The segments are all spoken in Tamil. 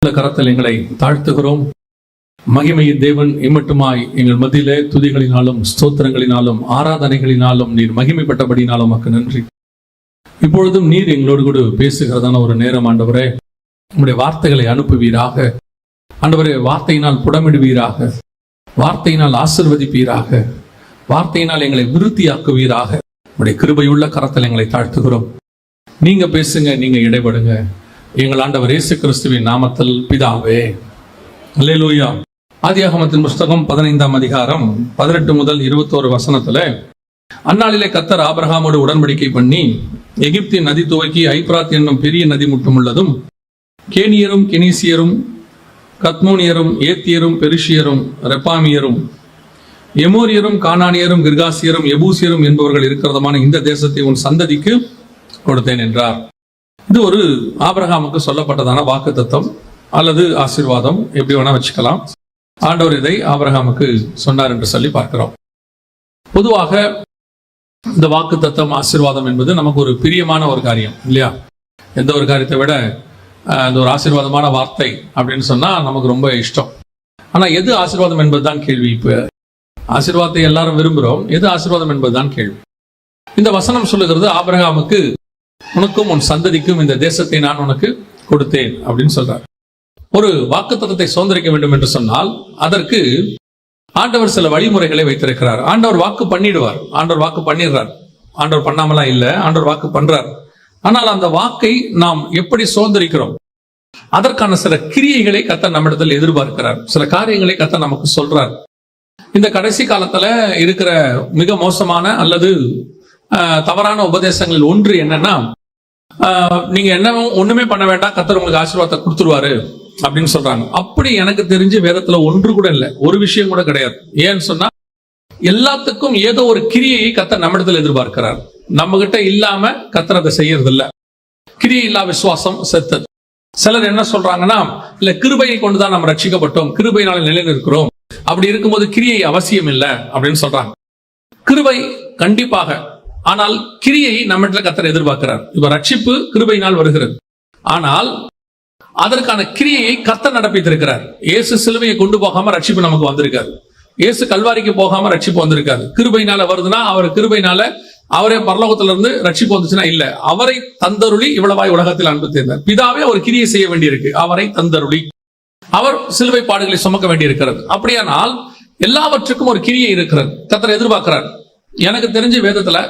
கரத்தில் எங்களை தாழ்த்துகிறோம். மகிமையின் தேவன் இம்மட்டுமாய் எங்கள் மத்தியிலே துதிகளினாலும் ஸ்தோத்திரங்களினாலும் ஆராதனைகளினாலும் நீர் மகிமைப்பட்டபடினாலும் உமக்கு நன்றி. இப்பொழுதும் நீர் எங்களோடு கூட பேசுகிறதான ஒரு நேரம் ஆண்டவரே, உம்முடைய வார்த்தைகளை அனுப்புவீராக. ஆண்டவரே, வார்த்தையினால் புடமிடுவீராக, வார்த்தையினால் ஆசீர்வதிப்பீராக, வார்த்தையினால் எங்களை விருத்தியாக்குவீராக. உம்முடைய கிருபையுள்ள கரத்தில் எங்களை தாழ்த்துகிறோம். நீங்க பேசுங்க, நீங்க இடைபடுங்க. எங்கள் ஆண்டவர் இயேசு கிறிஸ்துவின் நாமத்தில் பிதாவே, அல்லேலூயா. ஆதியாகமத்தின் புஸ்தகம் 15ஆம் அதிகாரம் 18 முதல் 21 வசனத்துல, அந்நாளிலே கர்த்தர் ஆபிரகாமோடு உடன்படிக்கை பண்ணி எகிப்தின் நதி துவக்கி ஐப்ராத் என்னும் பெரிய நதி முட்டும் உள்ளதும் கேனியரும் கெனீசியரும் கத்மோனியரும் ஏத்தியரும் பெரிஷியரும் ரெப்பாமியரும் எமோரியரும் கானானியரும் கிர்காசியரும் எபூசியரும் என்பவர்கள் இருக்கிறதுமான இந்த தேசத்தை உன் சந்ததிக்கு கொடுத்தேன் என்றார். இது ஒரு ஆபிரகாமுக்கு சொல்லப்பட்டதான வாக்கு தத்தம் அல்லது ஆசீர்வாதம், எப்படி வேணா வச்சுக்கலாம். ஆண்டவர் இதை ஆபிரகாமுக்கு சொன்னார் என்று சொல்லி பார்க்கிறோம். பொதுவாக இந்த வாக்கு தத்தம் ஆசீர்வாதம் என்பது நமக்கு ஒரு பிரியமான ஒரு காரியம் இல்லையா? எந்த ஒரு காரியத்தை விட இந்த ஒரு ஆசீர்வாதமான வார்த்தை அப்படின்னு சொன்னா நமக்கு ரொம்ப இஷ்டம். ஆனா எது ஆசீர்வாதம் என்பதுதான் கேள்வி. இப்ப ஆசீர்வாதத்தை எல்லாரும் விரும்புகிறோம், எது ஆசீர்வாதம் என்பதுதான் கேள்வி. இந்த வசனம் சொல்லுகிறது, ஆபிரகாமுக்கு உனக்கும் உன் சந்ததிக்கும் இந்த தேசத்தை நான் உனக்கு கொடுத்தேன் அப்படின்னு சொல்றார். ஒரு வாக்குத்தத்தத்தை சுதந்திரிக்க வேண்டும் என்று சொன்னால் அதற்கு ஆண்டவர் சில வழிமுறைகளை வைத்திருக்கிறார். ஆண்டவர் வாக்கு பண்ணிடுவார், ஆண்டவர் வாக்கு பண்ணிடுறார், ஆண்டவர் பண்ணாமலாம் இல்ல, ஆண்டவர் வாக்கு பண்றார். ஆனால் அந்த வாக்கை நாம் எப்படி சுதந்திரிக்கிறோம், அதற்கான சில கிரியைகளை கர்த்தர் நம்மிடத்தில் எதிர்பார்க்கிறார். சில காரியங்களை கர்த்தர் நமக்கு சொல்றார். இந்த கடைசி காலத்துல இருக்கிற மிக மோசமான அல்லது தவறான உபதேசங்களில் ஒன்று என்னன்னா, நீங்க என்ன ஒண்ணுமே பண்ண வேண்டாம், கர்த்தர் உங்களுக்கு ஆசீர்வாதத்தை கொடுத்துருவாரு அப்படின்னு சொல்றாங்க. அப்படி எனக்கு தெரிஞ்சு வேதத்துல ஒன்று கூட இல்லை, ஒரு விஷயம் கூட கிடையாது. ஏன்னு சொன்னா எல்லாத்துக்கும் ஏதோ ஒரு கிரியையை கர்த்தர் நம்மிடத்தில் எதிர்பார்க்கிறார். நம்ம கிட்ட இல்லாம கர்த்தர் அதை செய்யறது இல்ல. கிரியை இல்லா விசுவாசம் செத்தது. சிலர் என்ன சொல்றாங்கன்னா, இல்ல கிருபையை கொண்டுதான் நம்ம ரட்சிக்கப்பட்டோம், கிருபையினால நிலைநிற்கிறோம், அப்படி இருக்கும்போது கிரியை அவசியம் இல்லை அப்படின்னு சொல்றாங்க. கிருபை கண்டிப்பாக, ஆனால் கிரியை நம்மிடத்தில் கர்த்தர் எதிர்பார்க்கிறார். இப்ப ரட்சிப்பு கிருபையினால் வருகிறது, ஆனால் அதற்கான கிரியையை கர்த்தர் நடப்பித்திருக்கிறார். இயேசு சிலுவையை கொண்டு போகாம ரட்சிப்பு நமக்கு வந்திருக்காது. இயேசு கல்வாரிக்கு போகாம ரட்சிப்பு வந்திருக்காது. கிருபையினால வருதுன்னா அவர் கிருபையினால அவரே பரலோகத்துல இருந்து ரட்சிப்பு வந்துச்சுன்னா இல்ல, அவரை தந்தருளி இவ்வளவாய் உலகத்தில் அன்பு தேர்ந்தார். பிதாவே ஒரு கிரியை செய்ய வேண்டியிருக்கு, அவரை தந்தருளி அவர் சிலுவை பாடுகளை சுமக்க வேண்டியிருக்கிறது. அப்படியானால் எல்லாவற்றுக்கும் ஒரு கிரியை இருக்கிறது, கர்த்தர் எதிர்பார்க்கிறார். எனக்கு தெரிஞ்ச வேதத்துல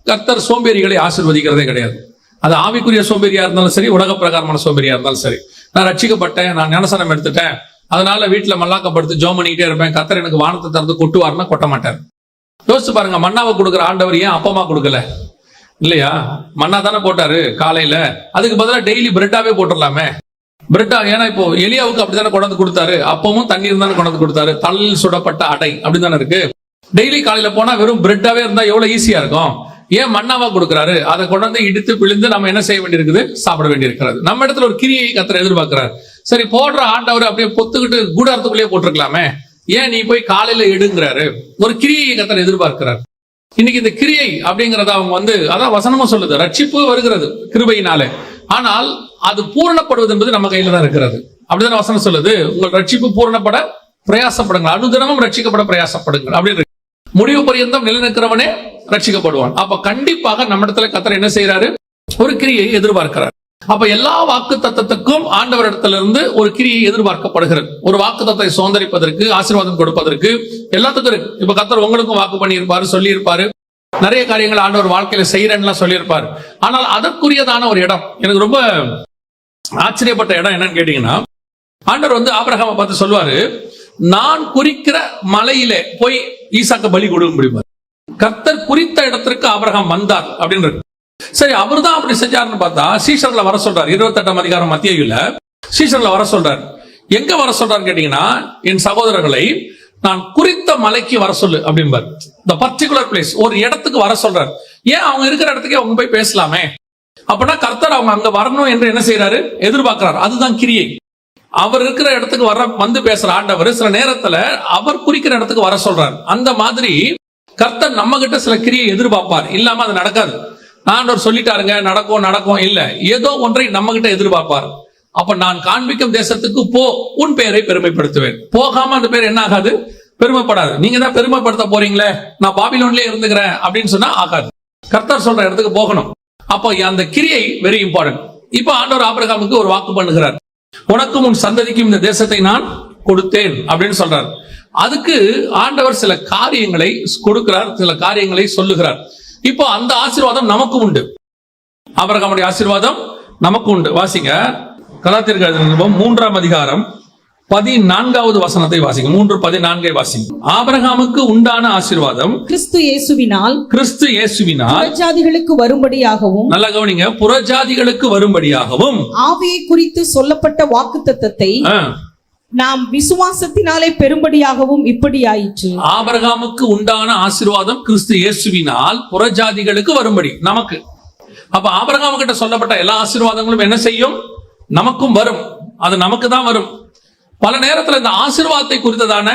கர்த்தர் சோம்பேறிகளை ஆசீர்வதிக்கிறதே கிடையாது. அது ஆவிக்குரிய சோம்பேறியா இருந்தாலும் சரி, உலக பிரகாரமான சோம்பேறியா இருந்தாலும் சரி. நான் ரட்சிக்கப்பட்டேன், நான் ஞானஸ்நானம் எடுத்துட்டேன், அதனால வீட்டுல மல்லாக்கப்படுத்து ஜெபம் பண்ணிக்கிட்டே இருப்பேன், கர்த்தர் எனக்கு வானத்தை திறந்து கொட்டுவார்னா கொட்ட மாட்டார். யோசிச்சு பாருங்க, மன்னாவை கொடுக்குற ஆண்டவர் ஏன் அப்பமா கொடுக்கல? இல்லையா? மன்னா தானே போட்டாரு காலையில, அதுக்கு பதிலாக டெய்லி பிரெட்டாவே போட்டுடலாமே. பிரெட்டா, ஏன்னா இப்போ எலியாவுக்கு அப்படித்தானே கொண்டாந்து கொடுத்தாரு, அப்பமும் தண்ணீர் தானே கொண்டாந்து கொடுத்தாரு, தள்ளில் சுடப்பட்ட அடை அப்படித்தானே இருக்கு. டெய்லி காலையில போனா வெறும் பிரெட்டாவே இருந்தா எவ்வளவு ஈஸியா இருக்கும். ஏன் மன்னாவா கொடுக்கிறாரு? அதை கொண்டாந்து இடித்து பிழிந்து நம்ம என்ன செய்ய வேண்டியிருக்குது? சாப்பிட வேண்டியிருக்கிறது. நம்ம இடத்துல ஒரு கிரியை கர்த்தர் எதிர்பார்க்கிறார். சரி, போடுற ஆண்டவர் அப்படியே பொத்துக்கிட்டு கூடாரத்துக்குள்ளேயே போட்டிருக்கலாமே, ஏன் நீ போய் காலையில எடுங்கிறாரு? ஒரு கிரியை கர்த்தர் எதிர்பார்க்கிறார். இன்னைக்கு இந்த கிரியை அப்படிங்கறத அவங்க அதான் வசனமும் சொல்லுது, ரட்சிப்பு வருகிறது கிருபையினாலே, ஆனால் அது பூரணப்படுவது என்பது நம்ம கையில தான் இருக்கிறது. அப்படிதான் வசனம் சொல்லுது, உங்கள் ரட்சிப்பு பூரணப்பட பிரயாசப்படுங்கள், அனுதினமும் ரட்சிக்கப்பட பிரயாசப்படுங்கள் அப்படின்னு. முடிவு பரியந்தம் நிலைநிற்கிறவனே ரட்சிக்கப்படுவான். அப்ப கண்டிப்பாக நம்ம இடத்துல கர்த்தர் என்ன செய்யறாரு? ஒரு கிரியை எதிர்பார்க்கிறார். அப்ப எல்லா வாக்கு தத்தத்துக்கும் ஆண்டவர் இடத்துல இருந்து ஒரு கிரியை எதிர்பார்க்கப்படுகிறது. ஒரு வாக்கு தத்தத்தை சுதந்திரிப்பதற்கு, ஆசீர்வாதம் கொடுப்பதற்கு எல்லாத்துக்கும் இருக்கு. இப்ப கர்த்தர் உங்களுக்கும் வாக்கு பண்ணியிருப்பாரு, சொல்லி இருப்பாரு, நிறைய காரியங்கள் ஆண்டவர் வாழ்க்கையில செய்யறேன்னு சொல்லியிருப்பாரு. ஆனால் அதற்குரியதான ஒரு இடம், எனக்கு ரொம்ப ஆச்சரியப்பட்ட இடம் என்னன்னு கேட்டீங்கன்னா, ஆண்டவர் ஆபிரகாமை பார்த்து சொல்லுவாரு, நான் குறிக்கிற மலையிலே போய் ஈசாக்க பலி கொடுக்க முடியுமா? கர்த்தர் குறித்த இடத்திற்கு ஆபிரகாம் வந்தார் அப்படின்னு இருக்கு. சரி, அவர் தான் அப்படி செஞ்சாருன்னு பார்த்தா சீஷர்ல வர சொல்றார். 28ஆம் அதிகாரம் மத்தேயுல சீஷர்ல வர சொல்றார். எங்க வர சொல்றாரு கேட்டீங்கன்னா, என் சகோதரர்களை நான் குறித்த மலைக்கு வர சொல்லு அப்படின்பார். இந்த பர்டிகுலர் பிளேஸ், ஒரு இடத்துக்கு வர சொல்றாரு. ஏன் அவங்க இருக்கிற இடத்துக்கே அவங்க போய் பேசலாமே? அப்படின்னா கர்த்தர் அவங்க அங்க வரணும் என்று என்ன செய்யறாரு? எதிர்பார்க்கிறார். அதுதான் கிரியை. அவர் இருக்கிற இடத்துக்கு வந்து பேசுற ஆண்டவர் சில நேரத்துல அவர் குறிக்கிற இடத்துக்கு வர சொல்றார். அந்த மாதிரி கர்த்தர் நம்ம கிட்ட சில கிரியை எதிர்பார்ப்பார், இல்லாம அது நடக்காது. ஆண்டவர் சொல்லிட்டாருங்க நடக்கும் இல்ல, ஏதோ ஒன்றை நம்ம கிட்ட எதிர்பார்ப்பார். அப்ப நான் காண்பிக்கும் தேசத்துக்கு போ, உன் பெயரை பெருமைப்படுத்துவேன். போகாம அந்த பேர் என்ன ஆகாது? பெருமைப்படாது. நீங்க தான் பெருமைப்படுத்த போறீங்களே, நான் பாபிலோன்லயே இருந்துக்கிறேன் அப்படின்னு சொன்னா ஆகாது. கர்த்தர் சொல்ற இடத்துக்கு போகணும். அப்போ அந்த கிரியை வெரி இம்பார்ட்டன்ட். இப்ப ஆண்டவர் ஆபிரகாமுக்கு ஒரு வாக்கு பண்ணுகிறார், உனக்கும் உன் சந்ததிக்கும் இந்த தேசத்தை நான் கொடுத்தேன் அப்படின்னு சொல்றார். அதுக்கு ஆண்டவர் சில காரியங்களை கொடுக்கிறார், சில காரியங்களை சொல்லுகிறார். இப்போ அந்த ஆசீர்வாதம் நமக்கு உண்டு. ஆபிரகாமுடைய ஆசீர்வாதம் நமக்கு உண்டு. வாசிங்க, கலாத்தியருக்கு எழுதின நிருபம் 3ஆம் அதிகாரம் 14வது வசனத்தை வாசிங்க. 3:14 வாசிங்க. ஆபிரகாமுக்கு உண்டான ஆசீர்வாதம் கிறிஸ்து இயேசுவினால் புறஜாதிகளுக்கு வரும்படியாகவும், நல்ல கவனிங்க, புறஜாதிகளுக்கு வரும்படியாகவும் ஆவியை குறித்து சொல்லப்பட்ட வாக்குத்தத்தத்தை நாம் விசுவாசத்தினாலே பெரும்படியாகவும் இப்படி ஆயிற்று. ஆபிரகாமுக்கு உண்டான ஆசீர்வாதம் கிறிஸ்து இயேசுவினால் புறஜாதிகளுக்கு வரும்படி நமக்கு. அப்ப ஆபிரகாமு கிட்ட சொல்லப்பட்ட எல்லா ஆசீர்வாதங்களும் என்ன செய்யும்? நமக்கும் வரும். அது நமக்கு தான் வரும். பல நேரத்தில் இந்த ஆசீர்வாதத்தை குறித்ததான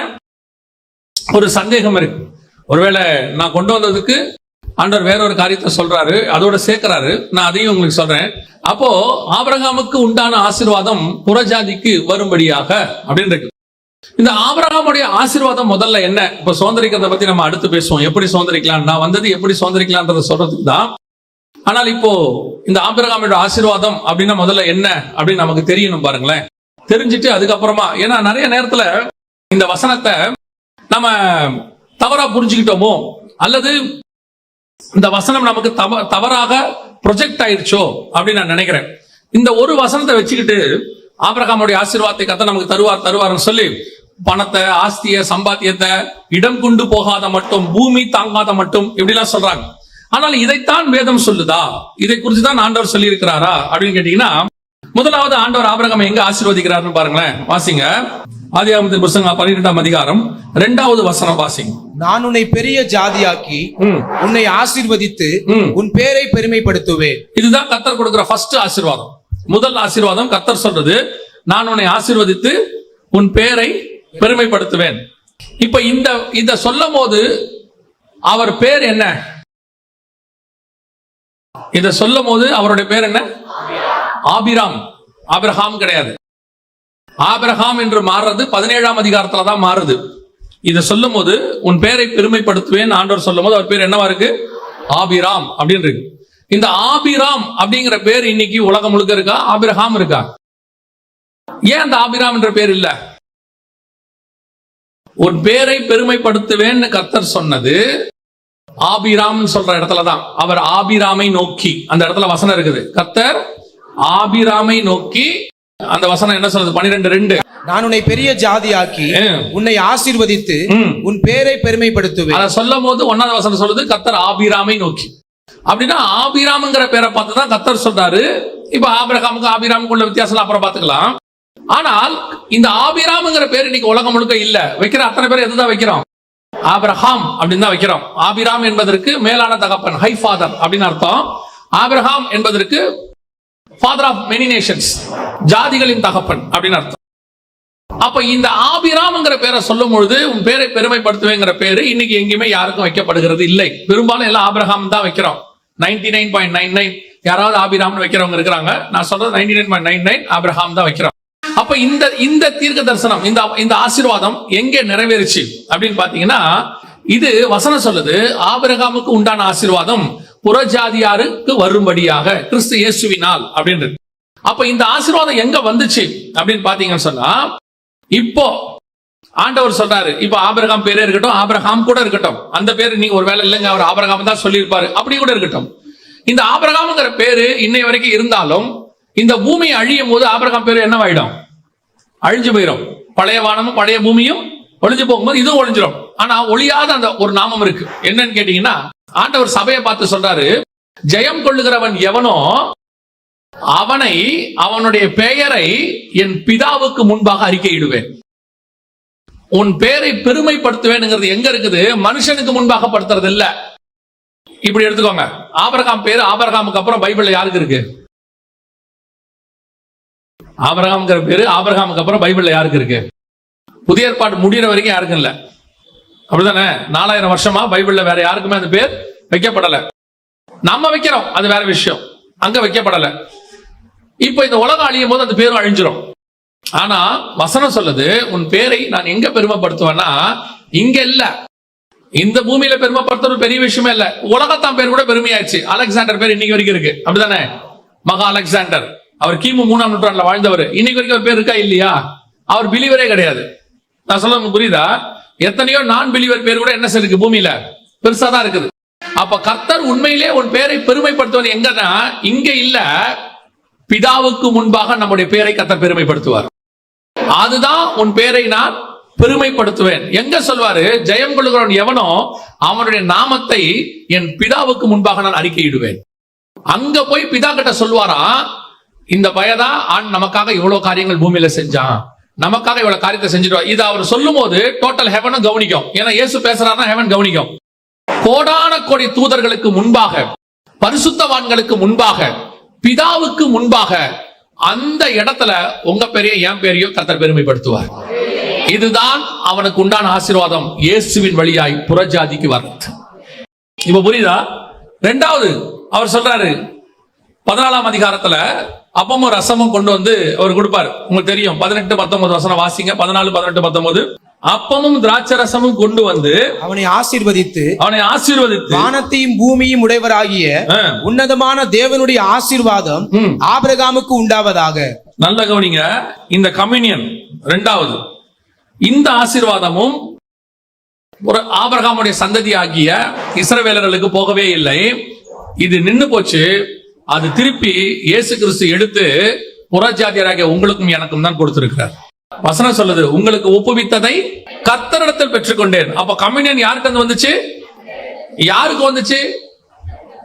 ஒரு சந்தேகம் இருக்கு. ஒருவேளை நான் கொண்டு வந்ததுக்கு ஆண்டவர் வேற ஒரு காரியத்தை சொல்றாரு, அதோட சேர்க்கிறாரு, நான் அதையும் உங்களுக்கு சொல்றேன். அப்போ ஆபிரகாமுக்கு உண்டான ஆசீர்வாதம் புறஜாதிக்கு வரும்படியாக அப்படின்னு இருக்கு. இந்த ஆபிரகாமுடைய ஆசீர்வாதம் முதல்ல என்ன? இப்ப சுதந்திரிக்கிறத பத்தி நம்ம அடுத்து பேசுவோம். எப்படி சுதந்திரிக்கலாம், நான் வந்தது எப்படி சுதந்திரிக்கலாம்ன்றத சொல்றதுக்கு தான். ஆனால் இப்போ இந்த ஆபிரகாமுடைய ஆசீர்வாதம் அப்படின்னா முதல்ல என்ன அப்படின்னு நமக்கு தெரியணும். பாருங்களேன், தெரிஞ்சுட்டு அதுக்கப்புறமா, ஏன்னா நிறைய நேரத்துல இந்த வசனத்தை நம்ம தவறா புரிஞ்சுக்கிட்டோமோ, அல்லது இந்த வசனம் நமக்கு தவறாக ப்ரொஜெக்ட் ஆயிடுச்சோ அப்படின்னு நான் நினைக்கிறேன். இந்த ஒரு வசனத்தை வச்சுக்கிட்டு ஆபிரகாமுடைய ஆசீர்வாதத்தை கர்த்தர் நமக்கு தருவார்னு சொல்லி பணத்தை, ஆஸ்திய, சம்பாத்தியத்தை, இடம் கொண்டு போகாத மட்டும், பூமி தாங்காத மட்டும் இப்படிலாம் சொல்றாங்க. ஆனால் இதைத்தான் வேதம் சொல்லுதா? இதை குறித்துதான் ஆண்டவர் சொல்லி இருக்கிறாரா அப்படின்னு கேட்டீங்கன்னா, முதலாவது ஆண்டவர் ஆபிரகாமை எங்க ஆசீர்வதிக்கிறார்னு பாருங்களேன். வாசிங்க, ஆதியாகமத்தின் புத்தகம் 12ஆம் அதிகாரம் 2வது வசனம் வாசிங்க. நான் உன்னை பெரிய ஜாதியாக்கி உன்னை ஆசீர்வதித்து உன் பேரை பெருமைப்படுத்துவேன். இதுதான் கர்த்தர் கொடுக்கிற ஃபர்ஸ்ட் ஆசீர்வாதம். முதல் ஆசீர்வாதம் கர்த்தர் சொல்றது, நான் உன்னை ஆசீர்வதித்து உன் பேரை பெருமைப்படுத்துவேன். இப்ப இந்த சொல்லும் போது அவர் பேர் என்ன? இத சொல்லும் போது அவருடைய பேர் என்ன? ஆபிராம். ஆபிரகாம் கிடையாது. ஆபிரகாம் என்று மாறுறது 17ஆம் அதிகாரத்துல தான் மாறுது. இத சொல்லும் போது உன் பேரை பெருமைப்படுத்துவேன் ஆண்டவர் சொல்லும் போது அவர் பேர் என்னவா இருக்கு? ஆபிராம் அப்படின்னு இருக்கு. இந்த ஆபிராம் அப்படிங்கிற பேர் இன்னைக்கு உலகம் முழுக்க இருக்கா? ஆபிரகாம் இருக்கா? ஏன் அந்த ஆபிராம் என்ற பேர் இல்ல? உன் பேரை பெருமைப்படுத்துவேன் கர்த்தர் சொன்னது ஆபிராம் சொல்ற இடத்துலதான். அவர் ஆபிராமை நோக்கி, அந்த இடத்துல வசனம் இருக்குது, கர்த்தர் ஆபிராமை நோக்கி. அந்த வசனம் என்ன சொல்றது? 12:2. நான் உன்னை பெரிய ஜாதியாக்கி உன்னை ஆசீர்வதித்து உன் பேரை பெருமைப்படுத்துவேன். அதை சொல்லும் போது 1வது வசனம் சொல்லுது கர்த்தர் ஆபிராமை நோக்கி. அப்படின்னா ஆபிராம்ங்கிற பேரை பார்த்து தான் கர்த்தர் சொல்றாரு. இப்ப ஆபிரகாமுக்கு ஆபிராமுக்கு உள்ள வித்தியாசம் அப்புறம் பார்த்துக்கலாம். ஆனால் இந்த ஆபிராம்ங்கிற பேர் இன்னைக்கு உலகம் முழுக்க இல்ல. வைக்கிற அத்தனை பேர் எதுதான் வைக்கிறோம்? ஆபிரகாம் அப்படின்னு தான் வைக்கிறோம். ஆபிராம் என்பதற்கு மேலான தகப்பன், ஹை ஃபாதர் அப்படின்னு அர்த்தம். ஆபிரகாம் என்பதற்கு ஃபாதர் ஆஃப் மெனி நேஷன்ஸ், ஜாதிகளின் தகப்பன் அப்படின்னு அர்த்தம். அப்ப இந்த ஆபிராம்ங்கிற பேரை சொல்லும் பொழுது உன் பேரை பெருமைப்படுத்துவேங்கிற பேரு இன்னைக்கு எங்கேயுமே யாருக்கும் வைக்கப்படுகிறது இல்லை. பெரும்பாலும் எல்லாம் ஆபிரகாம் தான் வைக்கிறோம். 99.99 யாராவது ஆபிராம்னு வைக்கிறவங்க இருக்கிறாங்க. நான் சொல்றது 99.99 ஆபிரகாம் தான் வைக்கிறோம். அப்ப இந்த தீர்க்க தரிசனம், இந்த ஆசீர்வாதம் எங்கே நிறைவேறுச்சு அப்படின்னு பாத்தீங்கன்னா, இது வசனம் சொல்லுது ஆபிரகாமுக்கு உண்டான ஆசீர்வாதம் புறஜாதியாருக்கு வரும்படியாக கிறிஸ்து இயேசுவினால் அப்படின்னு. அப்ப இந்த ஆசீர்வாதம் எங்க வந்துச்சு அப்படின்னு பாத்தீங்கன்னு சொன்னா, இப்போ ஆண்டவர் சொல்றாரு, இப்ப ஆபிரகாம் பேரே இருக்கட்டும், ஆபிரகாம் கூட இருக்கட்டும், அந்த பேரு நீங்க ஒரு வேலை இல்லைங்க, அவர் ஆபிரகாம் தான் சொல்லியிருப்பாரு, அப்படி கூட இருக்கட்டும். இந்த ஆபிரகாம்ங்கிற பேரு இன்னை வரைக்கும் இருந்தாலும் இந்த பூமி அழியும் போது ஆபிரகாம் பேரு என்னவாயிடும்? அழிஞ்சு போயிடும். பழைய வானமும் பழைய பூமியும் ஒளிஞ்சு போகும்போது இதுவும் ஒளிஞ்சிடும். ஆனா ஒளியாத அந்த ஒரு நாமம் இருக்கு. என்னன்னு கேட்டீங்கன்னா, ஆண்டவர் சபையை பார்த்து சொல்றாரு, ஜெயம் கொள்ளுகிறவன் எவனோ அவனை, அவனுடைய பெயரை என் பிதாவுக்கு முன்பாக அறிக்கையிடுவேன். உன் பேரை பெருமைப்படுத்துவேன் எங்க இருக்குது? மனுஷனுக்கு முன்பாக படுத்துறது இல்ல. இப்படி எடுத்துக்கோங்க. ஆபிரகாம் பேரு ஆபிரகாமுக்கு அப்புறம் பைபிள்ல யாருக்கு இருக்கு? ஆபிரகாம்ங்கிற பேரு ஆபிரகாமுக்கு அப்புறம் பைபிள்ல யாருக்கு இருக்கு? புதிய ஏற்பாடு முடிகிற வரைக்கும் யாருக்கும் இல்ல. அப்படிதானே? 4000 வருஷமா பைபிள்ல வேற யாருக்குமே அந்த பேர் வைக்கப்படல. நம்ம வைக்கிறோம், அது வேற விஷயம். அங்க வைக்கப்படல. இப்ப இந்த உலகம் அழியும் போது அந்த பேரும் அழிஞ்சிரும். ஆனா வசனம் சொல்லுது, உன் பேரை நான் எங்க பெருமைப்படுத்துவேன்னா இங்க இல்ல, இந்த பூமியில பெருமைப்படுத்துறது பெரிய விஷயமே இல்ல. உலகத்தான் பேர் கூட பெருமையாச்சு. அலெக்சாண்டர் பேர் இன்னைக்கு வரைக்கும் இருக்கு, அப்படிதானே? மகா அலெக்சாண்டர், அவர் கிமு 3ஆம் நூற்றாண்டுல வாழ்ந்தவர். இன்னைக்கு வரைக்கும் அவர் பேர் இருக்கா இல்லையா? அவர் பிலீவரே கிடையாது. நான் சொல்ல உங்களுக்கு புரியுதா? எத்தனையோ நான் பிலீவர் பேர் கூட என்ன இருக்கு பூமியில, பெருசா தான் இருக்குது. அப்ப கர்த்தர் உண்மையிலே உன் பேரை பெருமைப்படுத்துவது எங்கன்னா இங்க இல்ல, பிதாவுக்கு முன்பாக நம்முடைய பேரை கர்த்தர் பெருமைப்படுத்துவார். அதுதான் உன் பேரை நான் பெருமைப்படுத்துவேன். எங்க சொல்வாரு? ஜெயம் கொள்ளுகிறவன் எவனோ அவனுடைய நாமத்தை என் பிதாவுக்கு முன்பாக நான் அறிக்கையிடுவேன். அங்க போய் பிதா கிட்ட சொல்வாரா, இந்த பயதா ஆண் நமக்காக இவ்வளவு காரியங்கள் பூமியில செஞ்சான், நமக்காக இவ்வளவு காரியத்தை செஞ்சுட்டு. இது அவர் சொல்லும் போது டோட்டல் ஹெவனும் கவனிக்கும். ஏன்னா இயேசு பேசுறாருன்னா ஹெவன் கவனிக்கும். கோடான கோடி தூதர்களுக்கு முன்பாக, பரிசுத்தவான்களுக்கு முன்பாக, பிதாவுக்கு முன்பாக அந்த இடத்துல உங்க பேரையும் என் பேரையும் கர்த்தர் பெருமைப்படுத்துவார். இதுதான் அவனுக்கு உண்டான ஆசீர்வாதம், இயேசுவின் வழியாய் புறஜாதிக்கு வர்றது. இப்ப புரியுதா? இரண்டாவது அவர் சொல்றாரு 14ஆம் அதிகாரத்துல அப்பமும் ரசமும் கொண்டு வந்து அவர் கொடுப்பார். உங்களுக்கு தெரியும், 18-19 வசனம் வாசிங்க. 14-18-19. அப்பமும் திராட்சை ரசமும் கொண்டு வந்து அவனை ஆசீர்வதித்து வானத்தையும் பூமியும் உடையவராகிய உன்னதமான தேவனுடைய ஆசீர்வாதம் ஆபிரகாமுக்கு உண்டாவதாக. நல்ல கவனிங்க, இந்த கம்யூனியன் இரண்டாவது, இந்த ஆசீர்வாதமும் ஒரு ஆபிரகாமுடைய சந்ததி ஆகிய இஸ்ரவேலர்களுக்கு போகவே இல்லை. இது நின்னு போச்சு. அது திருப்பி இயேசு கிறிஸ்து எடுத்து புறஜாதியராகிய உங்களுக்கும் எனக்கும் தான் கொடுத்திருக்கிறார். வசனம் சொல்லுது, உங்களுக்கு ஒப்புவித்ததை கர்த்தரிடத்தில் பெற்றுக்கொண்டேன். அப்ப கம்யூனியன் யாருக்கு வந்துச்சு? யாருக்கு வந்துச்சு?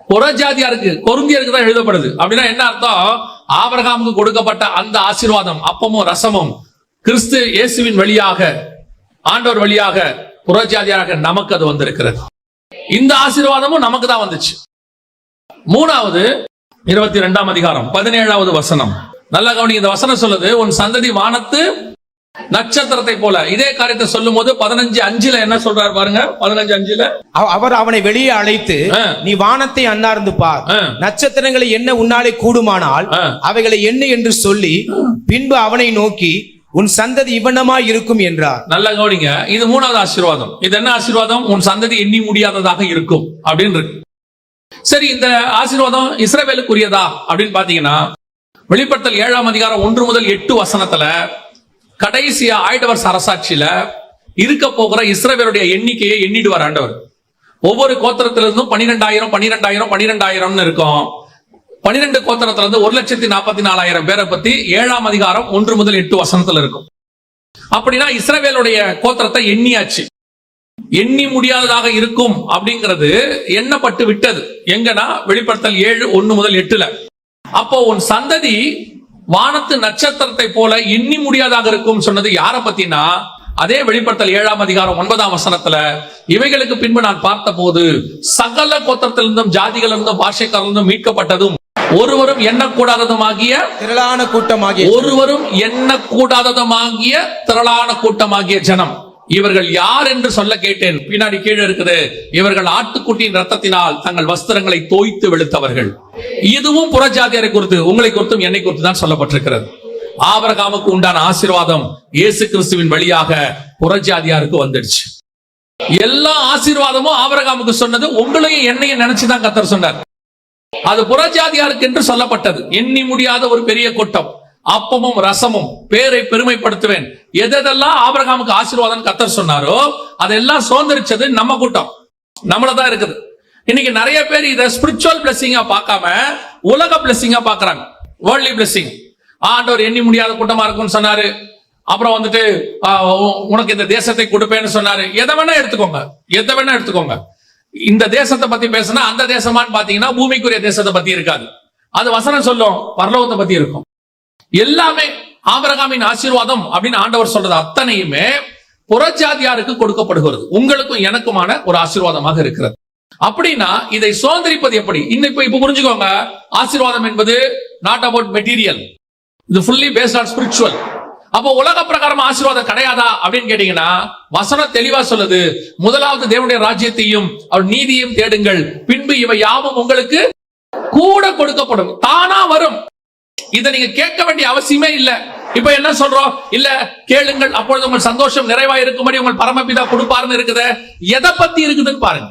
புறஜாதியாருக்கு, கொரிந்தியருக்கு தான் எழுதப்படுது. அப்படின்னா என்ன அர்த்தம்? ஆபிரகாமுக்கு கொடுக்கப்பட்ட அந்த ஆசீர்வாதம், அப்பமும் ரசமும் கிறிஸ்து இயேசுவின் வழியாக, ஆண்டவர் வழியாக புறஜாதியாக நமக்கு அது வந்திருக்கிறது. இந்த ஆசீர்வாதமும் நமக்கு தான் வந்துச்சு. மூணாவது 22ஆம் அதிகாரம் 17வது வசனம். நல்ல கவனி, இந்த வசனம் சொல்லுது, உன் சந்ததி வானத்து நட்சத்திரத்தை போல. இதே காரியத்தை சொல்லும் போது 15:5 என்ன சொல்றாரு பாருங்க. 15:5 அவர் அவனை வெளியே அழைத்து, நீ வானத்தை அண்ணார்ந்து பார், நட்சத்திரங்களை எண்ண உன்னாலே கூடுமானால் அவைகளை எண்ணு என்று சொல்லி, பின்பு அவனை நோக்கி, உன் சந்ததி இவ்வண்ணமாய் இருக்கும் என்றார். நல்ல கவனிங்க, இது மூணாவது ஆசீர்வாதம். இது என்ன ஆசீர்வாதம்? உன் சந்ததி எண்ணி முடியாததாக இருக்கும் அப்படின்னு இருக்கு. சரி, இந்த ஆசீர்வாதம் இஸ்ரவேலுக்குரியதா அப்படின்னு பாத்தீங்கன்னா, வெளிப்படுத்தல் 7ஆம் அதிகாரம் 1 முதல் 8 வசனத்துல கடைசியா ஆயிடவர் அரசாட்சியில இருக்க போகிற இஸ்ரவேலுடைய எண்ணிக்கையை எண்ணிடுவார் ஆண்டவர். ஒவ்வொரு கோத்திரத்திலிருந்தும் 12,000 இருக்கும். 12 கோத்திரத்துல இருந்து 1,44,000 பேரை பத்தி 7ஆம் அதிகாரம் 1 முதல் 8 வசனத்துல இருக்கும். அப்படின்னா இஸ்ரவேலுடைய கோத்திரத்தை எண்ணியாச்சு. எண்ணி முடியாததாக இருக்கும் அப்படிங்கிறது எண்ணப்பட்டு விட்டது. எங்கன்னா வெளிப்படுத்தல் 7:1 முதல் 8. அப்போ உன் சந்ததி வானத்து நட்சத்திரத்தை போல எண்ணி முடியாதாக இருக்கும் சொன்னது யார பத்தினா, அதே வெளிப்படுத்தல் 7ஆம் அதிகாரம் 9ஆம் வசனத்துல, இவைகளுக்கு பின்பு நான் பார்த்த போது சகல கோத்திரத்திலிருந்தும் ஜாதிகளிலிருந்தும் பாஷைக்காரிலிருந்தும் மீட்கப்பட்டதும் ஒருவரும் எண்ணக்கூடாததுமாகிய திரளான கூட்டமாகிய ஜனம், இவர்கள் யார் என்று சொல்ல கேட்டேன். பின்னாடி கீழே இருக்குது, இவர்கள் ஆட்டுக்குட்டியின் ரத்தத்தினால் தங்கள் வஸ்திரங்களை தோய்த்து வெளுத்தவர்கள். இதுவும் புறஜாதியாரை குறித்து, உங்களை குறித்தும் என்னை குறித்து தான் சொல்லப்பட்டிருக்கிறது. ஆபிரகாமுக்கு உண்டான ஆசீர்வாதம் இயேசு கிறிஸ்துவின் வழியாக புறஜாதியாருக்கு வந்துடுச்சு. எல்லா ஆசீர்வாதமும் ஆபிரகாமுக்கு சொன்னது உங்களையும் என்னையும் நினைச்சுதான் கர்த்தர் சொன்னார். அது புறஜாதியாருக்கு என்று சொல்லப்பட்டது. எண்ணி முடியாத ஒரு பெரிய கூட்டம். அப்பமும் ரசமும் பேரை பெருமைப்படுத்துவேன். எதெல்லாம் ஆபிரகாமுக்கு ஆசீர்வாதம் கர்த்தர் சொன்னாரோ அதெல்லாம் சுதந்திரிச்சது நம்ம கூட்டம், நம்மளதான் இருக்குது. இன்னைக்கு நிறைய பேர் இதை ஸ்பிரிச்சுவல் பிளெஸிங்கா பார்க்காம உலக பிளெஸிங்கா பாக்குறாங்க. Worldly blessing. ஆண்டவர் எண்ணி முடியாத கூட்டமா இருக்கும்னு சொன்னாரு. அப்புறம் வந்துட்டு உனக்கு இந்த தேசத்தை கொடுப்பேன்னு சொன்னாரு. எதை வேணா எடுத்துக்கோங்க. இந்த தேசத்தை பத்தி பேசினா அந்த தேசமான்னு பாத்தீங்கன்னா பூமிக்குரிய தேசத்தை பத்தி இருக்காது. அது வசனம் சொல்லும், பரலோகத்தை பத்தி இருக்கும். எல்லாமே ஆபிரகாமின் ஆசீர்வாதம் அப்படின்னு ஆண்டவர் சொல்றது அத்தனையுமே புறஜாதியாருக்கு கொடுக்கப்படுகிறது. உங்களுக்கும் எனக்குமான ஒரு ஆசீர்வாதமாக இருக்கிறது. அப்படின்னா இதை சுதந்திரிப்பது எப்படி? இப்ப புரிஞ்சுக்கோங்க. ஆசீர்வாதம் என்பது நாட் அபவுட் மெட்டீரியல், இது ஃபுல்லி பேஸ்ட் ஆன் ஸ்பிரிச்சுவல். அப்போ உலக பிரகாரம் ஆசீர்வாதம் கிடையாதா அப்படின்னு கேட்டீங்கன்னா, வசனம் தெளிவா சொல்லுது, முதலாவது தேவனுடைய ராஜ்யத்தையும் அவர் நீதியையும் தேடுங்கள், பின்பு இவை யாவும் உங்களுக்கு கூட கொடுக்கப்படும். தானா வரும். இதை நீங்க கேட்க வேண்டிய அவசியமே இல்ல. இப்ப என்ன சொல்றோம்? இல்ல கேளுங்கள் அப்பொழுது உங்கள் சந்தோஷம் நிறைவா இருக்கும்படி உங்கள் பரமபிதா கொடுப்பாருன்னு இருக்குது. எதை பத்தி இருக்குதுன்னு பாருங்க.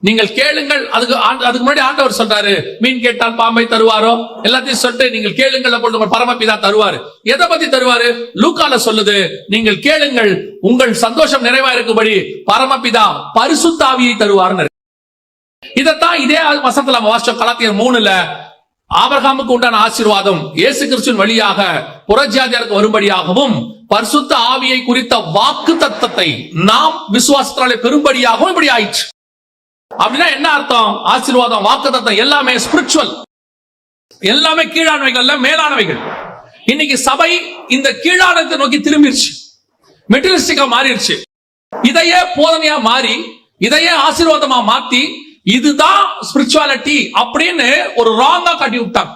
நீங்கள் கேளுங்கள், அதுக்கு முன்னாடி ஆண்டவர் சொல்றாரு, மீன் கேட்டால் பாம்பை தருவாரோ எல்லாத்தையும் சொல்லிட்டு நீங்கள் கேளுங்கள் அப்பொழுது உங்கள் பரமபிதா தருவாரு. எதை பத்தி தருவாரு? லூக்கால சொல்லுது, நீங்கள் கேளுங்கள் உங்கள் சந்தோஷம் நிறைவா இருக்கும்படி பரமபிதா பரிசுத்த ஆவியை தருவாருன்னு. இதத்தான் இதே வசனத்துல நம்ம வாசிச்சோம். கலாத்தியர் 3ல ஆபிரகாமுக்கு உண்டான ஆசீர்வாதம் இயேசு கிறிஸ்துவின் வழியாக புறஜாதியாருக்கு வரும்படியாகவும் பரிசுத்த ஆவியை குறித்த வாக்கு தத்தத்தை நாம் விசுவாசத்தாலே பெரும்படியாகவும் இப்படி ஆயிற்று. அப்படின்னா என்ன அர்த்தம்? ஆசீர்வாதம், வாக்கு தத்தம் எல்லாமே ஸ்பிரிச்சுவல், எல்லாமே கீழானவைகள், மேலானவைகள். இன்னைக்கு சபை இந்த கீழானத்தை நோக்கி திரும்பிடுச்சு, மெட்டீரியலிஸ்டிக்கா மாறிடுச்சு. இதையே போதனையா மாறி, இதையே ஆசீர்வாதமா மாத்தி, இதுதான் ஸ்பிரிச்சுவாலிட்டி அப்படின்னு ஒரு ராங்கா காட்டி விட்டாங்க.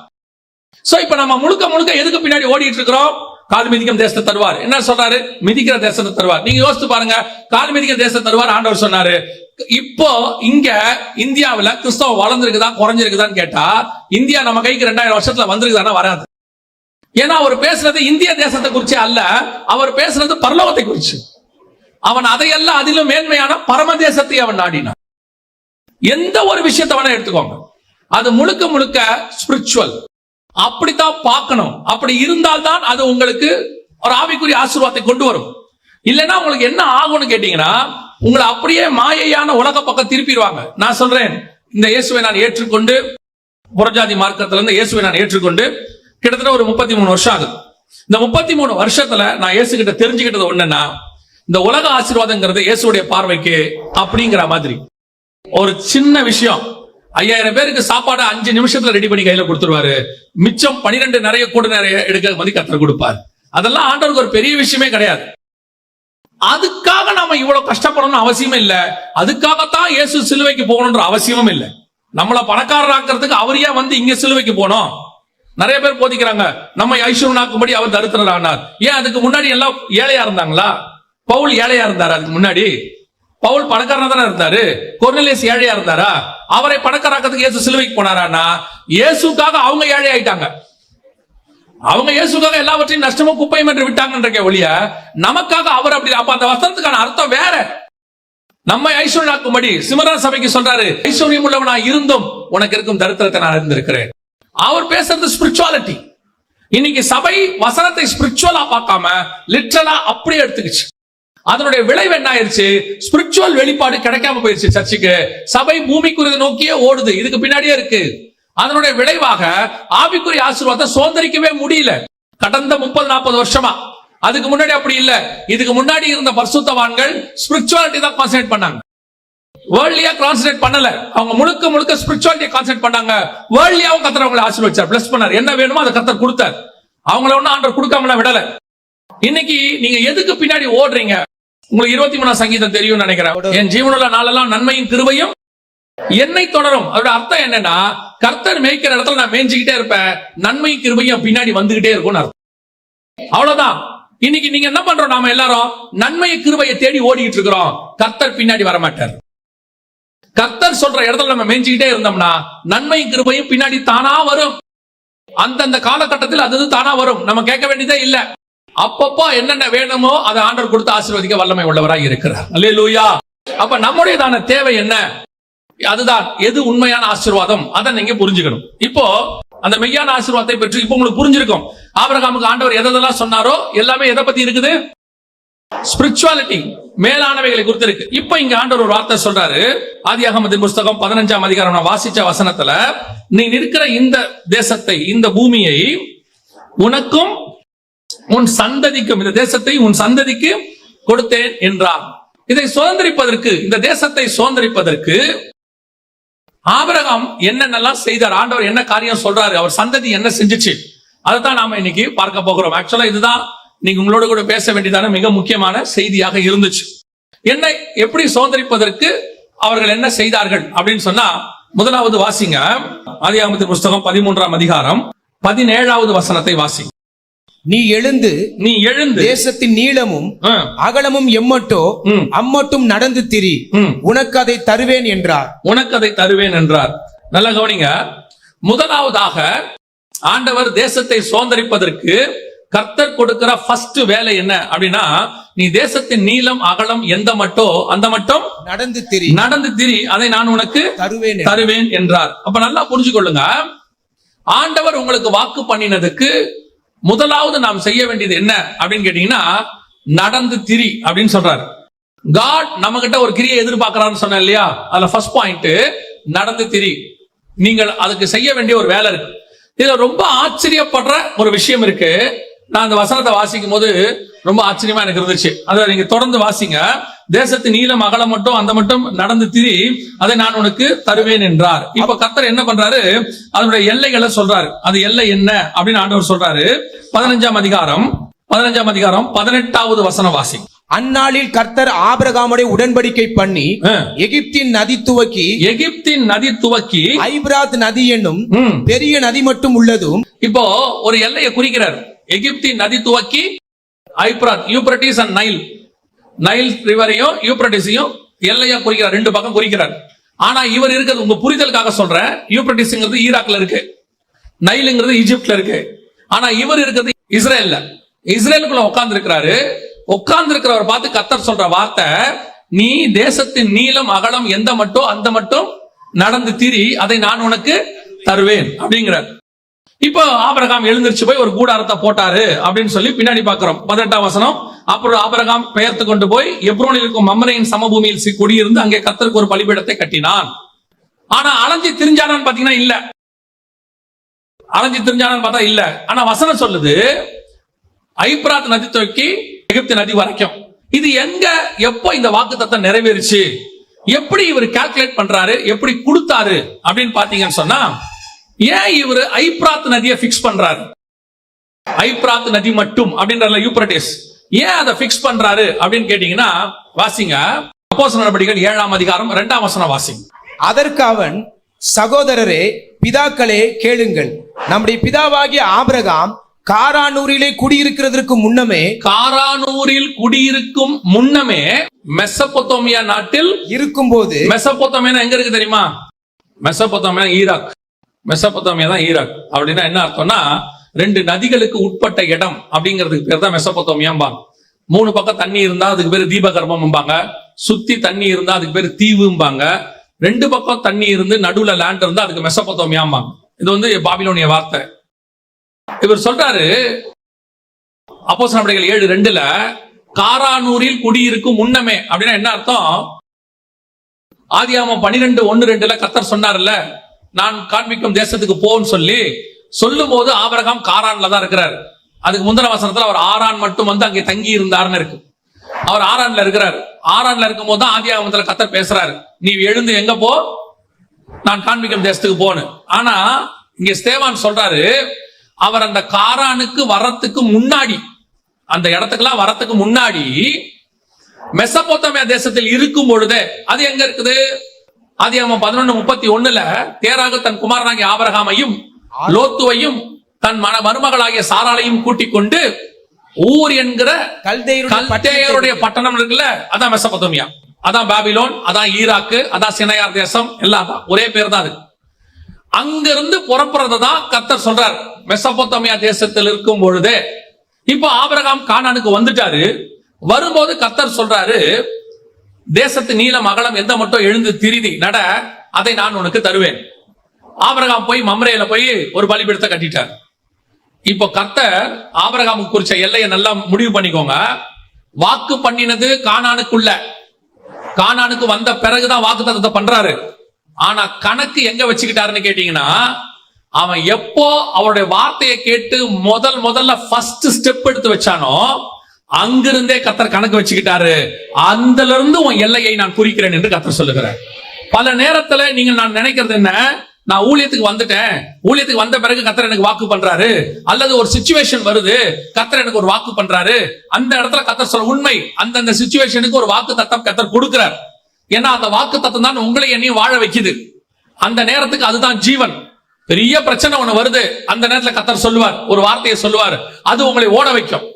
சோ இப்ப நம்ம முழுக்க முழுக்க எதுக்கு பின்னாடி ஓடிட்டு இருக்கிறோம்? கால் மிதிக்கும் தேசத்தை தருவார். என்ன சொல்றாரு? மிதிக்கிற தேசத்தை தருவார். நீங்க யோசித்து பாருங்க, கால் மிதிக்கிற தேசத்தை தருவார் ஆண்டவர் சொன்னாரு. இப்போ இங்க இந்தியாவில் கிறிஸ்தவம் வளர்ந்துருக்குதா குறைஞ்சிருக்குதான்னு கேட்டா, இந்தியா நம்ம கைக்கு 2000 வருஷத்துல வந்திருக்குதானா? வராது. ஏன்னா அவர் பேசுறது இந்திய தேசத்தை குறிச்சு அல்ல, அவர் பேசுறது பரலோகத்தை குறிச்சு. அவன் அதையெல்லாம் அதிலும் மேன்மையான பரம தேசத்தை அவன் நாடினான். எந்த ஒரு விஷயத்தை வேணா எடுத்துக்கோங்க, அது முழுக்க முழுக்க ஸ்பிரிச்சுவல். அப்படித்தான் பார்க்கணும். அப்படி இருந்தால்தான் அது உங்களுக்கு ஒரு ஆவிக்குரிய ஆசீர்வாதத்தை கொண்டு வரும். இல்லைன்னா உங்களுக்கு என்ன ஆகும்னு கேட்டீங்கன்னா, உங்களை அப்படியே மாயையான உலக பக்கம் திருப்பிடுவாங்க. நான் சொல்றேன், இந்த இயேசுவை நான் ஏற்றுக்கொண்டு, புறஜாதி மார்க்கத்துல இருந்து இயேசுவை நான் ஏற்றுக்கொண்டு கிட்டத்தட்ட ஒரு 33 வருஷம் ஆகுது. இந்த 33 வருஷத்துல நான் இயேசு கிட்ட தெரிஞ்சுக்கிட்டது ஒண்ணுன்னா, இந்த உலக ஆசீர்வாதங்கிறது இயேசுடைய பார்வைக்கு அப்படிங்கிற மாதிரி ஒரு சின்ன விஷயம். 5000 பேருக்கு சாப்பாடு 5 நிமிஷத்துல ரெடி பண்ணி கையில கொடுத்துருவாரு. மிச்சம் 12 நிறைய கூட நிறைய எடுக்க மாதிரி கர்த்தர் கொடுப்பார். அதெல்லாம் ஆண்டவருக்கு ஒரு பெரிய விஷயமே கிடையாது. அதுக்காக நாம இவ்வளவு கஷ்டப்படணும்னு அவசியமே இல்ல. அதுக்காகத்தான் இயேசு சிலுவைக்கு போகணும்ன்ற அவசியமும் இல்லை. நம்மள பணக்காரராக்கிறதுக்கு அவரையே வந்து இங்க சிலுவைக்கு போனோம். நிறைய பேர் போதிக்கிறாங்க, நம்ம ஐஸ்வர்யனாக்கும்படி அவர் தரித்திரர் ஆனார். ஏன் அதுக்கு முன்னாடி எல்லாம் ஏழையா இருந்தாங்களா? பவுல் ஏழையா இருந்தாரு. அதுக்கு முன்னாடி பவுல் பணக்காரனா தானே இருந்தாரு. கொர்நேலியஸ் ஏழையா இருந்தாரா? அவரை பணக்காரராக்கிறதுக்கு இயேசு சிலுவைக்கு போனாரான்னா, இயேசுக்காக அவங்க ஏழை ஆயிட்டாங்க. அவங்க இயேசுக்காக எல்லாவற்றையும் நஷ்டமும் குப்பையும் என்று விட்டாங்கன்ற ஒழிய, நமக்காக அவர் அப்படி. அப்ப அந்த வசனத்துக்கான அர்த்தம் வேற. நம்ம ஐஸ்வர்யனாக்கும்படி சிமரான் சபைக்கு சொல்றாரு, ஐஸ்வர்யம் உள்ளவனா இருந்தும் உனக்கு இருக்கும் தரித்திரத்தை நான் அறிந்திருக்கிறேன். அவர் பேசுறது ஸ்பிரிச்சுவாலிட்டி. இன்னைக்கு சபை வசனத்தை ஸ்பிரிச்சுவலா பார்க்காம லிட்டரலா அப்படியே எடுத்துக்கிச்சு. அதனுடைய விளைவு என்ன ஆயிருச்சு? ஸ்பிரிச்சுவல் வெளிப்பாடு கிடைக்காம போயிருச்சு சர்ச்சுக்கு. சபை பூமிக்குரிய நோக்கியே ஓடுது, இதுக்கு பின்னாடியே இருக்கு. அதனுடைய விளைவாக ஆவிக்குரிய ஆசீர்வாதத்தை சுதந்திரிக்கவே முடியல கடந்த 30-40 வருஷமா. அதுக்கு முன்னாடி அப்படி இல்ல. இதுக்கு முன்னாடி இருந்த பரிசுத்தவான்கள் ஸ்பிரிச்சுவாலிட்டி தான் கான்சென்ட்ரேட் பண்ணாங்க, வேர்ல்ட்லியா கான்சென்ட்ரேட் பண்ணல. அவங்க முழுக்க முழுக்க ஸ்பிரிச்சுவாலிட்டியை கான்சென்ட்ரேட் பண்ணாங்க. வேர்ல்ட்லியாவும் கர்த்தர் அவங்களை ஆசீர்வதிச்சார், பிளஸ் பண்ணார். என்ன வேணுமோ அதை கர்த்தர் கொடுத்தார். அவங்கள ஒன்னும் ஆண்டவர் கொடுக்காமலாம் விடல. இன்னைக்கு நீங்க எதுக்கு பின்னாடி ஓடுறீங்க? உங்களுக்கு 23 சங்கீதம் தெரியும் நினைக்கிறேன். என் ஜீவனுள்ள நாளெல்லாம் நன்மையும் கிருபையும் என்னை தொடரும். அதோட அர்த்தம் என்னன்னா, கர்த்தர் மேய்க்கிற இடத்துல நான் மேய்ஞ்சிக்கிட்டே இருப்பேன், நன்மையும் கிருபையும் பின்னாடி வந்துகிட்டே இருக்கும் அர்த்தம். அவ்வளவுதான். இன்னைக்கு நீங்க என்ன பண்றோம்? நாம எல்லாரும் நன்மையை கிருபையை தேடி ஓடிட்டு இருக்கிறோம். கர்த்தர் பின்னாடி வர மாட்டார். கர்த்தர் சொல்ற இடத்துல நம்ம மேய்ஞ்சிக்கிட்டே இருந்தோம்னா நன்மையும் கிருபையும் பின்னாடி தானா வரும். அந்தந்த காலகட்டத்தில் அது தானா வரும். நம்ம கேட்க வேண்டியதே இல்ல. அப்பப்போ என்னென்ன வேணுமோ அதை ஆண்டவர் கொடுத்து ஆசீர்வதிக்க வல்லமை உள்ளவராய் இருக்கிறார். அல்லேலூயா. அப்ப நம்முடையதான தேவை என்ன? அதுதான் எது உண்மையான ஆசீர்வாதம், அதை நீங்க புரிஞ்சுக்கணும். இப்போ அந்த மெய்யான ஆசீர்வாதத்தை பற்றி இப்போ உங்களுக்கு புரிஞ்சிருக்கும். ஆபிரகாமுக்கு ஆண்டவர் எதெல்லாம் சொன்னாரோ எல்லாமே எதை பத்தி இருக்குது? ஸ்பிரிச்சுவாலிட்டி, மேலானவைகளை குறித்து இருக்கு. இப்ப இங்க ஆண்டவர் ஒரு வார்த்தை சொல்றாரு. ஆதியாகமத்தின் புஸ்தகம் 15ஆம் அதிகாரம் நான் வாசிச்ச வசனத்துல, நீ இருக்கிற இந்த தேசத்தை, இந்த பூமியை உனக்கும் உன் சந்ததிக்கும், இந்த தேசத்தை உன் சந்ததிக்கு கொடுத்தேன் என்றார். இதை சுதந்திரிப்பதற்கு, இந்த தேசத்தை சுதந்திரிப்பதற்கு ஆபிரகாம் என்னென்னலாம் செய்தார், ஆண்டவர் என்ன காரியம் சொல்றாரு, அவர் சந்ததி என்ன செஞ்சுச்சு, அதைத்தான் நாம இன்னைக்கு பார்க்க போகிறோம். ஆக்சுவலா இதுதான் நீங்க உங்களோட கூட பேச வேண்டியதான மிக முக்கியமான செய்தியாக இருந்துச்சு. என்ன எப்படி சுதந்திரிப்பதற்கு அவர்கள் என்ன செய்தார்கள் அப்படின்னு சொன்னா, முதலாவது வாசிங்க ஆதியாகமத்தின் புஸ்தகம் 13ஆம் அதிகாரம் 17வது வசனத்தை வாசிங்க. நீ எழுந்து தேசத்தின் நீளமும் அகலமும் எம்மட்டோ அம்மட்டும் நடந்து திரி, உனக்கு அதை தருவேன் என்றார். உனக்கு அதை தருவேன் என்றார். நல்ல கவனிங்க. முதலாவதாக ஆண்டவர் தேசத்தை சுதந்தரிப்பதற்கு கர்த்தர் கொடுக்கிற ஃபர்ஸ்ட் வேலை என்ன அப்படின்னா, நீ தேசத்தின் நீளம் அகலம் எந்த மட்டோ அந்த மட்டும் நடந்து திரி, அதை நான் உனக்கு தருவேன் என்றார். அப்ப நல்லா புரிஞ்சுக்கொள்ளுங்க, ஆண்டவர் உங்களுக்கு வாக்கு பண்ணினதுக்கு முதலாவது நாம் செய்ய வேண்டியது என்ன அப்படின்னு கேட்டீங்கன்னா, நடந்து திரி அப்படின்னு சொல்றாரு. காட் நம்ம கிட்ட ஒரு கிரியை எதிர்பார்க்கிறான்னு சொன்ன இல்லையா, அதுல ஃபர்ஸ்ட் பாயிண்ட் நடந்து திரி. நீங்கள் அதுக்கு செய்ய வேண்டிய ஒரு வேலை இருக்கு. இதுல ரொம்ப ஆச்சரியப்படுற ஒரு விஷயம் இருக்கு. நான் அந்த வசனத்தை வாசிக்கும் போது ரொம்ப ஆச்சரியமா எனக்கு இருந்துச்சு. அதை நீங்க தொடர்ந்து வாசிங்க. தேசத்து நீளம் அகலம் மட்டும் அந்த மட்டும் நடந்து திரி, அதை நான் உனக்கு தருவேன் என்றார். இப்ப கர்த்தர் என்ன பண்றாரு, அதனுடைய எல்லைகளை சொல்றாரு. அது எல்லை என்ன அப்படின்னு ஆண்டவர் சொல்றாரு. 15ஆம் அதிகாரம் 18வது வசனம் வாசி. அந்நாளில் கர்த்தர் ஆபிரகாமுடைய உடன்படிக்கை பண்ணி எகிப்தின் நதி துவக்கி ஐபிராத் நதி என்னும் பெரிய நதி மட்டும் உள்ளதும். இப்போ ஒரு எல்லையை குறிக்கிறார். எகிப்தின் நதி துவக்கி ஐபிராத், யூப்ரட்டிஸ் அண்ட் நைல் ரிவரையும் யூப்ரட்டிஸையும் எல்லையா குறிக்கிறார். ரெண்டு பக்கம் குறிக்கிறார். ஆனா இவர் இருக்கிறது உங்க புரிதலுக்காக சொல்றேன். யூப்ரட்டிஸ்ங்கிறது ஈராக்ல இருக்கு, நைலுங்கிறது ஈஜிப்ட்ல இருக்கு. ஆனா இவர் இருக்கிறது இஸ்ரேல்ல. இஸ்ரேலுக்குள்ள உட்கார்ந்து இருக்கிறாரு. உட்கார்ந்து இருக்கிறவர் பார்த்து கர்த்தர் சொல்ற வார்த்தை, நீ தேசத்தின் நீளம் அகலம் எந்த மட்டும் அந்த மட்டும் நடந்து திரி, அதை நான் உனக்கு தருவேன் அப்படிங்கிறார். இப்போ ஆபிரகாம் எழுந்திருச்சு போய் ஒரு கூடாரத்தை போட்டாரு அப்படின்னு சொல்லி பின்னாடி பாக்குறோம். 18ஆம் வசனம். அப்புறம் ஆபிரகாம் பெயர்த்து கொண்டு போய் எப்ரோனில் இருக்கும் மம்ரேயின் சமபூமியில் குடியிருந்து அங்கே கர்த்தருக்கு ஒரு பலிபீடத்தை கட்டினான். ஆனா அலைஞ்சு திரிஞ்சானான்னு பாத்தீங்கன்னா இல்ல. அலைஞ்சு திரிஞ்சானான்னு பார்த்தா இல்ல. ஆனா வசனம் சொல்லுது, ஐபிராத் நதி துவக்கி எகிப்து நதி வரைக்கும். இது எங்க எப்போ இந்த வாக்குத்தத்தம் நிறைவேறுச்சு, எப்படி இவர் கால்குலேட் பண்றாரு, எப்படி கொடுத்தாரு அப்படின்னு பாத்தீங்கன்னு சொன்னா, ஏன் இவர் ஐபிராத் நதியை பிக்ஸ் பண்றாரு? ஐபிராத் நதி மட்டும் அப்படின்ற யூப்ரட்டிஸ் ஏன் அதை பிக்ஸ் பண்றாரு அப்படின்னு கேட்டீங்கன்னா, வாசிங்க அப்போஸ்தலர் நடபடிகள் 7ஆம் அதிகாரம் 2ஆம் வசனம் வாசிங்க. அதற்கு அவன், சகோதரரே பிதாக்களே கேளுங்கள், நம்முடைய பிதாவாகிய ஆபிரகாம் காரானூரிலே குடியிருக்கிறதற்கு முன்னமே மெசபொத்தோமியா நாட்டில் இருக்கும்போது. மெசபொத்தோமியா எங்க இருக்கு தெரியுமா? மெசபொத்தோமியா ஈராக். மெசபொத்தோமியா தான் ஈராக். அப்படின்னா என்ன அர்த்தம்னா, 2 நதிகளுக்கு உட்பட்ட இடம் அப்படிங்கிறதுக்கு பேர் தான் மெசபொத்தோமியாம்பாங்க. 3 பக்கம் தண்ணி இருந்தா அதுக்கு பேரு தீபகற்பம்பாங்க. சுத்தி தண்ணி இருந்தா அதுக்கு பேரு தீவும்பாங்க. 2 பக்கம் தண்ணி இருந்து நடுவுல லேண்ட் இருந்தா அதுக்கு மெசபொத்தோமியாம்பாங்க. இது பாபிலோனிய வார்த்தை. இவர் சொல்றாரு அப்போஸ்தலர் நடபடிகள் 7:2 காரானூரில் குடியிருக்கும் முன்னமே அப்படின்னா என்ன அர்த்தம்? ஆதியாகமம் 12:1-2 கர்த்தர் சொன்னார்ல, நான் காண்பிக்கும் தேசத்துக்கு போன்னு சொல்லும் போது ஆபிரகாம் காரான்ல தான் இருக்கிறார். அதுக்கு முந்தின வசனத்துல அவர் ஆரான் மட்டும் அங்கே தங்கி இருந்தார்னு இருக்கு. அவர் ஆரான்ல இருக்கிறார். ஆரான்ல இருக்கும் போது தான் ஆதியாகமத்துல கர்த்தர் பேசுறாரு, நீ எழுந்து எங்க போ, நான் காண்பிக்கும் தேசத்துக்கு போன்னு. ஆனா இங்க ஸ்தேவான் சொல்றாரு, அவர் அந்த காரானுக்கு வரத்துக்கு முன்னாடி, அந்த இடத்துக்குலாம் வரத்துக்கு முன்னாடி மெசபொத்தோமியா தேசத்தில் இருக்கும் பொழுதே, அது எங்க இருக்குது? ஆதியாகமம் 11:31 தேராகு தன் குமாரனாகிய ஆபிரகாமையும் லோத்துவையும் தன் மருமகளாகிய சாராளையும் கூட்டிக் கொண்டு ஊர் என்கிற கல்தேயருடைய பட்டணம் இருக்குல்ல, அதான் மெசபொத்தோமியா, அதான் பாபிலோன், அதான் ஈராக்கு, அதான் சினையார் தேசம், எல்லாம் தான் ஒரே பேர் தான். அது அங்கிருந்து புறப்படுறதான் கர்த்தர் சொல்றார், மெசபொத்தோமியா தேசத்தில் இருக்கும் பொழுதே. இப்போ ஆபிரகாம் கானானுக்கு வந்துட்டாரு. வரும்போது கர்த்தர் சொல்றாரு, தேசத்து நீளம் அகலம் எந்த மட்டும் எழுந்து திரிதி நட, அதை நான் உனக்கு தருவேன். ஆபிரகாம் போய் மம்ரேல போய் ஒரு பலிபீடத்தை கட்டிட்டார். இப்போ கர்த்தர் ஆபிரகாமுக்கு குறிச்ச எல்லையை நல்லா முடிவு பண்ணிக்கோங்க. வாக்கு பண்ணினது கானானுக்கு வந்த பிறகுதான் வாக்குத்தத்தத்தை பண்றாரு. ஆனா கணக்கு எங்க வச்சுக்கிட்டாருன்னு கேட்டீங்கன்னா, அவன் எப்போ அவருடைய வார்த்தையை கேட்டு முதல்ல ஃபர்ஸ்ட் ஸ்டெப் எடுத்து வச்சானோ அங்கிருந்தே கர்த்தர் கணக்கு வச்சுக்கிட்டாரு. அதுல இருந்து உன் எல்லையை நான் குறிக்கிறேன் என்று கர்த்தர் சொல்லுகிறார். பல நேரத்துல நீங்க நான் நினைக்கிறது என்ன, நான் ஊழியத்துக்கு வந்துட்டேன், ஊழியத்துக்கு வந்த பிறகு கர்த்தர் எனக்கு வாக்கு பண்றாரு, அல்லது ஒரு சிச்சுவேஷன் வருது கர்த்தர் எனக்கு ஒரு வாக்கு பண்றாரு, அந்த இடத்துல கர்த்தர் சொல்ல உண்மை, அந்தந்த சிச்சுவேஷனுக்கு ஒரு வாக்கு தத்தம் கர்த்தர் கொடுக்கிறார். ஏன்னா அந்த வாக்கு தத்தம் தான் உங்களை என்னையும் வாழ வைக்குது. அந்த நேரத்துக்கு அதுதான் ஜீவன். பெரிய பிரச்சனை ஒண்ணு வருது, அந்த நேரத்துல கர்த்தர் சொல்லுவார், ஒரு வார்த்தையை சொல்லுவார், அது உங்களை ஓட வைக்கும்.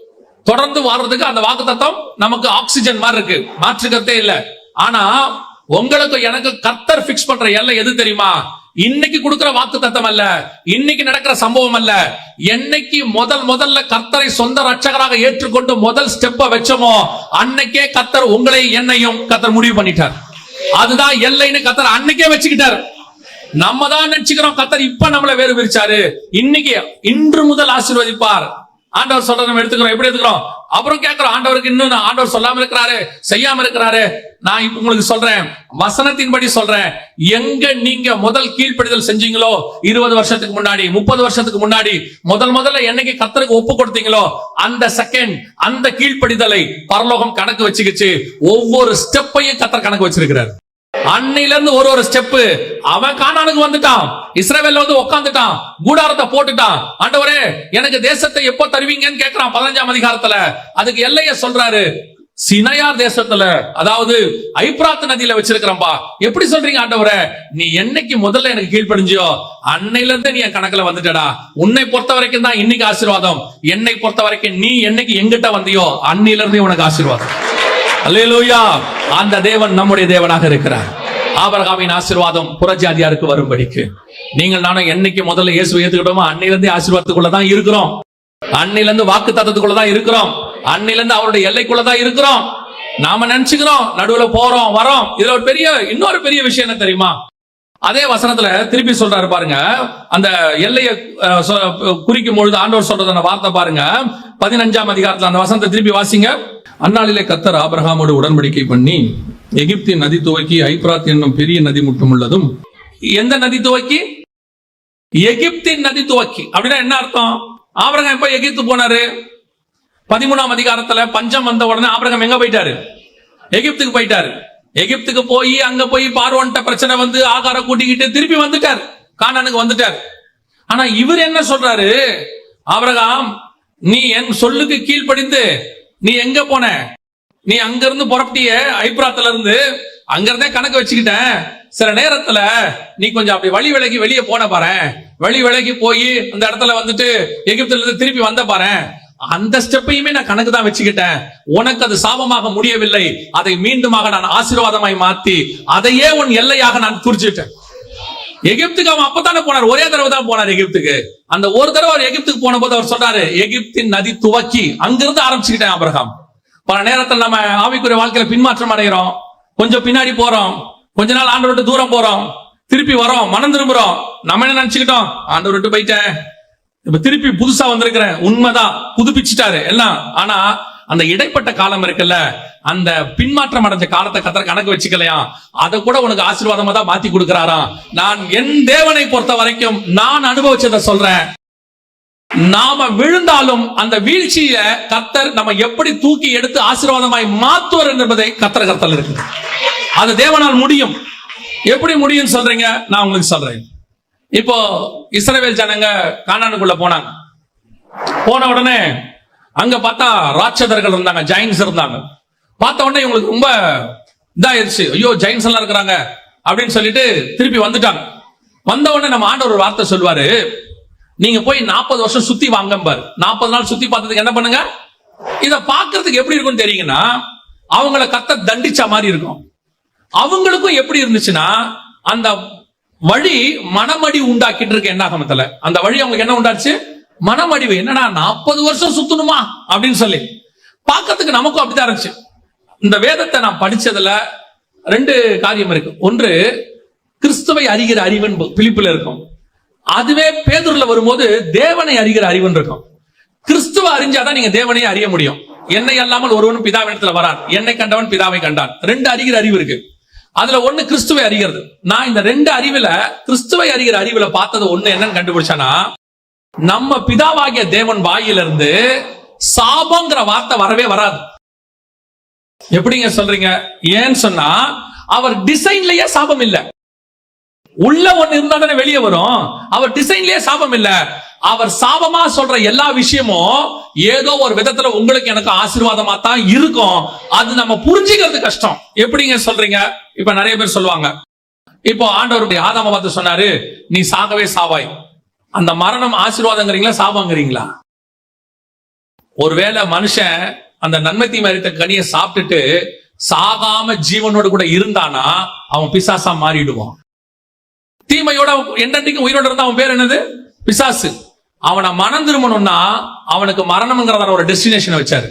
தொடர்ந்து வாழ்றதுக்கு அந்த வாக்கு தத்தம் நமக்கு ஆக்சிஜன் மாதிரி இருக்கு, மாற்றுக்கிறதே இல்ல. ஆனா உங்களுக்கு எனக்கு கர்த்தர் பிக்ஸ் பண்ற எல்லை எது தெரியுமா? இன்னைக்கு கொடுக்கிற வாக்குத்தத்தம் அல்ல, இன்னைக்கு நடக்கிற சம்பவம் அல்ல. என்னைக்கு முதல்ல கர்த்தரை சொந்த ரட்சகராக ஏற்றுக்கொண்டு முதல் ஸ்டெப்ப வச்சோமோ அன்னைக்கே கர்த்தர் உங்களை என்னையும் கர்த்தர் முடிவு பண்ணிட்டார். அதுதான் எல்லைன்னு கர்த்தர் அன்னைக்கே வச்சுக்கிட்டார். நம்ம தான் நினைச்சுக்கிறோம் கர்த்தர் இப்ப நம்மளை வேறு பிரிச்சாரு. இன்னைக்கு இன்று முதல் ஆசீர்வதிப்பார். ஆண்டவர் சொல்றத நம்ம எடுத்துக்கிறோம். எப்படி எடுத்துக்கிறோம்? அப்புறம் கேட்கிறோம், ஆண்டவருக்கு இன்னும் ஆண்டவர் சொல்லாம இருக்கிறாரு, செய்யாம இருக்கிறாரு. நான் இப்ப உங்களுக்கு சொல்றேன், வசனத்தின்படி சொல்றேன். எங்க நீங்க முதல் கீழ்ப்படிதல் செஞ்சீங்களோ 20 வருஷத்துக்கு முன்னாடி, 30 வருஷத்துக்கு முன்னாடி, முதல்ல என்னைக்கு கர்த்தருக்கு ஒப்பு கொடுத்தீங்களோ அந்த செகண்ட், அந்த கீழ்ப்படிதலை பரலோகம் கணக்கு வச்சுக்கிச்சு. ஒவ்வொரு ஸ்டெப்பையும் கர்த்தர் கணக்கு வச்சிருக்கிறார். அன்னையில இருந்து ஒரு ஸ்டெப். அவன் கானானுக்கு வந்துட்டான், இஸ்ரவேல்ல வந்து உட்கார்ந்துட்டான், கூடாரத்தை போட்டுட்டான். ஆண்டவரே எனக்கு தேசத்தை எப்போ தருவீங்கன்னு கேட்கிறான் 15ஆம் அதிகாரத்துல. அதுக்கு எல்லைய சொல்றாரு, சினையார் தேசத்துல, அதாவது ஐப்ராத் நதியில வச்சிருக்கிறப்பா. எப்படி சொல்றீங்க ஆண்டவரே? நீ என்னைக்கு முதல்ல எனக்கு கீழ்ப்படிஞ்சியோ அன்னையில இருந்து நீ என் கணக்குல வந்துட்டடா. உன்னை பொறுத்த வரைக்கும் தான் இன்னைக்கு ஆசீர்வாதம். என்னை பொறுத்த வரைக்கும் நீ என்னைக்கு எங்கிட்ட வந்தியோ அன்னையில இருந்து உனக்கு ஆசீர்வாதம். அல்லேலூயா. அந்த தேவன் நம்முடைய தேவனாக இருக்கிறார். ஆபிரகாமின் ஆசீர்வாதம் புறஜாதியாருக்கு வரும்படிக்கு நீங்கள் நானும் என்னைக்கு முதல்ல இயேசுவை ஏத்துக்கிட்டோமோ அன்னையிலிருந்து ஆசீர்வாதத்துக்குள்ளதான் இருக்கிறோம். அன்னையிலிருந்து வாக்கு தத்தத்துக்குள்ளதான் இருக்கிறோம். அன்னையிலிருந்து அவருடைய எல்லைக்குள்ளதான் இருக்கிறோம். நாம நினைச்சுக்கிறோம் நடுவுல போறோம் வரோம். இதுல ஒரு இன்னொரு பெரிய விஷயம் என்ன தெரியுமா? அதே வசனத்துல திருப்பி சொல்றாரு பாருங்க. அந்த எல்லையை குறிக்கும் பொழுது ஆண்டவர் சொல்றத வார்த்தை பாருங்க. 15ஆம் அதிகாரத்துல அந்த வசனத்தை திருப்பி வாசிங்க. அந்நாளிலே கர்த்தர் ஆபிரகாமோடு உடன்படிக்கை பண்ணி எகிப்தின் நதி துவக்கி ஐப்ராத் என்னும் பெரிய நதி மட்டும் உள்ளதும். எந்த நதி துவக்கி? எகிப்தின் நதி துவக்கி. அப்படின்னா என்ன அர்த்தம்? ஆபிரகாம் எப்ப எகிப்து போனாரு? 13ஆம் அதிகாரத்துல பஞ்சம் வந்த உடனே ஆபிரகாம் எங்க போயிட்டாரு? எகிப்துக்கு போயிட்டாரு. எகிப்துக்கு போய் அங்க போய் பார்வோன்ட்ட பிரச்சனை வந்து ஆகார கூட்டிக்கிட்டு திருப்பி வந்துட்டார், கானானுக்கு வந்துட்டார். ஆனா இவர் என்ன சொல்றாரு? ஆபிரகாம், நீ என் சொல்லுக்கு கீழ்ப்படிந்து நீ எங்க போன? நீ அங்க இருந்து புறப்பட்டிய ஐப்ராத்துல இருந்து, அங்க இருந்தே கணக்கு வச்சுக்கிட்டேன். சில நேரத்துல நீ கொஞ்சம் அப்படி வழி விலகி வெளியே போன பாரு. வழி விலகி போய் அந்த இடத்துல வந்துட்டு எகிப்துல இருந்து திருப்பி வந்த பாரு. அந்த ஸ்டெப்பையுமே நான் கணக்கு தான் வச்சுக்கிட்டேன். உனக்கு அது சாபமாக முடியவில்லை. அதை மீண்டுமாக நான் ஆசீர்வாதமாய் மாத்தி அதையே உன் எல்லையாக நான் குறிச்சிட்டேன். எகிப்துக்கு அவன் அப்பதானே போனார், ஒரே தடவை தான் போனார் எகிப்துக்கு. அந்த ஒரு தடவை அவர் எகிப்துக்கு போன போது அவர் சொன்னாரு, எகிப்தின் நதி துவக்கி அங்கிருந்து ஆரம்பிச்சுக்கிட்டேன் ஆபிரகாம். பல நேரத்தில் நம்ம ஆவிக்குரிய வாழ்க்கையில பின்மாற்றம் அடைகிறோம், கொஞ்சம் பின்னாடி போறோம், கொஞ்ச நாள் ஆண்டவர் விட்டு தூரம் போறோம், திருப்பி வரோம், மனம் திரும்புறோம். நம்ம என்ன நினைச்சுக்கிட்டோம்? ஆண்டவர் விட்டு போயிட்டேன், இப்ப திருப்பி புதுசா வந்திருக்கிறேன். உண்மைதான், புதுப்பிச்சுட்டாரு எல்லாம். ஆனா அந்த இடைப்பட்ட காலம் இருக்குல்ல, அந்த பின்மாற்றம் அடைஞ்ச காலத்தை கர்த்தர் கணக்கு வச்சுக்கலையா? அதை கூட உனக்கு ஆசீர்வாதமா தான் மாத்தி கொடுக்கிறாராம். நான் என் தேவனை பொறுத்த வரைக்கும் நான் அனுபவிச்சதை சொல்றேன். நாம விழுந்தாலும் அந்த வீழ்ச்சிய கர்த்தர் நம்ம எப்படி தூக்கி எடுத்து ஆசீர்வாதமாய் மாத்துவார் என்பதை கர்த்தர் இருக்கு. அது தேவனால் முடியும். எப்படி முடியும் சொல்றீங்க? நான் உங்களுக்கு சொல்றேன். இப்போ இஸ்ரவேல் ஜனங்க கானானுக்குள்ள போனாங்க. போன உடனே அங்க பார்த்தா ராட்சதர்கள் இருந்தாங்க, ஜெயின்ஸ் இருந்தாங்க. பார்த்த உடனே இவங்களுக்கு ரொம்ப இதாயிருச்சு. ஐயோ, ஜெயின்ஸ் எல்லாம் இருக்கிறாங்க அப்படின்னு சொல்லிட்டு திருப்பி வந்துட்டாங்க. வந்த உடனே நம்ம ஆண்டவர் ஒரு வார்த்தை சொல்வாரு, நீங்க போய் 40 வருஷம் சுத்தி வாங்க பாரு. 40 நாள் சுத்தி பார்த்ததுக்கு என்ன பண்ணுங்க? இத பாக்குறதுக்கு எப்படி இருக்கும்னு தெரியுங்கன்னா, அவங்களை கர்த்தர் தண்டிச்ச மாதிரி இருக்கும். அவங்களுக்கும் எப்படி இருந்துச்சுன்னா, அந்த வழி மனமடி உண்டாக்கிட்டு இருக்கு என்னாகமத்துல. அந்த வழி அவங்களுக்கு என்ன உண்டாச்சு? மனமடிவு. என்னன்னா 40 வருஷம் சுத்தணுமா அப்படின்னு சொல்லி பார்க்கறதுக்கு நமக்கும் அப்படிதான் இருந்துச்சு. இந்த வேதத்தை நான் படிச்சதுல 2 காரியம் இருக்கு. ஒன்று, கிறிஸ்துவை அறிகிற அறிவன் பிலிப்பில் இருக்கும். அதுவே பேதுருல வரும்போது தேவனை அறிகிற அறிவன் இருக்கும். கிறிஸ்துவ அறிஞ்சாதான் நீங்க தேவனையே அறிய முடியும். என்னை அல்லாமல் ஒருவனும் பிதாவினிடத்துல வரான், என்னை கண்டவன் பிதாவை கண்டான். 2 அறிகிற அறிவு இருக்கு. அதுல ஒண்ணு கிறிஸ்துவை அறிகிறது. நான் இந்த 2 அறிவுல கிறிஸ்துவை அறிகிற அறிவுல பார்த்தது ஒண்ணு என்னன்னு கண்டுபிடிச்சானா, நம்ம பிதாவாகிய தேவன் வாயிலிருந்து சாபங்கிற வார்த்தை வரவே வராது. எப்படிங்க சொல்றீங்க? ஏன்னு சொன்னா அவர் டிசைன்லயே சாபம் இல்ல. உள்ள ஒண்ணு இருந்தா தானே வெளியே வரும். அவர் டிசைன்லயே சாபம் இல்ல. அவர் சாபமா சொல்ற எல்லா விஷயமும் ஏதோ ஒரு விதத்துல உங்களுக்கு எனக்கு ஆசீர்வாதமா தான் இருக்கும். அது நம்ம புரிஞ்சுக்கிறது கஷ்டம். எப்படிங்க சொல்றீங்க? இப்ப நிறைய பேர் சொல்லுவாங்க, இப்போ ஆண்டவருடைய ஆதாம பார்த்து சொன்னாரு, நீ சாகவே சாவாய். அந்த மரணம் ஆசீர்வாதங்கிறீங்களா சாபங்கிறீங்களா? ஒருவேளை மனுஷன் அந்த நன்மை தீமை அறிந்த கனியை சாப்பிட்டுட்டு சாகாம ஜீவனோடு கூட இருந்தானா அவன் பிசாசா மாறிடுவான். தீமையோட என்றைக்கும் உயிரோட இருந்தா அவன் பேர் என்னது? பிசாசு. அவனை மனம் திரும்பணும்னா அவனுக்கு மரணம்ங்கிறதான ஒரு டெஸ்டினேஷன் வச்சாரு.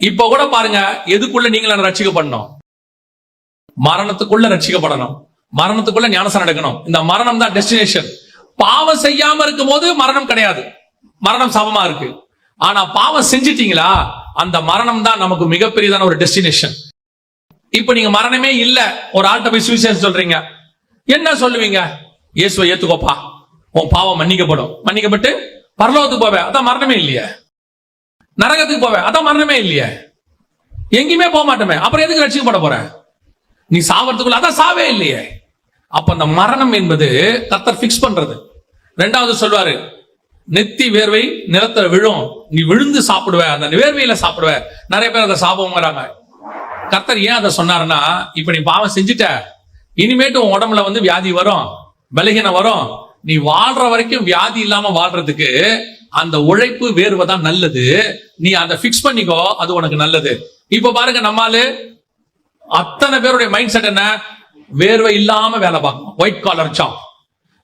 இப்ப கூட பாருங்க, எதுக்குள்ள நீங்களும் ரட்சிக்கப்படணும்? மரணத்துக்குள்ள ரட்சிக்கப்படணும், மரணத்துக்குள்ள ஞானஸ்நானம் எடுக்கணும். இந்த மரணம் தான் டெஸ்டினேஷன். பாவம் செய்யாம இருக்கும் போது மரணம் கிடையாது, மரணம் சமமா இருக்கு. ஆனா பாவம் செஞ்சிட்டீங்களா, அந்த மரணம் தான் நமக்கு மிகப்பெரியதான ஒரு டெஸ்டினேஷன். இப்ப நீங்க மரணமே இல்ல, ஒரு ஆள்கிட்ட போய் சுவிசேஷம் சொல்றீங்க, என்ன சொல்லுவீங்க? இயேசுவை ஏத்துக்கோப்பா, உன் பாவம் மன்னிக்கப்படும், மன்னிக்கப்பட்டு பரலோகத்துக்கு போவே, அதான் மரணமே இல்லையே. நரகத்துக்கு போவே, அதான் மரணமே இல்லையே. எங்கேயுமே போக மாட்டோமே, அப்புறம் எதுக்கு ரட்சிக்கப்பட போற? நீ சாவறதுக்குள்ள, அதான் சாவே இல்லையே. அப்ப அந்த மரணம் என்பது கர்த்தர் பிக்ஸ் பண்றது. ரெண்டாவது சொல்வாரு, நெத்தி வேர்வை நிலத்துல விழும், நீ விழுந்து சாப்பிடுவ, அந்த வேர்வையில சாப்பிடுவ. நிறைய பேர் அதை சாபம்ங்கிறாங்க. கர்த்தர் ஏன் அதை சொன்னாருன்னா, இப்ப நீ பாவம் செஞ்சுட்ட, இனிமேட்டு உன் உடம்புல வந்து வியாதி வரும், பலகீனம் வரும். நீ வாழ்ற வரைக்கும் வியாதி இல்லாம வாழ்றதுக்கு அந்த உழைப்பு வேர்வை தான் நல்லது. நீ அதை பிக்ஸ் பண்ணிக்கோ, அது உனக்கு நல்லது. இப்ப பாருங்க, நம்மால அத்தனை பேருடைய மைண்ட் செட் என்ன? வேர்வை இல்லாம வேலை பார்க்கணும், ஒயிட் காலர் ஜாப்.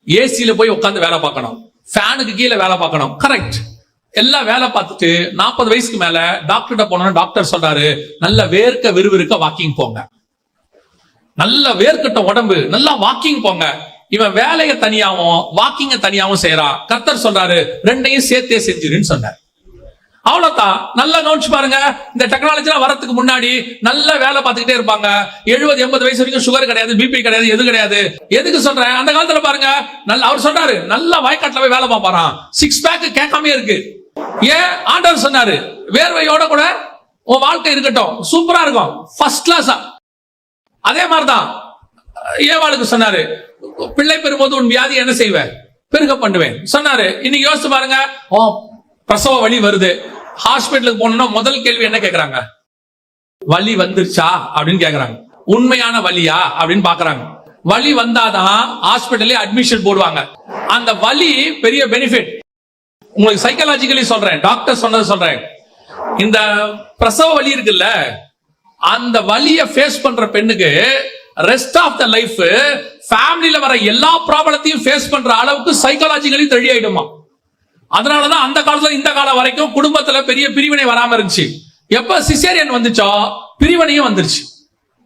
ஏசியில போய் உட்காந்து வேலை பார்க்கணும், ஃபேனுக்கு கீழே வேலை பார்க்கணும். கரெக்ட். எல்லாம் வேலை பார்த்துட்டு 40 வயசுக்கு மேல டாக்டர்கிட்ட போனோம்னா டாக்டர் சொல்றாரு, நல்ல வேர்க்க விறுவிறுக்க வாக்கிங் போங்க, நல்ல வேர்க்கட்ட உடம்பு, நல்லா வாக்கிங் போங்க. இவன் வேலையை தனியாவும் வாக்கிங்க தனியாவும் செய்யறான். கர்த்தர் சொல்றாரு, ரெண்டையும் சேர்த்தே செஞ்சிருன்னு சொன்னார். அவ்வளவுதான். நல்லா கவனிச்சு பாருங்க, இந்த டெக்னாலஜி வரதுக்கு முன்னாடி நல்ல வேலை பார்த்துக்கிட்டே இருப்பாங்க. 70-80 வயசு வரைக்கும் சுகர் கிடையாது, பிபி கிடையாது, எது கிடையாது. எதுக்கு சொல்றேன்? அந்த காலத்துல பாருங்க, அவர் சொல்றாரு, நல்ல வாய்க்காட்டுல போய் வேலை பார்ப்பாராம், 6 பேக் கேட்காம இருக்கு. ஏன்? ஆண்டவர் சொன்னாரு, வேர்வையோட கூட உன் வாழ்க்கை இருக்கட்டும், சூப்பரா இருக்கும், ஃபர்ஸ்ட் கிளாஸா. அதே மாதிரிதான் ஏவாளுக்கு சொன்னாரு, பிள்ளை பெறும்போது உன் வியாதி என்ன செய்வ? பெருக பண்ணுவேன் சொன்னாரு. இன்னைக்கு யோசிச்சு பாருங்க, பிரசவ வலி வருது, ஹாஸ்பிட்டலுக்கு போனோம்னா முதல் கேள்வி என்ன கேக்குறாங்க? வலி வந்துருச்சா அப்படின்னு கேக்குறாங்க. உண்மையான வலியா அப்படின்னு பாக்குறாங்க. வலி வந்தாதான் ஹாஸ்பிட்டல்ல அட்மிஷன் போடுவாங்க. அந்த வலி பெரிய பெனிஃபிட். உங்களுக்கு சைக்காலஜிக்கலி சொல்றேன், டாக்டர் சொன்னது சொல்றேன். இந்த பிரசவ வலி இருக்குல்ல, அந்த வலியை ஃபேஸ் பண்ற பெண்ணுக்கு ரெஸ்ட் ஆஃப் த லைஃப் ஃபேமிலில வர எல்லா ப்ராப்ளத்தையும் ஃபேஸ் பண்ற அளவுக்கு சைக்காலஜிக்கலி ரெடி ஆயிடுமா. அதனாலதான் அந்த காலத்துல இந்த காலம் வரைக்கும் குடும்பத்துல பெரிய பிரிவினை வராம இருந்துச்சு. எப்ப சிசேரியன் வந்துச்சோ பிரிவினையும் வந்துருச்சு,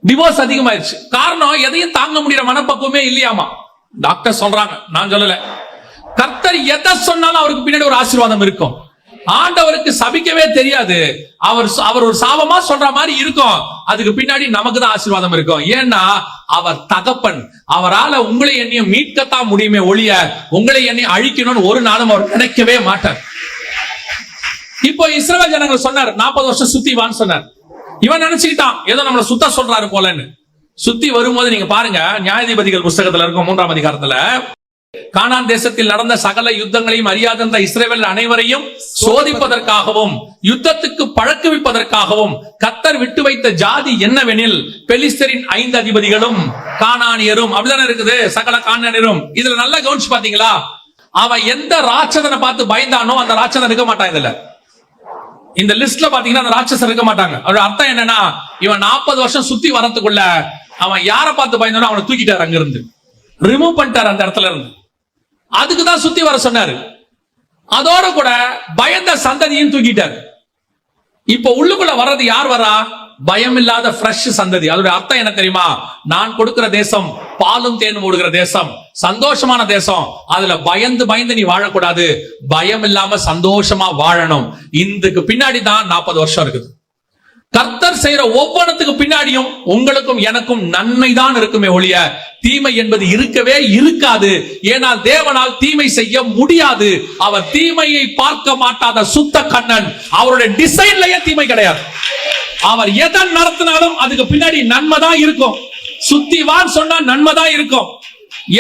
டிவோர்ஸ் அதிகமாயிருச்சு. காரணம், எதையும் தாங்க முடியற மனப்பக்குவமே இல்லையாமா. டாக்டர் சொல்றாங்க, நான் சொல்லல. கர்த்தர் எதை சொன்னாலும் அவருக்கு பின்னாடி ஒரு ஆசீர்வாதம் இருக்கும். ஆண்டவருக்கு சபிக்கவே தெரியாது, அவர் ஒரு சாபமா சொல்ற மாதிரி இருக்கும், அதுக்கு பின்னாடி நமக்கு தான் ஆசீர்வாதம் இருக்கும். ஏன்னா அவர் தகப்பன். அவரால உங்களை என்னையும் மீட்கத்தான் முடியுமே ஒழிய உங்களை என்னையும் அழிக்கணும்னு ஒரு நாளும் அவர் நினைக்கவே மாட்டார். இப்போ இஸ்ரவேல் ஜனங்கள் சொன்னார், 40 வருஷம் சுத்தி வான்னு சொன்னார். இவன் நினைச்சுக்கிட்டான் ஏதோ நம்மளை சுத்த சொல்றாரு போலன்னு. சுத்தி வரும்போது நீங்க பாருங்க, நியாயாதிபதிகள் புஸ்தகத்துல இருக்கும் 3ஆம் அதிகாரத்துல, கானான் தேசத்தில் நடந்த சகல யுத்தங்களையும் அறியாத இஸ்ரவேல் அனைவரையும் சோதிப்பதற்காகவும் யுத்தத்துக்கு பழக்குவிப்பதற்காகவும் கர்த்தர் விட்டு வைத்த ஜாதி என்னவெனில், பெலிஸ்தரின் 5 அதிபதிகளும் கானானியரும். அப்படிதானே இருக்குது, சகல கானானியரும். இதுல நல்லா கவனிச்சு பாத்தீங்களா, அவன் எந்த ராட்சதனை பார்த்து பயந்தானோ அந்த ராட்சதன் இருக்க மாட்டான். இதுல இந்த லிஸ்ட்ல பாத்தீங்கன்னா அந்த ராட்சசன் இருக்க மாட்டாங்க. அதோட அர்த்தம் என்னன்னா, இவன் 40 வருஷம் சுத்தி வரத்துக்குள்ள அவன் யாரை பார்த்து பயந்தானோ அவனை தூக்கிட்டார், அங்கிருந்து ரிமூவ் பண்ணிட்டார் அந்த இடத்துல இருந்து. அதுக்குதான் சுத்தி வர சொன்னாரு. அதோட கூட பயந்த சந்ததியும் தூக்கிட்டார். இப்ப உள்ளுக்குள்ள வர்றது யார் வரா? பயம் இல்லாத ஃப்ரெஷ் சந்ததி. அதோட அர்த்தம் என்ன தெரியுமா? நான் கொடுக்கிற தேசம் பாலும் தேனும் ஓடுகிற தேசம், சந்தோஷமான தேசம். அதுல பயந்து பயந்து நீ வாழக்கூடாது, பயம் இல்லாம சந்தோஷமா வாழணும். இதுக்கு பின்னாடி தான் 40 வருஷம் இருக்குது. கர்த்தர் செய்யற ஒவ்வொன்றுக்கு பின்னாடியும் உங்களுக்கும் எனக்கும் நன்மை தான் இருக்குமே ஒழிய தீமை என்பது இருக்கவே இருக்காது. ஏனால் தேவனால் தீமை செய்ய முடியாது. அவர் தீமையை பார்க்க மாட்டாத சுத்த கண்ணன். அவருடைய டிசைன்லயே தீமை கிடையாது. அவர் எதை நடத்தினாலும் அதுக்கு பின்னாடி நன்மை தான் இருக்கும். சுத்தி வான்னு சொன்னா நன்மை தான் இருக்கும்.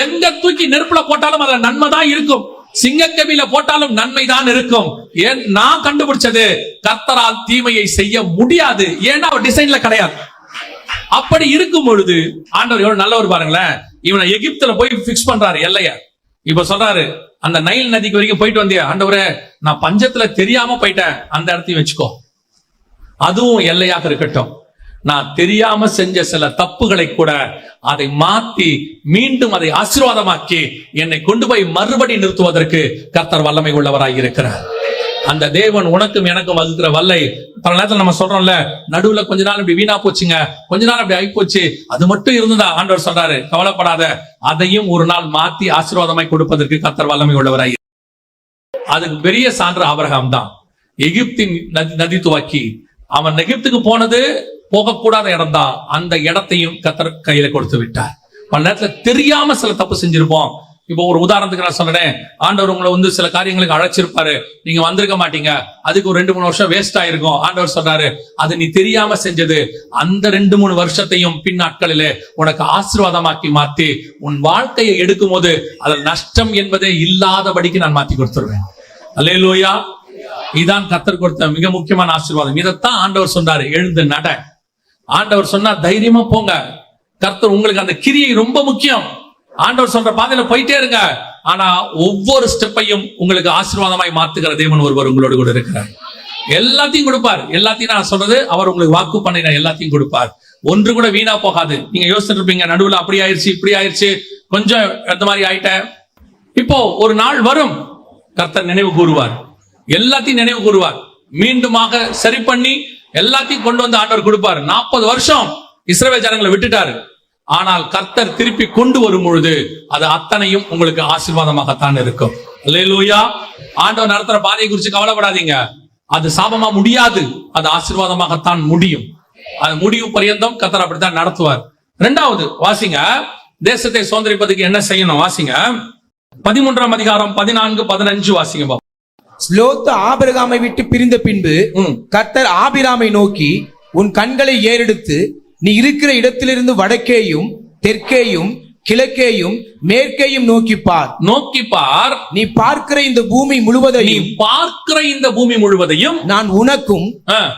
எங்க தூக்கி நெருப்புல போட்டாலும் அதுல நன்மை தான் இருக்கும். சிங்கக்கவில போட்டாலும் நன்மை தான் இருக்கும். ஏன் நான் கண்டுபிடிச்சது, கர்த்தரால் தீமையை செய்ய முடியாது. ஏன்னா அவர் டிசைன்ல கிடையாது. அப்படி இருக்கும் பொழுது ஆண்டவர் எவ்வளவு நல்லவர் பாருங்களேன். இவனை எகிப்துல போய் பிக்ஸ் பண்றாரு எல்லைய. இப்ப சொல்றாரு, அந்த நைல் நதிக்கு வரைக்கும் போயிட்டு வந்தியா ஆண்டவரே, நான் பஞ்சத்துல தெரியாம போயிட்டேன், அந்த இடத்தையும் வச்சுக்கோ, அதுவும் எல்லையாக இருக்கட்டும். நான் தெரியாம செஞ்ச சில தப்புகளை கூட அதை மாத்தி மீண்டும் அதை ஆசீர்வாதமாக்கி என்னை கொண்டு போய் மறுபடி நிறுத்துவதற்கு கர்த்தர் வல்லமை உள்ளவராய் இருக்கிறார். அந்த தேவன் உனக்கும் எனக்கும் வகுக்கிற வல்லை. பல நேரத்தில் நம்ம சொல்றோம்ல, நடுவுல கொஞ்ச நாள் இப்படி வீணா போச்சுங்க, கொஞ்ச நாள் அப்படி ஆகி போச்சு, அது மட்டும் இருந்ததா? ஆண்டவர் சொல்றாரு, கவலைப்படாத, அதையும் ஒரு நாள் மாத்தி ஆசீர்வாதமாய் கொடுப்பதற்கு கர்த்தர் வல்லமை உள்ளவராய். அதுக்கு பெரிய சான்று ஆபிரகாம் தான். எகிப்தின் நதி துவக்கி அவன் எகிப்துக்கு போனது போகக்கூடாத இடம் தான், அந்த இடத்தையும் கர்த்தர் கையில கொடுத்து விட்டார். பல நேரத்துல தெரியாம சில தப்பு செஞ்சிருப்போம். இப்போ ஒரு உதாரணத்துக்கு நான் சொல்றேன், ஆண்டவர் உங்களை சில காரியங்களுக்கு அழைச்சிருப்பாரு, நீங்க வந்திருக்க மாட்டீங்க, அதுக்கு ஒரு 2-3 வருஷம் வேஸ்ட் ஆயிருக்கும். ஆண்டவர் சொல்றாரு, அது நீ தெரியாம செஞ்சது, அந்த 2-3 வருஷத்தையும் பின் நாட்களிலே உனக்கு ஆசீர்வாதமாக்கி மாத்தி உன் வாழ்க்கையை எடுக்கும் போது அதில் நஷ்டம் என்பதே இல்லாதபடிக்கு நான் மாத்தி கொடுத்துருவேன். அல்லேலூயா. இதான் கர்த்தர் கொடுத்த மிக முக்கியமான ஆசீர்வாதம். இதைத்தான் ஆண்டவர் சொன்னாரு, எழுந்து நட. ஆண்டவர் சொன்னா தைரியமா போங்க. கர்த்தர் உங்களுக்கு அந்த கிரியை ரொம்ப முக்கியம். ஆண்டவர் சொல்ற பாதையில போயிட்டே இருங்க. ஆனா ஒவ்வொரு ஸ்டெப்பையும் உங்களுக்கு ஆசீர்வாதமாய் மாத்துகிற தேவன் ஒருவர் உங்களோடு கூட இருக்கிறார். எல்லாத்தையும் கொடுப்பார். எல்லாத்தையும் நான் சொல்றது, அவர் உங்களுக்கு வாக்கு பண்ணின எல்லாத்தையும் கொடுப்பார். ஒன்று கூட வீணா போகாது. நீங்க யோசிச்சுட்டு இருப்பீங்க, நடுவுல அப்படி ஆயிடுச்சு, இப்படி ஆயிடுச்சு, கொஞ்சம் அந்த மாதிரி ஆயிட்டேன். இப்போ ஒரு நாள் வரும், கர்த்தர் நினைவு கூறுவார், எல்லாத்தையும் நினைவு கூறுவார், மீண்டுமாக சரி பண்ணி எல்லாத்தையும் கொண்டு வந்து ஆண்டவர் கொடுப்பார். 40 வருஷம் இஸ்ரவேல் ஜனங்களை விட்டுட்டாரு. ஆனால் கர்த்தர் திருப்பி கொண்டு வரும் பொழுது அது அத்தனையும் உங்களுக்கு ஆசீர்வாதமாகத்தான் இருக்கும். அல்லேலூயா. ஆண்டவர் நடத்துற பாதையை குறித்து கவலைப்படாதீங்க. அது சாபமா முடியாது, அது ஆசீர்வாதமாகத்தான் முடியும். அது முடிவு பரியந்தம் கர்த்தர் அப்படித்தான் நடத்துவார். 2வது வாசிங்க, தேசத்தை சுதந்திரிப்பதற்கு என்ன செய்யணும் வாசிங்க. 13ஆம் அதிகாரம் 14-15 வாசிங்க. லோத்து ஆபிரகாமை விட்டு பிரிந்த பின்பு கர்த்தர் ஆபிராமை நோக்கி, உன் கண்களை ஏறெடுத்து நீ இருக்கிற இடத்திலிருந்து வடக்கேயும் தெற்கேயும் கிழக்கேயும் மேற்கேயும் நோக்கி பார். நீ பார்க்கிற இந்த பூமி முழுவதையும் நான் உனக்கும்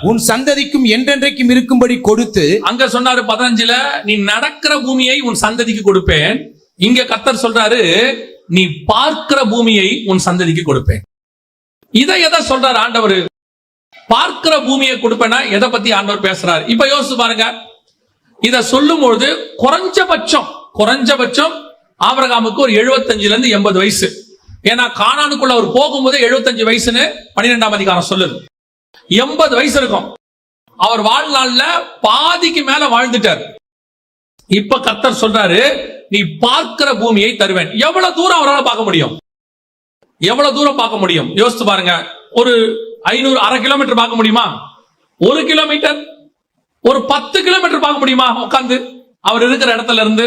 உன் சந்ததிக்கும் என்றென்றைக்கும் இருக்கும்படி கொடுத்து. அங்க சொன்னாரு 15ல, நீ நடக்கிற பூமியை உன் சந்ததிக்கு கொடுப்பேன். இங்க கர்த்தர் சொல்றாரு, நீ பார்க்கிற பூமியை உன் சந்ததிக்கு கொடுப்பேன். இதை எதை சொல்றாரு ஆண்டவர்? பார்க்கிற பூமியை கொடுப்பேன்னா எதை பத்தி ஆண்டவர் பேசுறாரு? இப்ப யோசிச்சு பாருங்க. இத சொல்லும் பொழுது குறைஞ்சபட்சம் ஆபிரகாமுக்கு ஒரு 75 to 80 வயசு. ஏன்னா கானானுக்குள்ள அவர் போகும்போது 75 வயசுன்னு 12ஆம் அதிகாரம் சொல்லுது. 80 வயசு இருக்கும். அவர் வாழ்நாள்ல பாதிக்கு மேல வாழ்ந்துட்டார். இப்ப கர்த்தர் சொல்றாரு, நீ பார்க்கிற பூமியை தருவேன். எவ்வளவு தூரம் அவரால் பார்க்க முடியும்? எவ்வளவு தூரம் பார்க்க முடியும்? யோசித்து பாருங்க. ஒரு 500 1/2 கிலோமீட்டர் பார்க்க முடியுமா? 1 கிலோமீட்டர், ஒரு 10 கிலோமீட்டர் பார்க்க முடியுமா உட்கார்ந்து அவர் இருக்கிற இடத்துல இருந்து?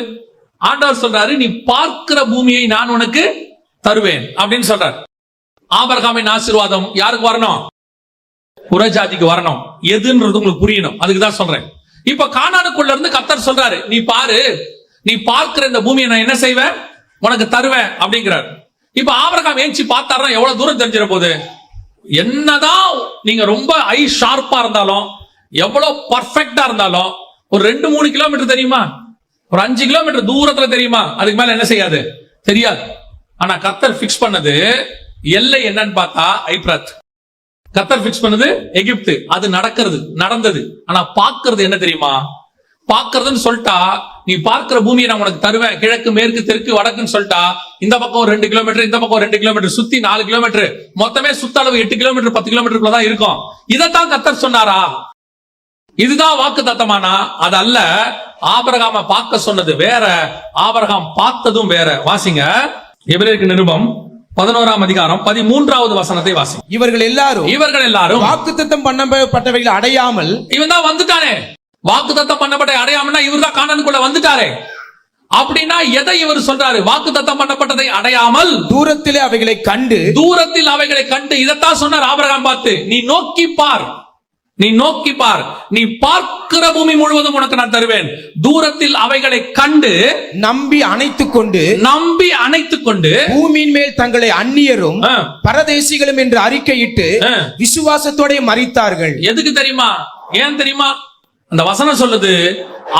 ஆண்டவர் சொல்றாரு, நீ பார்க்கிற பூமியை நான் உனக்கு தருவேன் அப்படின்னு சொல்றாரு. ஆபிரகாமின் ஆசீர்வாதம் யாருக்கு வரணும்? புறஜாதிக்கு வரணும். எதுன்றது உங்களுக்கு புரியணும், அதுக்கு தான் சொல்றேன். இப்ப கானானுக்குள்ள இருந்து கர்த்தர் சொல்றாரு, நீ பாரு, நீ பார்க்கிற இந்த பூமியை நான் என்ன செய்வேன், உனக்கு தருவேன் அப்படிங்கிறார். இப்ப ஆபிரகாம் ஏஞ்சி பார்த்தாருன்னா எவ்வளவு தூரம் தெரிஞ்சிட போகுது? என்னதான் நீங்க ரொம்ப ஐ ஷார்ப்பா இருந்தாலும், எவ்வளவு பர்ஃபெக்டா இருந்தாலும், ஒரு 2-3 கிலோமீட்டர் தெரியுமா? ஒரு 5 கிலோமீட்டர் தூரத்துல தெரியுமா? அதுக்கு மேல என்ன செய்யாது, தெரியாது. ஆனா கர்த்தர் பிக்ஸ் பண்ணது எல்லை என்னன்னு பார்த்தா ஐப்ரத். கர்த்தர் பிக்ஸ் பண்ணது எகிப்து. அது நடந்தது. ஆனா பார்க்கிறது என்ன தெரியுமா? பார்க்கிறதுன்னு சொல்லிட்டா, நீ பார்க்கிற பூமியை நான் உனக்கு தருவேன், கிழக்கு மேற்கு தெற்கு வடக்குன்னு சொல்லிட்டா, இந்த பக்கம் 2 கிலோமீட்டர், இந்த பக்கம் 2 கிலோமீட்டர், சுத்தி 4 கிலோமீட்டர், மொத்தமே சுத்தளவு 8 கிலோமீட்டர் 10 கிலோமீட்டருக்குள்ள தான் இருக்கும். இதைத்தான் கர்த்தர் சொன்னாரா? இதுதான் வாக்கு தத்தமானா? அது அல்ல. ஆபிரகாம பார்க்க சொன்னது வேற, ஆபிரகாம் பார்த்ததும் வேற. வாசிங்க, எபிரேயருக்கு நிருபம் 11ஆம் அதிகாரம் 13வது வசனத்தை வாசி. இவர்கள் எல்லாரும் வாக்குத்தத்தம் பண்ணப்பட்டவைகளை அடையாமல், இவன் தான் வந்துட்டானே, வாக்குத்தத்தம் பண்ணப்பட்ட அடையாமல்னா இவர் தான் கானானுக்குள்ள வந்துட்டாரே. அப்படின்னா எதை இவர் சொல்றாரு? வாக்குத்தத்தம் பண்ணப்பட்டதை அடையாமல் தூரத்தில் அவைகளை கண்டு இதைத்தான் சொன்னார் ஆபிரகாம் பார்த்து, நீ நோக்கி பார், நீ பார்க்கிற பூமி முழுவதும் உனக்கு நான் தருவேன். தூரத்தில் அவைகளை கண்டு நம்பி அணைத்துக் கொண்டு பூமியின் மேல் தங்களை அந்நியரும் பரதேசிகளும் என்று அறிக்கையிட்டு விசுவாசத்தோட மரித்தார்கள். எதுக்கு தெரியுமா? ஏன் தெரியுமா? அந்த வசனம் சொல்லுது,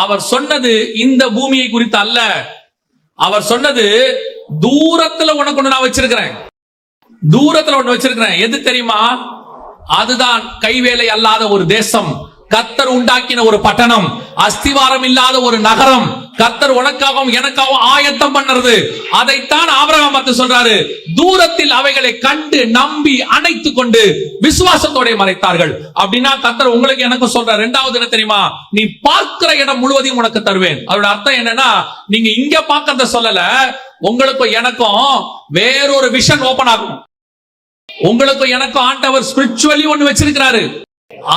அவர் சொன்னது இந்த பூமியை குறித்து அல்ல. அவர் சொன்னது தூரத்துல உனக்கு ஒண்ணு நான் வச்சிருக்கிறேன், தூரத்துல ஒண்ணு வச்சிருக்கிறேன். எது தெரியுமா? அதுதான் கைவேலை அல்லாத ஒரு தேசம். கர்த்தர் உண்டாக்கின ஒரு பட்டணம், அஸ்திவாரம் இல்லாத ஒரு நகரம், கர்த்தர் உனக்காகவும் எனக்காகவும் ஆயத்தம் பண்ணுறது. அதைத்தான் ஆபிரகாம் பார்த்து சொல்றாரு, தூரத்தில் அவைகளை கண்டு நம்பி அணைத்து கொண்டு விசுவாசத்தோட மறைத்தார்கள். அப்படின்னா கர்த்தர் உங்களுக்கு எனக்கு சொல்ற இரண்டாவது என்ன தெரியுமா? நீ பார்க்கிற இடம் முழுவதையும் உனக்கு தருவேன். அதோட அர்த்தம் என்னன்னா, நீங்க இங்க பார்க்கறத சொல்லல, உங்களுக்கும் எனக்கும் வேறொரு விஷன் ஓபன் ஆகும். உங்களுக்கும் எனக்கும் ஆண்டவர் ஸ்பிரிச்சுவலி ஒன்னு வச்சிருக்கிறாரு.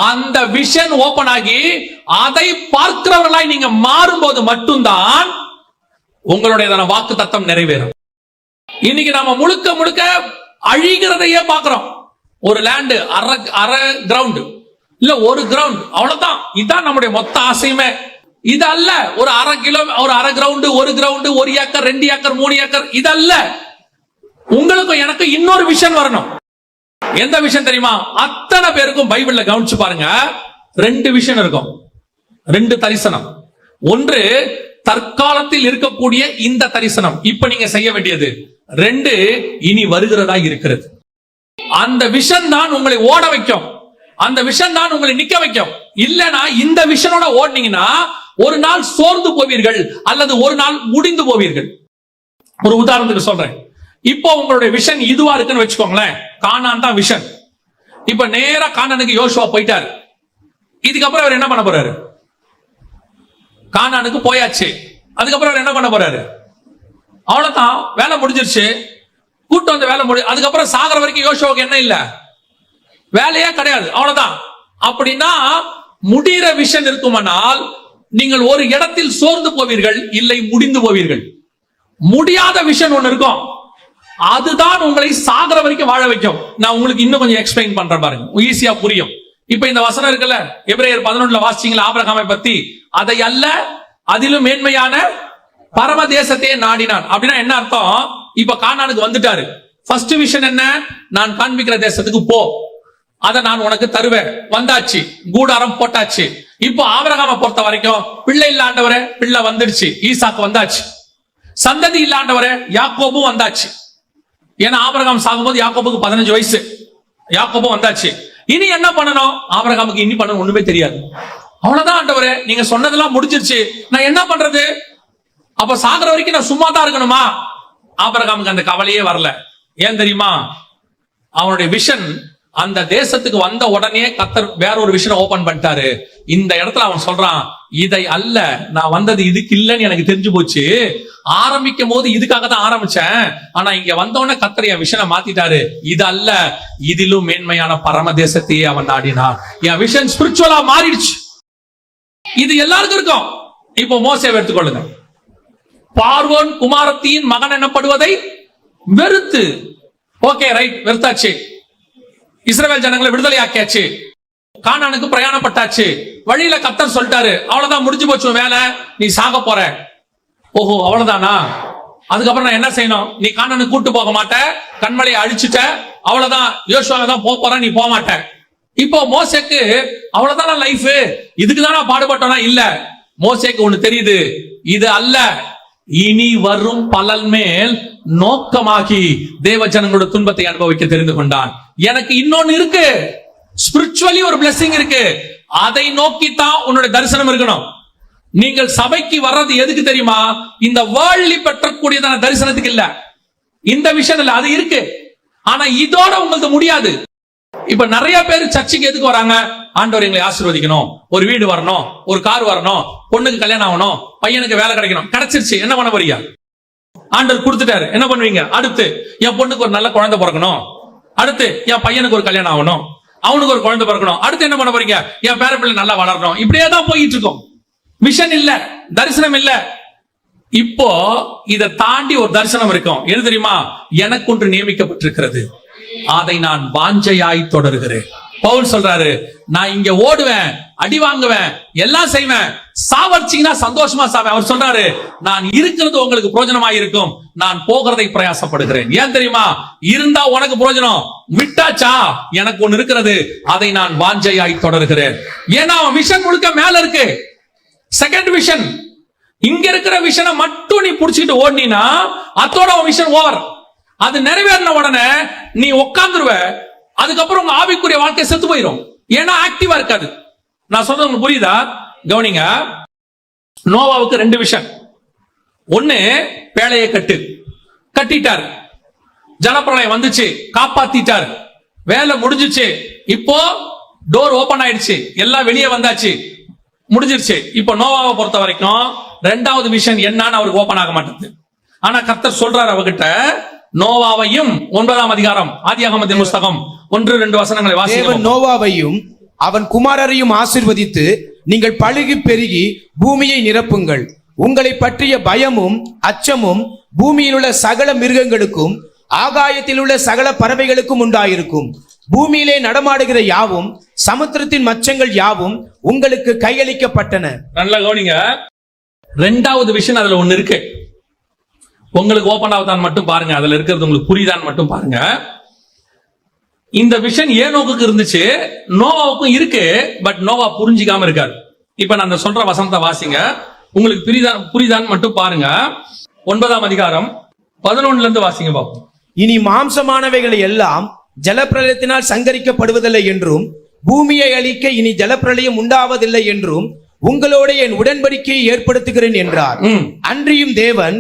அந்த விஷன் ஓபன் ஆகி அதை பார்க்கிறவர்களாய் நீங்க மாறும்போது மட்டும்தான் உங்களுடைய வாக்கு தத்தம் நிறைவேறும். இன்னைக்கு நாம முழுக்க முழுக்க அழிகிறதையே பார்க்கிறோம். ஒரு லேண்ட் அரை கிரவுண்ட் இல்ல ஒரு கிரவுண்ட், அவ்வளவுதான். இதுதான் நம்முடைய மொத்த ஆசையுமே. இது அல்ல ஒரு அரை கிரவுண்ட், ஒரு கிரவுண்ட், 1 ஏக்கர், 2 ஏக்கர், 3 ஏக்கர், இது அல்ல. உங்களுக்கும் எனக்கு இன்னொரு விஷன் வரணும். எந்த விஷயம் தெரியுமா? அத்தனை பேருக்கும் பைபிள்ல கவனிச்சு பாருங்க, 2 விஷயம் இருக்கும், 2 தரிசனம். ஒன்று தற்காலத்தில் இருக்கக்கூடிய இந்த தரிசனம், இப்ப நீங்க செய்ய வேண்டியது. 2 இனி வருகிறதா இருக்கிறது. அந்த விஷன் தான் உங்களை ஓட வைக்கும், அந்த விஷன் தான் உங்களை நிக்க வைக்கும். இல்லனா இந்த விஷனோட ஓடுனீங்கன்னா ஒரு நாள் சோர்ந்து போவீர்கள், அல்லது ஒரு நாள் முடிந்து போவீர்கள். ஒரு உதாரணத்துக்கு சொல்றேன். இப்போ உங்களுடைய விஷன் இதுவா இருக்குன்னு வச்சுக்கோங்களேன், கானான் தான் விஷன். இப்ப நேரா கானானுக்கு யோசுவா போயிட்டாரு. இதுக்கப்புறம் அவர் என்ன பண்ண போறாரு? கானானுக்கு போயாச்சு, அதுக்கப்புறம் அவர் என்ன பண்ண போறாரு? அவ்வளவுதான், வேலை முடிஞ்சிருச்சு, கூட்டம் வந்து வேலை அதுக்கப்புறம் சாகர வரைக்கும் யோசுவாவுக்கு என்ன இல்ல, வேலையே கிடையாது, அவ்வளவுதான். அப்படின்னா முடிகிற விஷன் இருக்குமானால் நீங்கள் ஒரு இடத்தில் சோர்ந்து போவீர்கள், இல்லை முடிந்து போவீர்கள். முடியாத விஷன் ஒண்ணு இருக்கும், அதுதான் உங்களை சாகர வரைக்கும் வாழ வைக்கும். நான் உங்களுக்கு இன்னும் கொஞ்சம் எக்ஸ்பிளைன் பண்றேன் பாருங்க, ஈஸியா புரியும். இப்ப இந்த வசனம் இருக்குல்ல, எபிரேயர் 11 வாசிச்சீங்களா ஆபிரகாமை பத்தி? அதை அல்ல, அதிலும் மேன்மையான பரம தேசத்தையே நாடினான். அப்படின்னா என்ன அர்த்தம்? இப்ப கானானுக்கு வந்துட்டாரு. ஃபர்ஸ்ட் விஷன் என்ன? நான் காண்பிக்கிற தேசத்துக்கு போ, அதை நான் உனக்கு தருவேன். வந்தாச்சு, கூடாரம் போட்டாச்சு. இப்போ ஆபிரகாமை பொறுத்த வரைக்கும் பிள்ளை இல்ல ஆண்டவரே, பிள்ளை வந்துடுச்சு, ஈசாக்கு வந்தாச்சு. சந்ததி இல்ல ஆண்டவரே, யாக்கோபும் வந்தாச்சு. ஏன்னா ஆபிரகாம் சாகும்போது யாக்கோபுக்கு 15 வயசு, யாக்கோபும் வந்தாச்சு. இனி என்ன பண்ணணும்? ஆபிரகாமுக்கு இனி பண்ணணும் ஒண்ணுமே தெரியாது. அவ்வளவுதான் ஆண்டவரே, நீங்க சொன்னதெல்லாம் முடிஞ்சிருச்சு, நான் என்ன பண்றது? அப்ப சாகர வரைக்கும் நான் சும்மா தான் இருக்கணுமா? ஆபிரகாமுக்கு அந்த கவலையே வரல. ஏன் தெரியுமா? அவனுடைய விஷன் அந்த தேசத்துக்கு வந்த உடனே கர்த்தர் வேற ஒரு விஷயம் ஓபன் பண்ணிட்டாரு. இந்த இடத்துல அவன் சொல்றான், இதை அல்ல, நான் வந்தது இதுக்கு இல்லைன்னு எனக்கு தெரிஞ்சு போச்சு. ஆரம்பிக்கும் போது இதுக்காக தான் ஆரம்பிச்சேன், ஆனா இங்க வந்தோடனே கர்த்தர் என் விஷனை மாத்திட்டாரு. இது அல்ல, இதிலும் மேன்மையான பரம தேசத்தையே அவன் நாடினான். என் விஷன் ஸ்பிரிச்சுவலா மாறிடுச்சு. இது எல்லாருக்கும் இருக்கும். இப்போ மோசேவை எடுத்துக்கொள்ளுங்க. பார்வோன் குமாரத்தியின் மகன் எனப்படுவதை வெறுத்து, ஓகே ரைட், வெறுத்தாச்சு. இஸ்ரவேல் ஜனங்களை விடுதலை ஆக்கியாச்சு, கானானுக்கு பிரயாணப்பட்டாச்சு. வழியில கர்த்தர் சொல்லிட்டாரு, அவ்வளவுதான், முடிஞ்சு போச்சு வேலை, நீ சாக போற. ஓஹோ, அவ்வளவுதானா? அதுக்கப்புறம் நான் என்ன செய்யணும்? நீ கானானுக்கு கூட்டு போக மாட்ட, கண்மலையை அழிச்சுட்ட, அவ்வளவுதான், யோசுவா தான் போற, நீ போக மாட்ட. இப்போ மோசேக்கு அவ்வளவுதானா லைஃப்? இதுக்குதான் நான் பாடுபட்டோனா? இல்ல, மோசேக்கு ஒண்ணு தெரியுது, இது அல்ல, இனி வரும் பலன் மேல் நோக்கமாகி தேவ ஜனங்களோட துன்பத்தை அனுபவிக்க தெரிந்து கொண்டான். எனக்கு இன்னொன்னு இருக்கு, ஸ்பிரிச்சுவலி ஒரு பிளெஸிங் இருக்கு, அதை நோக்கித்தான் உன்னுடைய தரிசனம் இருக்கணும். நீங்கள் சபைக்கு வர்றது எதுக்கு தெரியுமா? இந்த வேர்ல்ட்லி பெற்றக்கூடியதான தரிசனத்துக்கு இல்ல, இந்த விஷயம் இல்ல, அது இருக்கு. ஆனா இதோட உங்களுக்கு முடியாது. இப்ப நிறைய பேர் சர்ச்சுக்கு எதுக்கு வராங்க? ஆண்டவர் எங்களை ஆசீர்வதிக்கணும், ஒரு வீடு வரணும், ஒரு கார் வரணும், பொண்ணுக்கு கல்யாணம் ஆகணும், பையனுக்கு வேலை கிடைக்கணும். கிடைச்சிருச்சு, என்ன பண்ண போறீங்க? ஆண்டவர் கொடுத்துட்டாரு, என்ன பண்ணுவீங்க? அடுத்து என் பொண்ணுக்கு ஒரு நல்ல குழந்தை பிறக்கணும், அடுத்து என் பையனுக்கு ஒரு கல்யாணம் ஆகணும், அவனுக்கு ஒரு குழந்தை பிறக்கணும், அடுத்து என்ன பண்ண போறீங்க? என் பேர பிள்ளை நல்லா வளரணும். இப்படியே தான் போயிட்டு இருக்கும். விஷன் இல்ல, தரிசனம் இல்ல. இப்போ இதை தாண்டி ஒரு தரிசனம் இருக்கும். எது தெரியுமா? எனக்கு ஒன்று நியமிக்கப்பட்டிருக்கிறது, அதை நான் வாஞ்சையாய் தொடர்கிறேன். பவுல் சொல்றாரு, நான் இங்க ஓடுவேன், அடி வாங்குவேன், எல்லாம் செய்வேன், சாவடிச்சீங்கன்னா சந்தோஷமா சாவேன். அவர் சொல்றாரு, நான் இருக்கிறது உங்களுக்கு பிரயோஜனமா இருக்கும், நான் போகிறதை பிரயாசப்படுகிறேன். ஏன் தெரியுமா? இருந்தா உனக்கு பிரயோஜனம், விட்டாச்சா எனக்கு ஒண்ணு இருக்கிறது, அதை நான் வாஞ்சையாய் தொடர்கிறேன். ஏன்னா அவன் விஷன் முழுக்க மேல இருக்கு. செகண்ட் விஷன், இங்க இருக்கிற விஷனை மட்டும் நீ புடிச்சுக்கிட்டு ஓடினா அதோட அவன் விஷன் ஓவர். அது நிறைவேறின உடனே நீ உட்கார்ந்துருவ, அதுக்கப்புறம் உங்க ஆவிக்குரிய வாழ்க்கை செத்து போயிடும். ஏன்னா ஆக்டிவா இருக்காது. நான் சொல்றது உங்களுக்கு புரியுதா? கவனிங்க. நோவாவுக்கு 2 விஷன். ஒண்ணு, பேழையை கட்டிட்டாரு, ஜலப்பிரளயம் வந்துச்சு, காப்பாத்திட்டாரு, வேலை முடிஞ்சிச்சு, இப்போ டோர் ஓபன் ஆயிடுச்சு, எல்லாம் வெளியே வந்தாச்சு, முடிஞ்சிருச்சு. இப்போ நோவாவை பொறுத்த வரைக்கும் 2வது விஷன் என்னன்னு அவருக்கு ஓபன் ஆக மாட்டேங்குது. ஆனா கர்த்தர் சொல்றாரு அவகிட்ட, நோவாவையும் 9ஆம் அதிகாரம் ஆதியாகமத்தின் புஸ்தகம் 1-2 வசனங்களை வாசிங்க. நோவாவையும் அவன் குமாரரையும் ஆசீர்வதித்து, நீங்கள் பலுகி பெருகி பூமியை நிரப்புங்கள், உங்களை பற்றிய பயமும் அச்சமும் பூமியில் உள்ள சகல மிருகங்களுக்கும் ஆகாயத்தில் உள்ள சகல பறவைகளுக்கும் உண்டாயிருக்கும், பூமியிலே நடமாடுகிற யாவும் சமுத்திரத்தின் மச்சங்கள் யாவும் உங்களுக்கு கையளிக்கப்பட்டன. நல்லா கவனிங்க. 2வது விஷன் அதுல ஒண்ணு இருக்கு. உங்களுக்கு ஓபன் ஆகுதான் மட்டும் பாருங்க, அதுல இருக்கிறது உங்களுக்கு புரியுதான் மட்டும் பாருங்க. இந்த விஷன் ஏனோக்கு இருந்துச்சு, நோவாவுக்கும் இருக்கு. பட் நோவா புரிஞ்சிக்காம இருக்காரு. இப்ப நான் சொல்ற வசனத்தை வாசிங்க, உங்களுக்கு புரியுதான்னு மட்டும் பாருங்க. 9ஆம் அதிகாரம் 11 இருந்து வாசிங்க பாப்போம். இனி மாம்சமானவைகளை எல்லாம் ஜலப்பிரளயத்தினால் சங்கரிக்கப்படுவதில்லை என்றும், பூமியை அழிக்க இனி ஜலப்பிரளயம் உண்டாவதில்லை என்றும் உங்களோட என் உடன்படிக்கையை ஏற்படுத்துகிறேன் என்றார். அன்றியும் தேவன்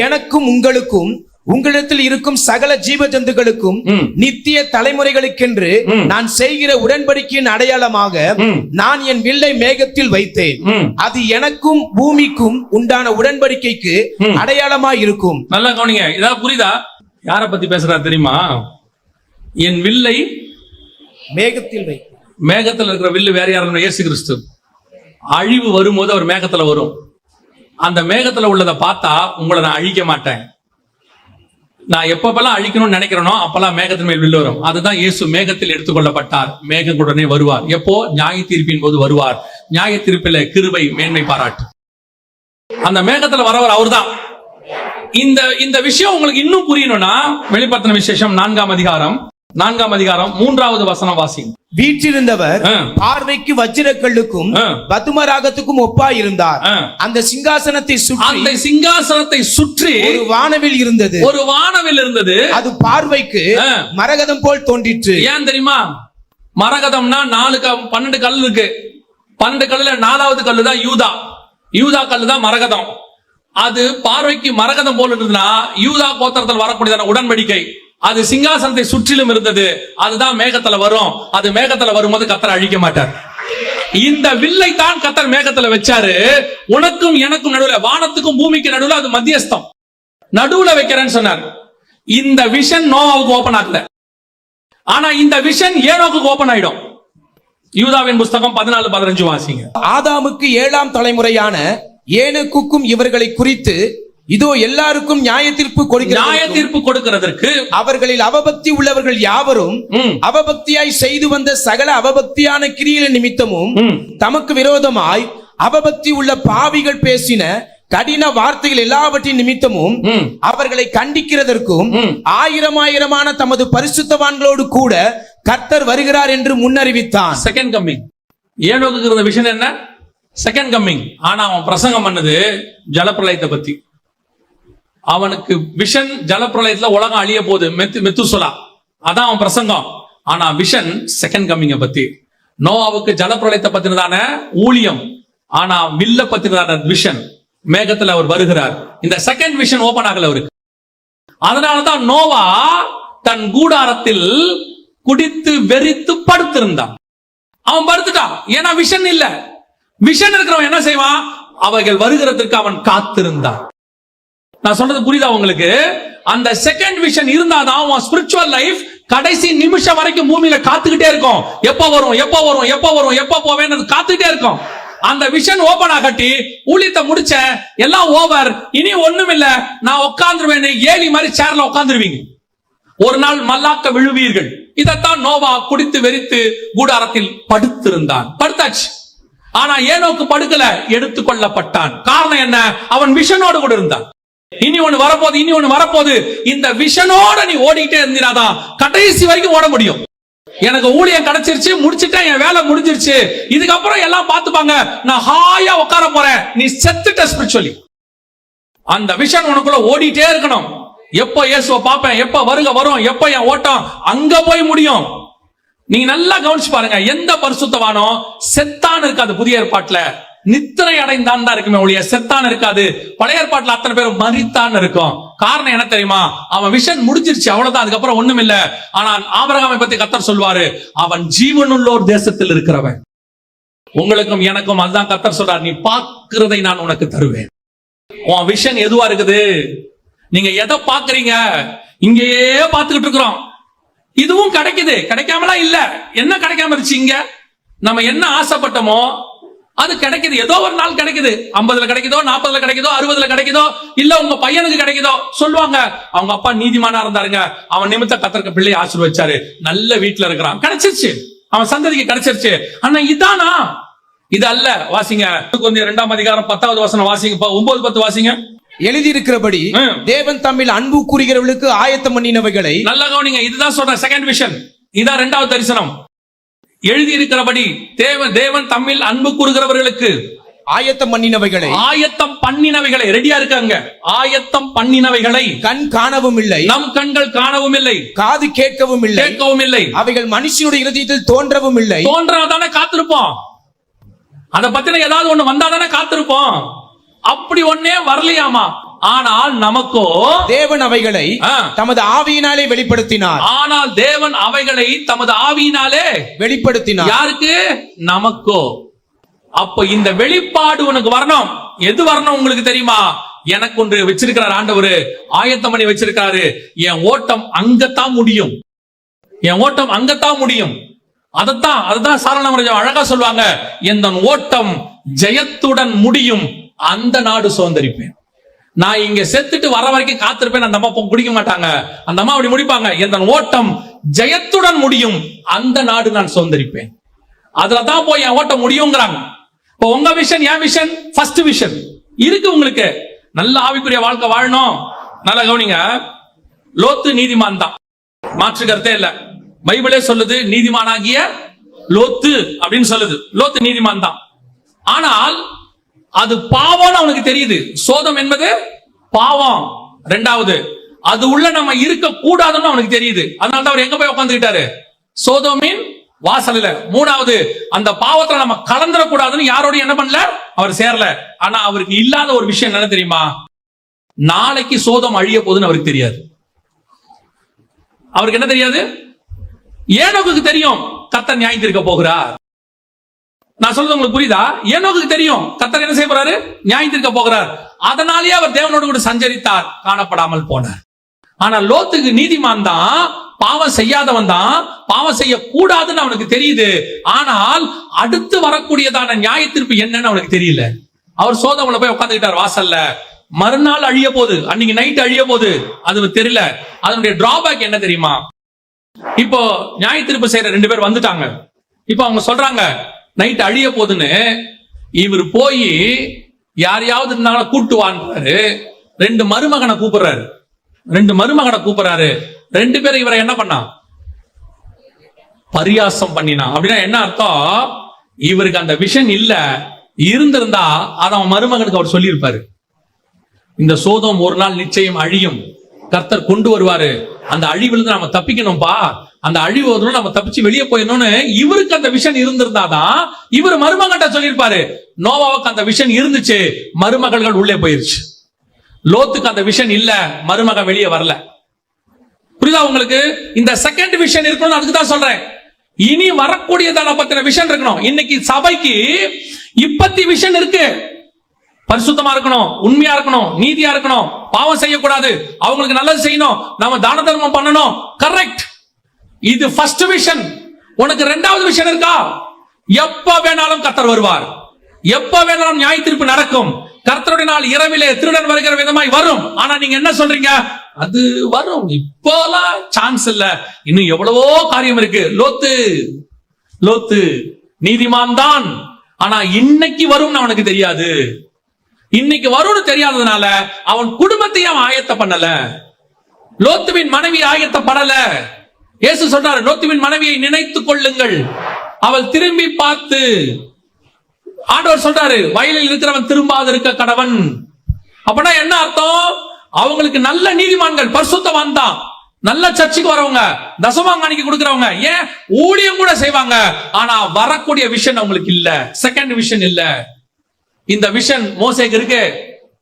எனக்கும் உங்களுக்கும் உங்களிடத்தில் இருக்கும் சகல ஜீவ ஜந்துகளுக்கும் நித்திய தலைமுறைகளுக்கென்று நான் செய்கிற உடன்படிக்கையின் அடையாளமாக நான் என் வில்லை மேகத்தில் வைத்தேன், அது எனக்கும் பூமிக்கும் உண்டான உடன்படிக்கைக்கு அடையாளமாய் இருக்கும். நல்லா கவனிங்க. இதாவது புரியுதா? யார பத்தி பேசுறா தெரியுமா? என் வில்லை மேகத்தில் வை. மேகத்தில் இருக்கிற வில்லு வேற யாரும்? இயேசு கிறிஸ்து. அழிவு வரும்போது அவர் மேகத்துல வரும். அந்த மேகத்துல உள்ளதை பார்த்தா உங்களை நான் அழிக்க மாட்டேன், நான் எப்பப்பெல்லாம் அழிக்கணும்னு நினைக்கிறேனோ அப்பெல்லாம் மேகத்தின் மேல் வில்லு வரும். அதுதான் இயேசு மேகத்தில் எடுத்துக்கொள்ளப்பட்டார், மேகத்துடனே வருவார். எப்போ? நியாய தீர்ப்பின் போது வருவார். நியாய தீர்ப்பில கிருபை மேன்மை பாராட்டு. அந்த மேகத்துல வரவர் அவர்தான். இந்த விஷயம் உங்களுக்கு இன்னும் புரியணும்னா வெளிப்படுத்தின விசேஷம் 4ஆம் அதிகாரம் 3வது வசனம் வாசிங்க. வீற்றிருந்தவர் பார்வைக்கு வஜ்ரக்கல்லுக்கும் பதுமராகத்துக்கும் ஒப்பாயிருந்தார். அந்த சிங்காசனத்தை சுற்றி ஒரு வானவில் இருந்தது. அது பார்வைக்கு மரகதம் போல் தோன்றிற்று. ஏன் தெரியுமா? மரகதம்னா 12 கல் இருக்கு. 12 கல்லுல 4வது கல்லு தான் யூதா கல்லு தான் மரகதம். அது பார்வைக்கு மரகதம் போல் இருந்ததுன்னா யூதா கோத்திரத்தில் வரக்கூடியதான உடன்படிக்கை அது சிங்காசனத்தை சுற்றிலும் இருந்தது. அதுதான் மேகத்துல வரும். அது மேகத்துல வரும்போது கர்த்தர் அழிக்க மாட்டார். இந்த வில்லை தான் கர்த்தர் மேகத்துல வச்சாரு. உனக்கும் எனக்கும் நடுவுல, வானத்துக்கும் பூமிக்கு நடுவுல அது மத்தியஸ்தம், நடுவுல வைக்கிறேன்னு சொன்னார். இந்த விஷன் நோவாவுக்கு ஓபன் ஆகல. ஆனா இந்த விஷன் ஏனோக்கு ஓபன் ஆயிடும். யூதாவின் புஸ்தகம் 14-15 வாசிங்க. ஆதாமுக்கு 7ஆம் தலைமுறையான ஏனோக்குக்கும் இவர்களை குறித்து இதோ எல்லாருக்கும் நியாய தீர்ப்பு கொடுக்கிறதற்கு அவர்களில் அவபக்தி உள்ளவர்கள் யாவரும் அவபக்தியாய் செய்து வந்த சகல அவபக்தியான கிரியைகளின் நிமித்தமும் தமக்கு விரோதமாய் அவபக்தி உள்ள பாவிகள் பேசின கடின வார்த்தைகள் எல்லாவற்றின் நிமித்தமும் அவர்களை கண்டிக்கிறதற்கும் 1000 தமது பரிசுத்தவான்களோடு கூட கர்த்தர் வருகிறார் என்று முன்னறிவித்தான். Second coming. ஏனோக்கு இருந்த விஷயம் என்ன? Second coming. ஆனா அவன் பிரசங்கம் பண்ணது ஜலப்பிரளயத்தை பத்தி. அவனுக்கு விஷன் ஜலப்பிரளயத்துல உலகம் அழிய போகுது, மெத்துசலா, அதான் அவன் பிரசங்கம். ஆனா விஷன் செகண்ட் கம்மிங்க பத்தி. நோவாவுக்கு ஜலப்பிரளயத்தை பத்தினதான ஊழியம், ஆனா வில்ல பத்தினதான விஷன், மேகத்துல அவர் வருகிறார். இந்த செகண்ட் விஷன் ஓபன் ஆகல அவருக்கு. அதனாலதான் நோவா தன் கூடாரத்தில் குடித்து வெறித்து படுத்திருந்தான். அவன் படுத்துட்டான். ஏன்னா விஷன் இல்ல. விஷன் இருக்கிறவன் என்ன செய்வான்? அவைகள் வருகிறதுக்கு அவன் காத்திருந்தான். நான் சொல்றது புரியுதா உங்களுக்கு? அந்த செகண்ட் விஷன் இருந்தாதான் அவன் ஸ்பிரிச்சுவல் லைஃப் கடைசி நிமிஷம் வரைக்கும் பூமியில காத்துக்கிட்டே இருக்கும். எப்ப வரும், எப்ப வரும், எப்ப வரும், எப்ப போவேன்னு காத்துக்கிட்டே இருக்கும். அந்த விஷன் ஓபன் ஆகட்டி ஊழியத்தை முடிச்ச எல்லாம் ஓவர், இனி ஒண்ணும் இல்ல, நான் உட்கார்ந்துருவேன், ஏலி மாதிரி சேர்ல உட்கார்ந்துருவீங்க. ஒரு நாள் மல்லாக்க விழுவீர்கள். இதத்தான் நோவா குடித்து வெறித்து கூடாரத்தில் படுத்தாச்சு. ஆனா ஏனோக்கு படுக்கல, எடுத்துக்கொள்ளப்பட்டான். காரணம் என்ன? அவன் விஷனோடு கூட இருந்தான். இனி ஒண்ணு வரப்போகுது. இந்த விஷனோட நீ ஓடிட்டே இருந்தினாதான் கடைசி வரைக்கும் ஓட முடியும். எனக்கு ஊழியம் கிடைச்சிருச்சு, முடிச்சிட்டேன், என் வேலை முடிஞ்சிருச்சு, இதுக்கப்புறம் எல்லாம் பார்த்துப்பாங்க, நான் ஹாயா உட்கார போறேன், நீ செத்துட்ட ஸ்பிரிச்சுவலி. அந்த விஷன் உனக்குள்ள ஓடிட்டே இருக்கணும். எப்ப இயேசுவை பார்ப்பேன், எப்ப வருக வரும், எப்ப என் ஓட்டம் அங்க போய் முடியும். நீங்க நல்லா கவனிச்சு பாருங்க, எந்த பரிசுத்தவானோ செத்தான் இருக்காது. புதிய ஏற்பாட்டுல நித்திரை அடைந்தான் தான் இருக்குமே ஒழிய செத்தான் இருக்காது. பழைய ஏற்பாட்டுல அத்தனை பேரும் மரித்தான் இருக்கும். காரணம் என்ன தெரியுமா? அவன் விஷன் முடிஞ்சிருச்சு, அவ்வளவுதான், அதுக்கப்புறம் ஒண்ணும் இல்ல. ஆனால் ஆபிரகாமை பத்தி கர்த்தர் சொல்வாரு, அவன் ஜீவனுள்ளோர் தேசத்தில் இருக்கிறவன். உங்களுக்கும் எனக்கும் அதுதான் கர்த்தர் சொல்றார், நீ பார்க்கிறதை நான் உனக்கு தருவேன். உன் விஷன் எதுவா இருக்குது? நீங்க எதை பாக்குறீங்க? இங்கேயே பார்த்துக்கிட்டு இருக்கிறோம். இதுவும் கிடைக்குது, கிடைக்காமலாம் இல்ல. என்ன கிடைக்காம இருந்துச்சு? இங்க நம்ம என்ன ஆசைப்பட்டோமோ அது கிடைக்குது. ஏதோ ஒரு நாள் கிடைக்குது. 50ல கிடைக்குதோ, 40ல கிடைக்குதோ, 60ல கிடைக்குதோ, இல்ல உங்க பையனுக்கு கிடைக்குதோ. சொல்லுவாங்க, அவங்க அப்பா நீதிமானா இருந்தாருங்க, அவன் நிமித்த கர்த்தருக்கு பிள்ளை ஆசீர்வதிச்சாரு, நல்ல வீட்டுல இருக்கிறான், கிடைச்சிருச்சு, அவன் சந்ததிக்கு கிடைச்சிருச்சு. ஆனா இதானா? இது அல்ல. வாசிங்க 2ஆம் அதிகாரம் 10வது வசனம் வாசிங்க, 9-10 வாசிங்க. எழுதியிருக்கிறபடி தேவன் தம்மில் அன்பு கூறுகிறவர்களுக்கு ஆயத்தம் பண்ணினவைகளை. நல்ல கவனிங்க, இதுதான் சொல்றேன். செகண்ட் விஷன், இதான் 2வது தரிசனம். எழுதியிருக்கிறபடி தேவன் தம்மில் அன்பு கூறுகிறவர்களுக்கு ஆயத்தம் பண்ணினவைகளை. ஆயத்தம் பண்ணினவைகளை ரெடியா இருக்காங்க. ஆயத்தம் பண்ணினவைகளை கண் காணவும் இல்லை, நம் கண்கள் காணவும் இல்லை, காது கேட்கவும் இல்லை, அவைகள் மனுஷனுடைய இருதயத்தில் தோன்றவும் இல்லை. தோன்றாதானே காத்திருப்போம். அத பத்தின ஏதாவது ஒண்ணு வந்தாதானே காத்திருப்போம். அப்படி ஒன்னே வரலையாமா. ஆனால் நமக்கோ தேவன் அவைகளை தமது ஆவியினாலே வெளிப்படுத்தினார். ஆனால் தேவன் அவைகளை தமது ஆவியினாலே வெளிப்படுத்தினார். யாருக்கு? நமக்கோ. அப்ப இந்த வெளிப்பாடு உனக்கு வரணும். எது வரணும் உங்களுக்கு தெரியுமா? எனக்கு ஒன்று வச்சிருக்கிறார் ஆண்டவர், ஆயத்தம் பண்ணி வச்சிருக்காரு. என் ஓட்டம் அங்கத்தான் முடியும், என் ஓட்டம் அங்கத்தான் முடியும். அதத்தான் சாரணம் அழகா சொல்லுவாங்க, எந்த ஓட்டம் ஜெயத்துடன் முடியும், அந்த நாடு சுதந்திரிப்பேன். நான் இங்க செத்துட்டு வர வரைக்கும் காத்திருப்பேன். அந்த அம்மா குடிக்க மாட்டாங்க, அந்த அம்மா அப்படி முடிப்பாங்க. எந்த ஓட்டம் ஜெயத்துடன் முடியும், அந்த நாடு நான் சுதந்திரிப்பேன். அதுலதான் போய் என் ஓட்டம் முடியுங்கிறாங்க. இப்போ உங்க விஷன், என் விஷன், ஃபர்ஸ்ட் விஷன் இருக்கு உங்களுக்கு. நல்ல ஆவிக்குரிய வாழ்க்கை வாழணும். நல்ல கவனிங்க, லோத்து நீதிமான் தான், மாற்று கருத்தே இல்ல. பைபிளே சொல்லுது, நீதிமானாகிய லோத்து அப்படின்னு சொல்லுது. லோத்து நீதிமான் தான். ஆனால் அது பாவம்னு அவனுக்கு தெரியுது. சோதம் என்பது பாவம். 2வது, அது உள்ள நம்ம இருக்க கூடாதுன்னு அவனுக்கு தெரியுது. அதனால அவர் எங்க போய் உட்கார்ந்துட்டாரு? சோதோமின் வாசல்ல. 3வது, அந்த பாவத்துல நம்ம கலந்துடக்கூடாதுன்னு யாரோட என்ன பண்ணல, அவர் சேரல. ஆனா அவருக்கு இல்லாத ஒரு விஷயம் என்ன தெரியுமா? நாளைக்கு சோதம் அழிய போகுதுன்னு அவருக்கு தெரியாது. அவருக்கு என்ன தெரியாது? ஏனோக்குக்கு தெரியும் கர்த்தர் நியாயம் தீர்க்க போகிறார். நான் சொல்றது உங்களுக்கு புரியுதா? ஏனோக்குக்கு தெரியும் கர்த்தர் என்ன செய்ய போறாரு, நியாயம் தீர்க்க போகிறார். அதனாலேயே அவர் தேவனோடு கூட சஞ்சரித்தார், காணப்படாமல் போனார். ஆனா லோத்துக்கு நீதிமான் தான், பாவம் செய்யாதவன் தான், பாவம் செய்ய கூடாதுன்னு அவனுக்கு தெரியுது. ஆனால் அடுத்து வரக்கூடியதான நியாய தீர்ப்பு என்னன்னு அவனுக்கு தெரியல. அவர் சோதம்ல போய் உட்கார்ந்துக்கிட்டார் வாசல்ல. மறுநாள் அழிய போகுது, அன்னைக்கு நைட் அழிய போகுது, அது தெரியல. அதனுடைய டிராபேக் என்ன தெரியுமா? இப்போ நியாய தீர்ப்பு செய்யற 2 பேர் வந்துட்டாங்க. இப்போ அவங்க சொல்றாங்க நைட் அழிய போதுன்னு. இவர் போய் யாரையாவது இருந்தாலும் கூட்டு வான்றாரு. 2 மருமகனை கூப்பிடுறாரு. 2 பேரும் இவரை என்ன பண்ணா? பரியாசம் பண்ணினா. அப்படின்னா என்ன அர்த்தம்? இவருக்கு அந்த விஷன் இல்ல, இருந்திருந்தா அதை அவன் மருமகனுக்கு அவர் சொல்லியிருப்பாரு. இந்த சோதம் ஒரு நாள் நிச்சயம் அழியும், கர்த்தர் கொண்டு வருவாரு, அந்த அழிவிலிருந்து நம்ம தப்பிக்கணும்பா, அந்த அழிவு நம்ம தப்பிச்சு வெளியே போயிடணும்னு இவருக்கு அந்த விஷன் இருந்திருந்தாதான் இவர் மருமகன்ட்ட சொல்லியிருப்பாரு. நோவாவுக்கு அந்த விஷன் இருந்துச்சு, மருமகள்கள் உள்ளே போயிருச்சு. லோத்துக்கு அந்த விஷன் இல்ல, மருமகன் வெளியே வரல. புரியுதா உங்களுக்கு? இந்த செகண்ட் விஷன் இருக்கணும். அதுக்கு தான் சொல்றேன், இனி வரக்கூடியதான பத்தின விஷன் இருக்கணும். இன்னைக்கு சபைக்கு இப்பத்தி விஷன் இருக்கு. பரிசுத்தமா இருக்கணும், உண்மையா இருக்கணும், நீதியா இருக்கணும், பாவம் செய்யக்கூடாது, அவங்களுக்கு நல்லது செய்யணும், நாம தான தர்மம் பண்ணணும். கரெக்ட், இது ஃபர்ஸ்ட் விஷன். உனக்கு 2வது விஷன் இருக்கா? எப்ப வேணாலும் கர்த்தர் வருவார், எப்ப வேணாலும் நியாய தீர்ப்பு நடக்கும். கர்த்தருடைய நாள் இரவிலே திருடன் வருகிற விதமாய் வரும். ஆனா நீங்க என்ன சொல்றீங்க? அது வரும், இப்போலாம் சான்ஸ் இல்ல, இன்னும் எவ்வளவோ காரியம் இருக்கு. லோத்து நீதிமான் தான், ஆனா இன்னைக்கு வரும்னு அவனுக்கு தெரியாது. இன்னைக்கு வரும்னு தெரியாததுனால அவன் குடும்பத்தையும் அவன் ஆயத்த பண்ணல. லோத்துவின் மனைவி ஆயத்தப்படல. இயேசு சொல்றாரு, லோத்துவின் மனைவியை நினைத்துக் கொள்ளுங்கள், அவள் திரும்பி பார்த்து. ஆண்டவர் சொல்றாரு, வயலில் இருக்கிறவன் திரும்பாது இருக்க கடவன். அப்படின்னா என்ன அர்த்தம்? அவங்களுக்கு நல்ல நீதிமான்கள், பரிசுத்தவான் தான். நல்ல சர்ச்சுக்கு வரவங்க, தசமாங்காணிக்கு கொடுக்கறவங்க, ஏன் ஊழியம் கூட செய்வாங்க. ஆனா வரக்கூடிய விஷன் அவங்களுக்கு இல்ல, செகண்ட் விஷன் இல்ல. இந்த விஷன் மோசேக்கு இருக்கு.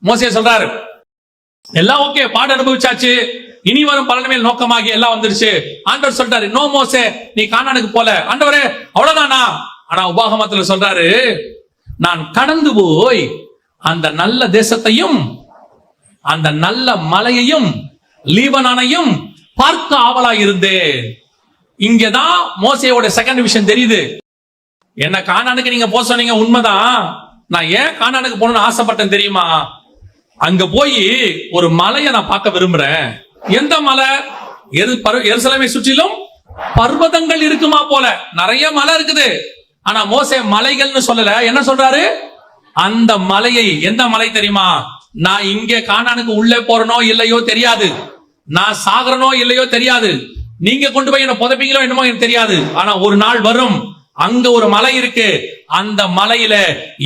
மோசே சொல்றாரு, எல்லாம் ஓகே, பாட அனுபவிச்சாச்சு, இனி வரும் பலன் மேல் நோக்கமாகி எல்லாம் வந்துருச்சு. ஆண்டவர் சொல்றாரு, நோ மோசே, நீ கானானுக்கு போல. ஆண்டவரே அவ்வளவுதானா? ஆனா உபாகமத்துல சொல்றாரு, நான் கடந்து போய் அந்த நல்ல தேசத்தையும் அந்த நல்ல மலையையும் லீபனானையும் பார்க்க ஆவலாய் இருந்தேன். இங்கதான் மோசேயோட செகண்ட் விஷன் தெரியுது. என்ன கானானுக்கு நீங்க போக சொன்னீங்க, உண்மைதான். நான் ஏன் கானானுக்கு போகணும்னு ஆசைப்பட்டேன் தெரியுமா? அங்க போய் ஒரு மலையை நான் பார்க்க விரும்புறேன். எந்த மலை? எருசலேமை சுற்றிலும் பர்வதங்கள் இருக்குமா போல. நிறைய மலை இருக்குது. ஆனா மோசே மலைகள்னு சொல்லல. என்ன சொல்றாரு? அந்த மலையை, எந்த மலை தெரியுமா? நான் இங்கே கானானுக்கு உள்ளே போறனோ இல்லையோ தெரியாது, நான் சாகரனோ இல்லையோ தெரியாது, நீங்க கொண்டு போய் என்ன புதைப்பீங்களோ என்னமோ எனக்கு தெரியாது. ஆனா ஒரு நாள் வரும், அங்க ஒரு மலை இருக்கு. அந்த மலையில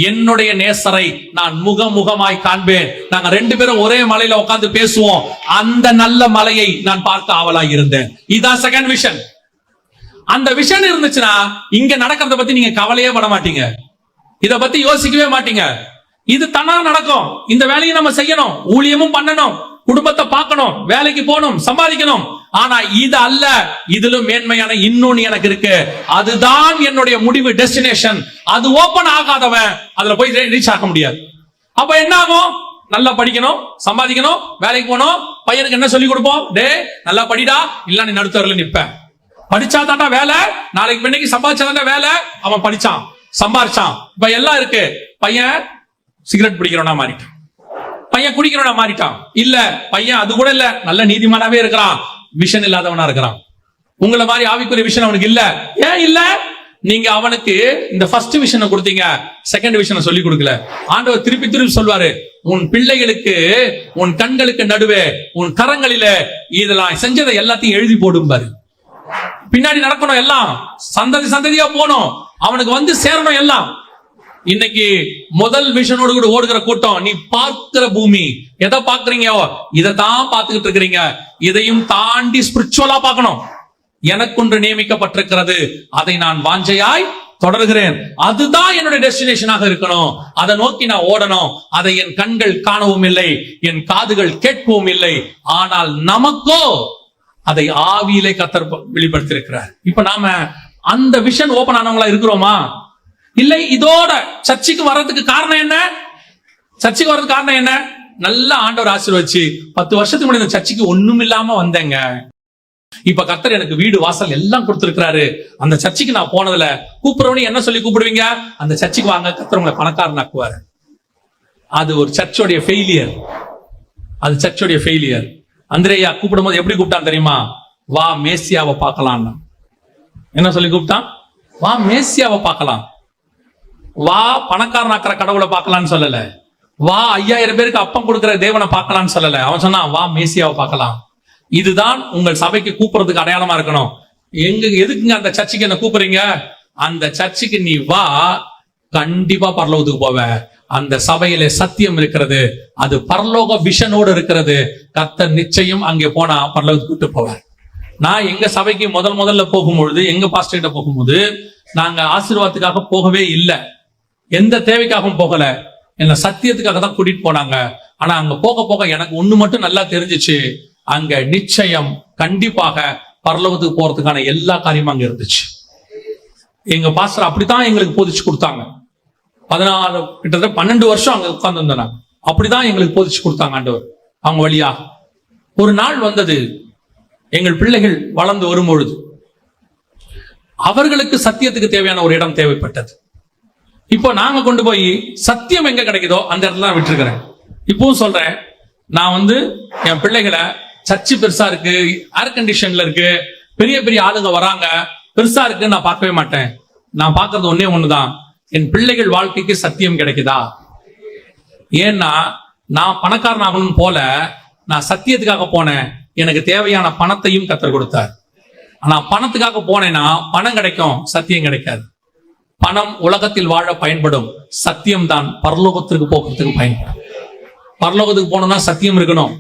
என்னுடைய நேசரை நான் முகமுகமாய் காண்பேன். நாங்க ரெண்டு பேரும் ஒரே மலையில உட்கார்ந்து பேசுவோம். அந்த நல்ல மலையை நான் பார்க்க ஆவலாய் இருந்தேன். இதான் செகண்ட் விஷன். அந்த விஷன் இருந்துச்சுன்னா இங்க நடக்கிறத பத்தி நீங்க கவலையே பட மாட்டீங்க, இத பத்தி யோசிக்கவே மாட்டீங்க. இது தானா நடக்கும். இந்த வேலையை நம்ம செய்யணும், ஊழியமும் பண்ணணும், குடும்பத்தை பார்க்கணும், வேலைக்கு போகணும், சம்பாதிக்கணும். ஆனா இது அல்ல, இதிலும் மேன்மையான இன்னொன்னு எனக்கு இருக்கு. அதுதான் என்னுடைய முடிவு, டெஸ்டினேஷன். அது ஓபன் ஆகாதவன் அதுல போய் ரீச் ஆக முடியாது. அப்ப என்ன ஆகும்? நல்லா படிக்கணும், சம்பாதிக்கணும், வேலைக்கு போகணும். பையனுக்கு என்ன சொல்லி கொடுப்போம்? டே நல்லா படிடா, இல்ல நீ நடுத்தரல நிப்ப. படிச்சா தாண்டா வேலை, நாளைக்கு இன்னைக்கு சம்பாதிச்சா வேலை. அவன் படிச்சான், சம்பாதிச்சான், இப்ப எல்லாம் இருக்கு. பையன் சிகரெட் பிடிக்கிறவனா மாறிட்டான், பையன் குடிக்கிறவனா மாறிட்டான். இல்ல பையன் அது கூட இல்ல, நல்ல நீதிமானாவே இருக்கிறான், விஷன் இல்லாதவனா இருக்கிறான். உங்களை மாதிரி ஆவிக்குரிய விஷன் அவனுக்கு இல்ல. ஏன் இல்ல? நீங்க அவனுக்கு இந்த ஃபர்ஸ்ட் விஷனை கொடுத்தீங்க, செகண்ட் விஷனை சொல்லி கொடுக்கல. ஆண்டவர் திருப்பி திருப்பி சொல்வாரு, உன் பிள்ளைகளுக்கு உன் கண்களுக்கு நடுவே உன் கரங்களில இதெல்லாம் செஞ்சதை எல்லாத்தையும் எழுதி போடும் பாரு. பின்னாடி நடக்கணும், எல்லாம் சந்ததி சந்ததியா போகணும், அவனுக்கு வந்து சேரணும் எல்லாம். இன்னைக்கு முதல் விஷனோடு கூட ஓடுகிற கூட்டம், நீ பார்க்கிற பூமி எதை பாக்குறீங்க? இதைத்தான் பார்த்துக்கிட்டு இருக்கிறீங்க. இதையும் தாண்டி ஸ்பிரிச்சுவலா பார்க்கணும். எனக்கு ஒன்று நியமிக்கப்பட்டிருக்கிறது, அதை நான் வாஞ்சையாய் தொடர்கிறேன். அதுதான் என்னுடைய டெஸ்டினேஷனாக இருக்கணும். அதை நோக்கி நான் ஓடணும். அதை என் கண்கள் காணவும் இல்லை, என் காதுகள் கேட்கவும் இல்லை. ஆனால் நமக்கோ அதை ஆவியிலே கர்த்தர் வெளிப்படுத்தியிருக்கிறார். இப்ப நாம அந்த விஷன் ஓபன் ஆனவங்களா இருக்கிறோமா? இல்லை. இதோட சர்ச்சுக்கு வர்றதுக்கு காரணம் என்ன? சர்ச்சுக்கு வர்றதுக்கு காரணம் என்ன? நல்ல ஆண்டவர் ஆசீர்வதிச்சு 10 வருஷத்துக்கு முன்னாடி இந்த சர்ச்சுக்கு ஒண்ணும் இல்லாம வந்தேங்க. இப்ப கர்த்தர் எனக்கு வீடு வாசல் எல்லாம் கொடுத்திருக்கிறாரு. அந்த சர்ச்சுக்கு நான் போனதுல கூப்பிடுறவனே என்ன சொல்லி கூப்பிடுவீங்க? அந்த சர்ச்சுக்கு வாங்க, கர்த்தர் உங்களை பணக்காரனாக்குவாரு. அது ஒரு சர்ச்சோடைய ஃபெயிலியர். அது சர்ச்சோடைய ஃபெயிலியர். அந்திரேயா கூப்பிடும் போது எப்படி கூப்பிட்டான் தெரியுமா? வா மேசியாவை பார்க்கலாம். என்ன சொல்லி கூப்பிட்டான்? வா மேசியாவை பார்க்கலாம். வா பணக்காரனாக்குற கடவுளை பார்க்கலான்னு சொல்லல. வா 5000 பேருக்கு அப்பம் கொடுக்கிற தேவனை பார்க்கலான்னு சொல்லல. அவன் சொன்னான், வா மேசியாவை பார்க்கலாம். இதுதான் உங்கள் சபைக்கு கூப்பிடுறதுக்கு அடையாளமா இருக்கணும். எதுக்குங்க அந்த சர்ச்சுக்கு என்ன கூப்பிடுறீங்க? அந்த சர்ச்சுக்கு நீ வா, கண்டிப்பா பரலோகத்துக்கு போவ. அந்த சபையில சத்தியம் இருக்கிறது, அது பரலோக விஷனோடு இருக்கிறது. கர்த்தர் நிச்சயம் அங்கே போனா பரலோகத்துக்கு கூட்டு போவார். நான் எங்க சபைக்கு முதல்ல போகும்பொழுது, எங்க பாஸ்டர் கிட்ட போகும்போது, நாங்க ஆசீர்வாதத்துக்காக போகவே இல்லை, எந்த தேவைக்காகவும் போகல, என்ன சத்தியத்துக்காக தான் கூட்டிட்டு போனாங்க. ஆனா அங்க போக போக எனக்கு ஒண்ணு மட்டும் நல்லா தெரிஞ்சிச்சு, அங்க நிச்சயம் கண்டிப்பாக பரலோகத்துக்கு போறதுக்கான எல்லா காரியமும் அங்க இருந்துச்சு. எங்க பாஸ்டர் அப்படித்தான் எங்களுக்கு போதிச்சு கொடுத்தாங்க. 14 கிட்டத்தட்ட 12 வருஷம் அங்க உட்கார்ந்து இருந்தாங்க. அப்படிதான் எங்களுக்கு போதிச்சு கொடுத்தாங்க ஆண்டவர். அவங்க வழியா ஒரு நாள் வந்தது, எங்கள் பிள்ளைகள் வளர்ந்து வரும்பொழுது அவர்களுக்கு சத்தியத்துக்கு தேவையான ஒரு இடம் தேவைப்பட்டது. இப்போ நாங்க கொண்டு போய் சத்தியம் எங்க கிடைக்குதோ அந்த இடத்துல நான் விட்டுருக்கிறேன். இப்பவும் சொல்றேன், நான் என் பிள்ளைகளை சர்ச்சு பெருசா இருக்கு, ஏர் கண்டிஷன்ல இருக்கு, பெரிய பெரிய ஆளுங்க வராங்க, பெருசா இருக்கு நான் பார்க்கவே மாட்டேன். நான் பார்க்கறது ஒன்னே ஒண்ணுதான், என் பிள்ளைகள் வாழ்க்கைக்கு சத்தியம் கிடைக்குதா. ஏன்னா நான் பணக்காரன் ஆகணும் போல நான் சத்தியத்துக்காக போனேன். எனக்கு தேவையான பணத்தையும் கர்த்தர் கொடுத்தார். ஆனா பணத்துக்காக போனேன்னா பணம் கிடைக்கும், சத்தியம் கிடைக்காது. பணம் உலகத்தில் வாழ பயன்படும், சத்தியம் தான் பரலோகத்திற்கு போகிறதுக்கு பயன்படும். பரலோகத்துக்கு போனோம்னா சத்தியம் இருக்கணும்,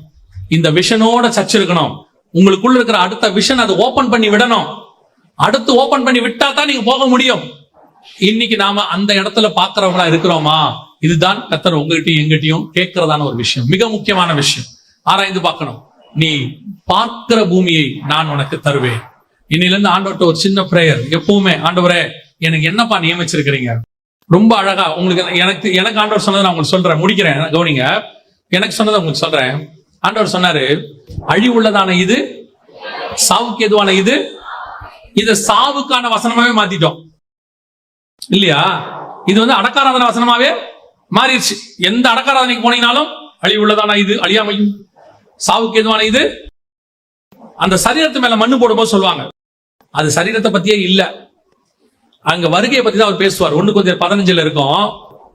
இந்த விஷனோட சர்ச் இருக்கணும். உங்களுக்குள்ள இருக்கிற அடுத்த விஷன் அதை ஓபன் பண்ணி விடணும். அடுத்து ஓபன் பண்ணி விட்டா தான் நீங்க போக முடியும். இன்னைக்கு நாம அந்த இடத்துல பாக்குறவங்களா இருக்கிறோமா? இதுதான் கர்த்தர் உங்ககிட்டயும் எங்கிட்டையும் கேட்கிறதான ஒரு விஷயம், மிக முக்கியமான விஷயம். ஆராய்ந்து பார்க்கணும். நீ பார்க்கிற பூமியை நான் உனக்கு தருவேன். இன்னில இருந்து ஆண்டவர்கிட்ட ஒரு சின்ன பிரேயர் எப்பவுமே, ஆண்டவரே எனக்கு என்னப்பா நியமிச்சிருக்கிறீங்க? ரொம்ப அழகா உங்களுக்கு எனக்கு ஆண்டவர் சொன்னதை நான் உங்களுக்கு சொல்றேன், முடிக்கிறேன், கவனிங்க. எனக்கு சொன்னதை உங்களுக்கு சொல்றேன். ஆண்டவர் சொன்னாரு, அழிவுள்ளதான இது, சாவுக்கு எதுவான இது, இத சாவுக்கான வசனமாவே மாத்திட்டோம் இல்லையா? இது அடக்காராதன வசனமாவே மாறிடுச்சு. எந்த அடக்காராதனைக்கு போனீங்கனாலும் அழிவுள்ளதான இது, அழியாமையும் சாவுக்கு எதுவான இது. அந்த சரீரத்து மேல மண்ணு போடும்போது சொல்லுவாங்க, அது சரீரத்தை பத்தியே இல்ல, அங்க வருகையை பத்தி தான் அவர் பேசுவார். 1 Corinthians 15 இருக்கும்.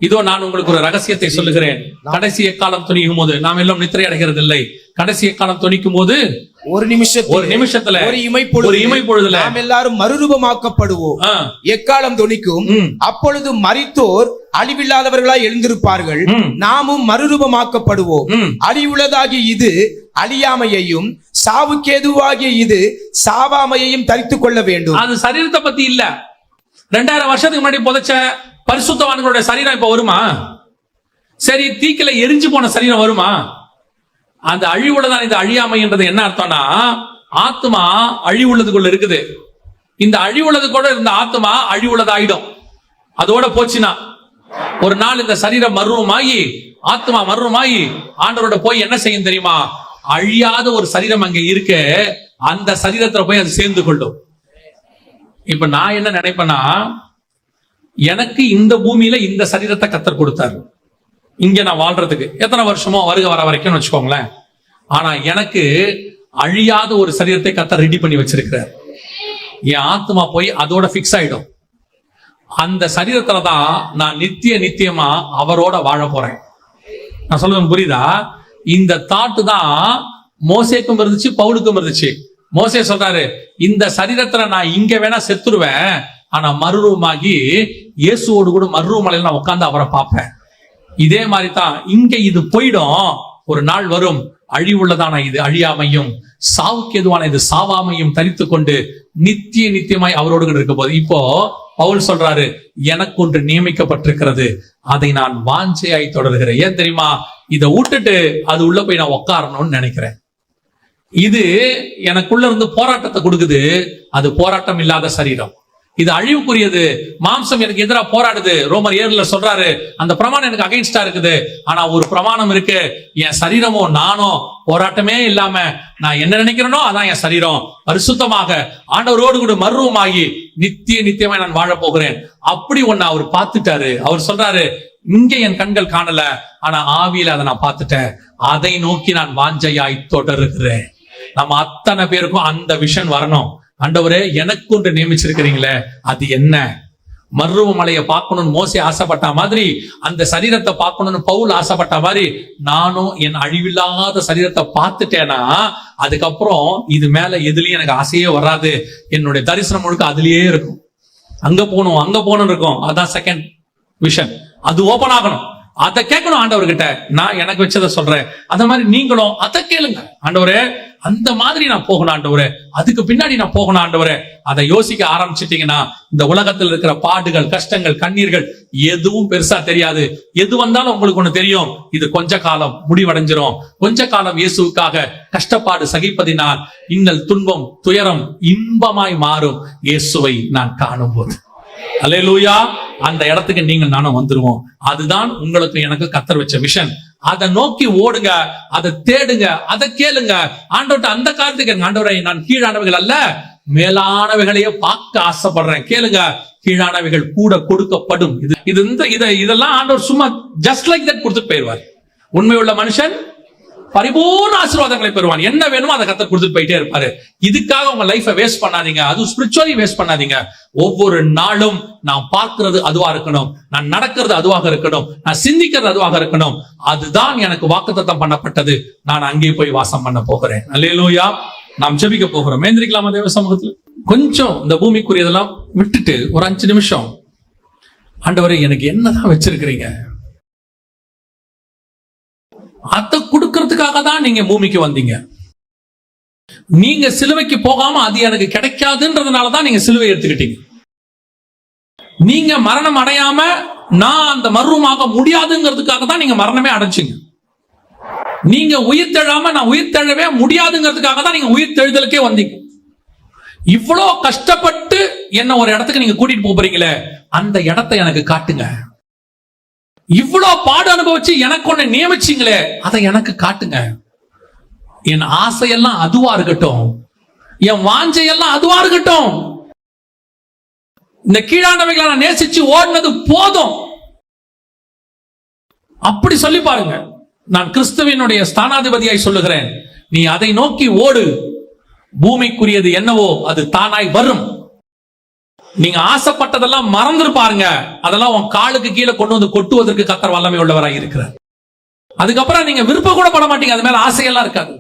இதோ நான் உங்களுக்கு ஒரு ரகசியத்தை சொல்லுகிறேன், கடைசி எக்காலம் துணிக்கும் போது நாம் எல்லாம் நித்திரை அடைகிறது இல்லை. கடைசி எக்காலம் துணிக்கும் போது ஒரு நிமிஷத்துல ஒரு இமை பொழுதுல நாம் எல்லாரும் மறுரூபமாக்கப்படுவோம். எக்காலம் துணிக்கும், அப்பொழுது மரித்தோர் அழிவில்லாதவர்களாய் எழுந்திருப்பார்கள், நாமும் மறுரூபமாக்கப்படுவோம். அழிவுள்ளதாகிய இது அழியாமையையும் சாவுக்கேதுவாகிய இது சாவாமையையும் தரித்துக் கொள்ள வேண்டும். அது சரீரத்தை பத்தி இல்ல. 2000 வருஷத்துக்கு முன்னாடி புதைச்ச பரிசுத்தவான்களுடைய சரீரம் இப்ப வருமா? சரி, தீக்கில எரிஞ்சு போன சரீரம் வருமா? அந்த அழிவுள்ளதான் இது அழியாமைன்றது என்ன அர்த்தம்னா, ஆத்மா அழிவுள்ளதுக்குள்ள இருக்குது. இந்த அழிவுள்ளது கூட இருந்த ஆத்மா அழிவுள்ளதாயிடும். அதோட போச்சுன்னா ஒரு நாள் இந்த சரீரம் மர்வமாகி, ஆத்மா மர்வமாகி ஆண்டவரோட போய் என்ன செய்யும் தெரியுமா? அழியாத ஒரு சரீரம் அங்க இருக்க, அந்த சரீரத்துல போய் அது சேர்ந்து கொள்ளும். இப்ப நான் என்ன நினைப்பேன்னா, எனக்கு இந்த பூமியில இந்த சரீரத்தை கர்த்தர் கொடுத்தாரு, இங்க நான் வாழ்றதுக்கு எத்தனை வருஷமோ வருக வர வரைக்கும் வச்சுக்கோங்களேன். ஆனா எனக்கு அழியாத ஒரு சரீரத்தை கர்த்தர் ரெடி பண்ணி வச்சிருக்கிறார். என் ஆத்மா போய் அதோட பிக்ஸ் ஆயிடும். அந்த சரீரத்துலதான் நான் நித்தியமா அவரோட வாழ போறேன். நான் சொல்றது புரியுதா? இந்த தாட்டு தான் மோசேக்கும் இருந்துச்சு, பவுலுக்கும் இருந்துச்சு. மோசே சொல்றாரு, இந்த சரீரத்துல நான் இங்க வேணா செத்துருவேன், ஆனா மறுரூபமாகி இயேசுவோடு கூட மறுரூபமலையில நான் உட்கார்ந்து அவரை பார்ப்பேன். இதே மாதிரி தான் இங்க இது போயிடும். ஒரு நாள் வரும், அழிவுள்ளதான இது அழியாமையும் சாவுக்கு எதுவான இது சாவாமையும் தரித்து கொண்டு நித்தியமாய் அவரோடு கூட இருக்க போது. இப்போ பவுல் சொல்றாரு, எனக்கு ஒன்று நியமிக்கப்பட்டிருக்கிறது, அதை நான் வாஞ்சையாய் தொடர்கிறேன். ஏன் தெரியுமா? இதை விட்டுட்டு அது உள்ள போய் நான் உட்காரணும்னு நினைக்கிறேன். இது எனக்குள்ள இருந்து போராட்டத்தை கொடுக்குது. அது போராட்டம் இல்லாத சரீரம், இது அழிவுக்குரியது. மாம்சம் எனக்கு எதிராக போராடுது. ரோமர் 7 சொல்றாரு, அந்த பிரமாணம் எனக்கு அகைன்ஸ்டா இருக்குது. ஆனா ஒரு பிரமாணம் இருக்கு, என் சரீரமோ நானோ போராட்டமே இல்லாம நான் என்ன நினைக்கிறேனோ அதான் என் சரீரம் பரிசுத்தமாக ஆண்டவரோடு கூட மர்வமாகி நித்தியமாய் நான் வாழ போகிறேன். அப்படி ஒண்ணு அவர் பார்த்துட்டாரு. அவர் சொல்றாரு, இங்க என் கண்கள் காணல, ஆனா ஆவியில அதை நான் பார்த்துட்டேன், அதை நோக்கி நான் வாஞ்சையாய் தொடர்கிறேன். நம்ம அத்தனை பேருக்கும் அந்த விஷன் வரணும். ஆண்டவரே, எனக்கு ஒன்று நியமிச்சிருக்கிறீங்களே, அது என்ன? மர்ருவ மலையை பார்க்கணும்னு மோசே ஆசைப்பட்ட மாதிரி, அந்த சரீரத்தை பார்க்கணும்னு பவுல் ஆசைப்பட்ட மாதிரி, நானும் என் அழிவில்லாத சரீரத்தை பார்த்துட்டேன்னா அதுக்கப்புறம் இது மேல எதுலயும் எனக்கு ஆசையே வராது. என்னுடைய தரிசனம் முழுக்க அதுலயே இருக்கும். அங்க போகணும் இருக்கும். அதான் செகண்ட் விஷன். அது ஓபன் ஆகணும். அதை கேட்கணும் ஆண்டவர்கிட்ட. நான் எனக்கு வச்சதை சொல்றேன், அந்த மாதிரி நீங்களும் அதை கேளுங்க. ஆண்டவரே, அந்த மாதிரி நான் போகணும் ஆண்டவரே, அதுக்கு பின்னாடி நான் போகணும் ஆண்டவரே. அதை யோசிக்க ஆரம்பிச்சிட்டீங்கன்னா இந்த உலகத்தில் இருக்கிற பாடுகள், கஷ்டங்கள், கண்ணீர்கள் எதுவும் பெருசா தெரியாது. எது வந்தாலும் உங்களுக்கு ஒண்ணு தெரியும், இது கொஞ்ச காலம் முடிவடைஞ்சிரும். கொஞ்ச காலம் இயேசுவுக்காக கஷ்டப்பாடு சகிப்பதினால் இன்னல், துன்பம், துயரம் இன்பமாய் மாறும் இயேசுவை நான் காணும் போது. அல்லேலூயா. அந்த இடத்துக்கு நீங்கள் நானும் வந்துருவோம். அதுதான் உங்களுக்கு எனக்கு கர்த்தர் வச்ச விஷன். அதை நோக்கி ஓடுங்க, அதை தேடுங்க, அதை கேளுங்க. ஆண்டவர்ட்ட அந்த காரியத்துக்கு, ஆண்டவரை, நான் கீழானவைகள் அல்ல மேலானவைகளையே பார்க்க ஆசைப்படுறேன். கேளுங்க, கீழானவைகள் கூட கொடுக்கப்படும். இதெல்லாம் ஆண்டவர் சும்மா ஜஸ்ட் லைக் தட் கொடுத்துட்டு போயிடுவார். உண்மை உள்ள மனுஷன் பரிபூர்ண ஆசீர்வாதங்களை பெறுவான். என்ன வேணுமோ அதை கர்த்தர் கொடுத்துட்டு போயிட்டே இருப்பாரு. இதுக்காக உங்க லைஃபை வேஸ்ட் பண்ணாதீங்க. அது ஸ்பிரிச்சுவலி வேஸ்ட் பண்ணாதீங்க. ஒவ்வொரு நாளும் நான் பார்க்கிறது அதுவா இருக்கணும், நான் நடக்கிறது அதுவாக இருக்கணும், நான் சிந்திக்கிறது அதுவாக இருக்கணும். அதுதான் எனக்கு வாக்குத்தத்தம் பண்ணப்பட்டது. நான் அங்கே போய் வாசம் பண்ண போகிறேன். அல்லேலூயா. நாம் ஜெபிக்க போகிறோம். எந்திரிக்கலாமா தேவ சமூகத்துல? கொஞ்சம் இந்த பூமிக்குரியதெல்லாம் விட்டுட்டு ஒரு 5 நிமிஷம், ஆண்டவரே, எனக்கு என்னதான் வச்சிருக்கிறீங்க? அதை கொடுக்கறதுக்காக தான் நீங்க பூமிக்கு வந்தீங்க. நீங்க சிலுவைக்கு போகாம அது எனக்கு கிடைக்காதுன்றதுனாலதான் நீங்க சிலுவை எடுத்துக்கிட்டீங்க. நீங்க மரணம் அடையாம நான் அந்த மர்மமாக முடியாதுங்கிறதுக்காக தான் நீங்க மரணமே அடைச்சிங்க. நீங்க உயிர் தெழாம நான் உயிர் தெழவே முடியாதுங்கிறதுக்காக தான் நீங்க உயிர் தெழுதலுக்கே வந்தீங்க. இவ்வளவு கஷ்டப்பட்டு என்ன ஒரு இடத்துக்கு நீங்க கூட்டிட்டு போறீங்களே, அந்த இடத்தை எனக்கு காட்டுங்க. இவ்வளவு பாடு அனுபவிச்சு எனக்கு ஒண்ணு நியமிச்சீங்களே, அதை எனக்கு காட்டுங்க. என் ஆசையெல்லாம் அதுவா இருக்கட்டும், என் வாஞ்சையெல்லாம் அதுவா இருக்கட்டும். இந்த கீழானவைகளை நான் நேசிச்சு ஓடினது போதும். அப்படி சொல்லி பாருங்க. நான் கிறிஸ்துவினுடைய ஸ்தானாதிபதியாய் சொல்லுகிறேன், நீ அதை நோக்கி ஓடு. பூமிக்குரியது என்னவோ அது தானாய் வரும். நீங்க ஆசைப்பட்டதெல்லாம் மறந்துரு பாருங்க, அதெல்லாம் உன் காலுக்கு கீழே கொண்டு வந்து கொட்டுவதற்கு கர்த்தர் வல்லமை உள்ளவராய் இருக்கிறார். அதுக்கப்புறம் நீங்க விருப்பம் கூட பட மாட்டீங்க, அது மேல ஆசையெல்லாம் இருக்காது.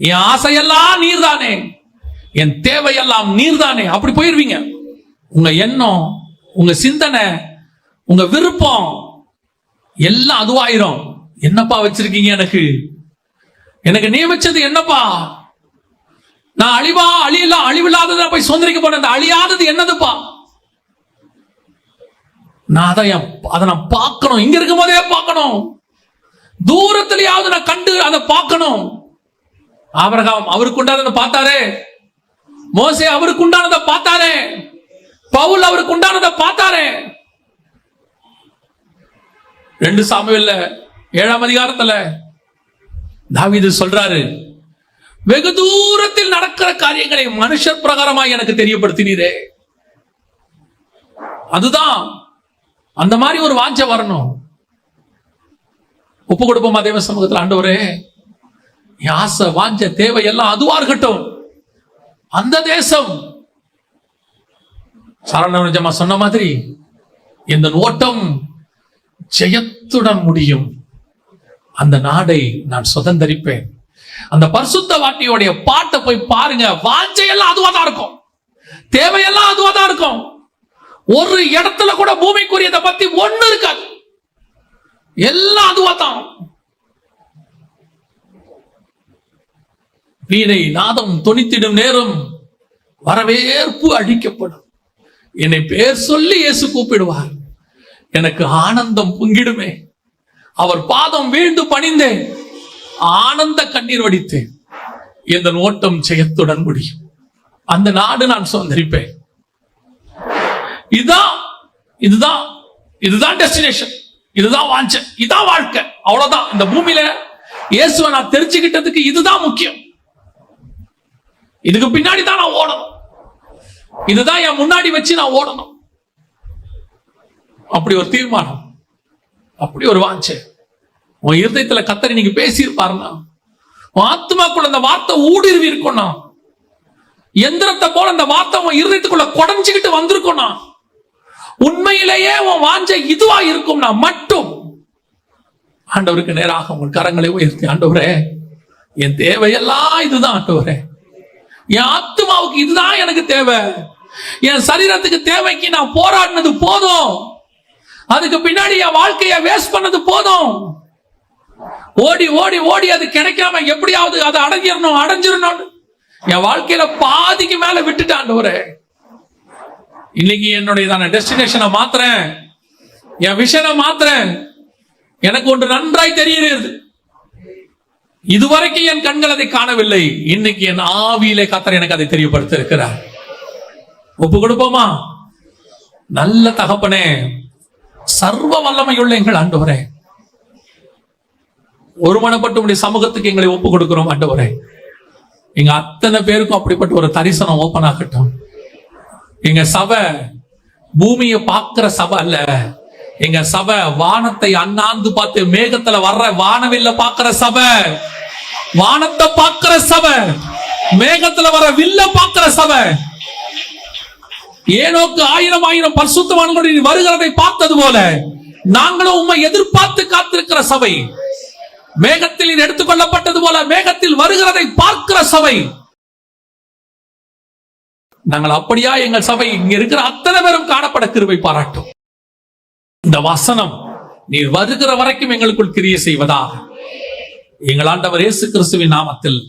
என் ஆசையெல்லாம் நீர்தானே, என் தேவையெல்லாம் நீர்தானே, அப்படி போயிருவீங்க. உங்க எண்ணம், உங்க சிந்தனை, உங்க விருப்பம் எல்லாம் அதுவாயிரும். என்னப்பா வச்சிருக்கீங்க எனக்கு, எனக்கு நியமிச்சது என்னப்பா? நான் அழிவில்லாததை போய் சுதந்திரிக்க போன அழியாதது என்னதுப்பா? நான் அதை நான் பார்க்கணும். இங்க இருக்கும் போதே பார்க்கணும், தூரத்திலேயாவது நான் கண்டு அதை பார்க்கணும். ஆபிரகாம் அவருக்கு உண்டானதை பார்த்தாரே, மோசே அவருக்கு உண்டானதை பார்த்தாரே, பவுல் அவருக்கு உண்டானதை பார்த்தாரே. 2 சாமுவேல்ல 7ஆம் அதிகாரத்துல தாவீது சொல்றாரு, வெகு தூரத்தில் நடக்கிற காரியங்களை மனுஷர் பிரகாரமாய் எனக்கு தெரியப்படுத்தினீரே. அதுதான் அந்த மாதிரி ஒரு வாஞ்சை வரணும். ஒப்பு கொடுப்போமா தேவ சமூகத்தில்? ஆண்டவரே, என் ஆசை வாஞ்சை தேவை எல்லாம் அதுவா இருக்கட்டும். அந்த தேசம் சரண சொன்ன மாதிரி இந்த ஓட்டம் ஜெயத்துடன் முடியும். அந்த நாடை நான் சுதந்தரிப்பேன். அந்த பரிசுத்த வாட்டியோடைய பாட்டை போய் பாருங்க. வாஞ்சையெல்லாம் அதுவா தான் இருக்கும், தேவையெல்லாம் அதுவா தான் இருக்கும். ஒரு இடத்துல கூட பூமிக்குரியதை பத்தி ஒண்ணு இருக்காது, எல்லாம் அதுவா தான். வீணை நாதம் தொனித்திடும் நேரம் வரவேற்பு அளிக்கப்படும். என்னை பேர் சொல்லி இயேசு கூப்பிடுவார், எனக்கு ஆனந்தம் பொங்கிடுமே. அவர் பாதம் வீழ்ந்து பணிந்தேன், ஆனந்த கண்ணீர் வடித்தேன். இந்த ஓட்டம் ஜெயத்துடன் முடியும். அந்த நாடு நான் சுதந்திரிப்பேன். இதுதான் டெஸ்டினேஷன், இதுதான் வாஞ்சை, இதுதான் வாழ்க்கை. அவ்வளவுதான். இந்த பூமியில இயேசுவை நான் தெரிஞ்சுக்கிட்டதுக்கு இதுதான் முக்கியம். இதுக்கு பின்னாடி தான் நான் ஓடணும், இதுதான் என் முன்னாடி வச்சு நான் ஓடணும். அப்படி ஒரு தீர்மானம், அப்படி ஒரு வாஞ்சை உன் இருதயத்துல கர்த்தர் நீங்க பேசியிருப்பாருன்னா, உன் ஆத்மாக்குள்ள அந்த வார்த்தை ஊடுருவி இருக்கும்னா, எந்திரத்தை போல அந்த வார்த்தை உன் இருதயத்துக்குள்ள குடஞ்சுக்கிட்டு வந்திருக்கும்னா, உண்மையிலேயே உன் வாஞ்சை இதுவா இருக்கும்னா மட்டும் ஆண்டவருக்கு நேராக உங்கள் கரங்களை உயர்த்தி, ஆண்டவரே என் தேவையெல்லாம் இதுதான், ஆண்டவரே என் ஆத்மாவுக்கு இதுதான் எனக்கு தேவை, என் சரீரத்துக்கு தேவைக்கு நான் போராடினது போதும், அதுக்கு பின்னாடி என் வாழ்க்கைய வேஸ்ட் பண்ணது போதும். ஓடி ஓடி ஓடி அது கிடைக்காம எப்படியாவது அதை அடைஞ்சிடணும். என் வாழ்க்கையில பாதிக்கு மேல விட்டுட்டான் ஆண்டவரே. இன்னைக்கு என்னுடைய டெஸ்டினேஷனை மாத்துறேன், என் விஷனை மாத்துறேன். எனக்கு ஒன்று நன்றாய் தெரிகிறது, இதுவரைக்கும் என் கண்கள் அதை காணவில்லை. இன்னைக்கு என் ஆவியிலே கர்த்தர் எனக்கு அதை தெரியப்படுத்த இருக்கிறார். ஒப்பு கொடுப்போமா? நல்ல தகப்பனே, சர்வ வல்லமையுள்ள எங்கள் ஆண்டவரே, ஒருமனப்பட்டு உடைய சமூகத்துக்கு எங்களை ஒப்பு கொடுக்கிறோம் ஆண்டவரே. எங்க அத்தனை பேருக்கும் அப்படிப்பட்ட ஒரு தரிசனம் ஓபன் ஆகட்டும். எங்க சபை பூமியை பார்க்கிற சபை அல்ல, எங்க சபை வானத்தை அண்ணாந்து பார்த்து மேகத்துல வர்ற வானவில்ல பார்க்கிற சபை, வானத்தை பார்க்கிற சபை, மேகத்துல வர வில்ல பார்க்கிற சபை. ஏனோக்கு 1000 பரிசுத்தவான்களுடைய வருகிறதை பார்த்தது போல நாங்களும் உம்மை எதிர்பார்த்து காத்திருக்கிற சபை, மேகத்தில் எடுத்துக்கொள்ளப்பட்டது போல மேகத்தில் வருகிறதை பார்க்கிற சபை. நாங்கள் அப்படியா எங்கள் சபை இங்க இருக்கிற அத்தனை பேரும் காணப்பட கிருபை பாராட்டும். இந்த வசனம் நீர் வருகிற வரைக்கும் எங்களுக்குள் கிரியை செய்வதாக எங்கள் ஆண்டவர் இயேசு கிறிஸ்துவின் நாமத்தில்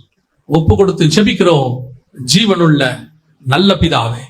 ஒப்பு கொடுத்து ஜெபிக்கிறோம். ஜீவனுள்ள நல்ல பிதாவே,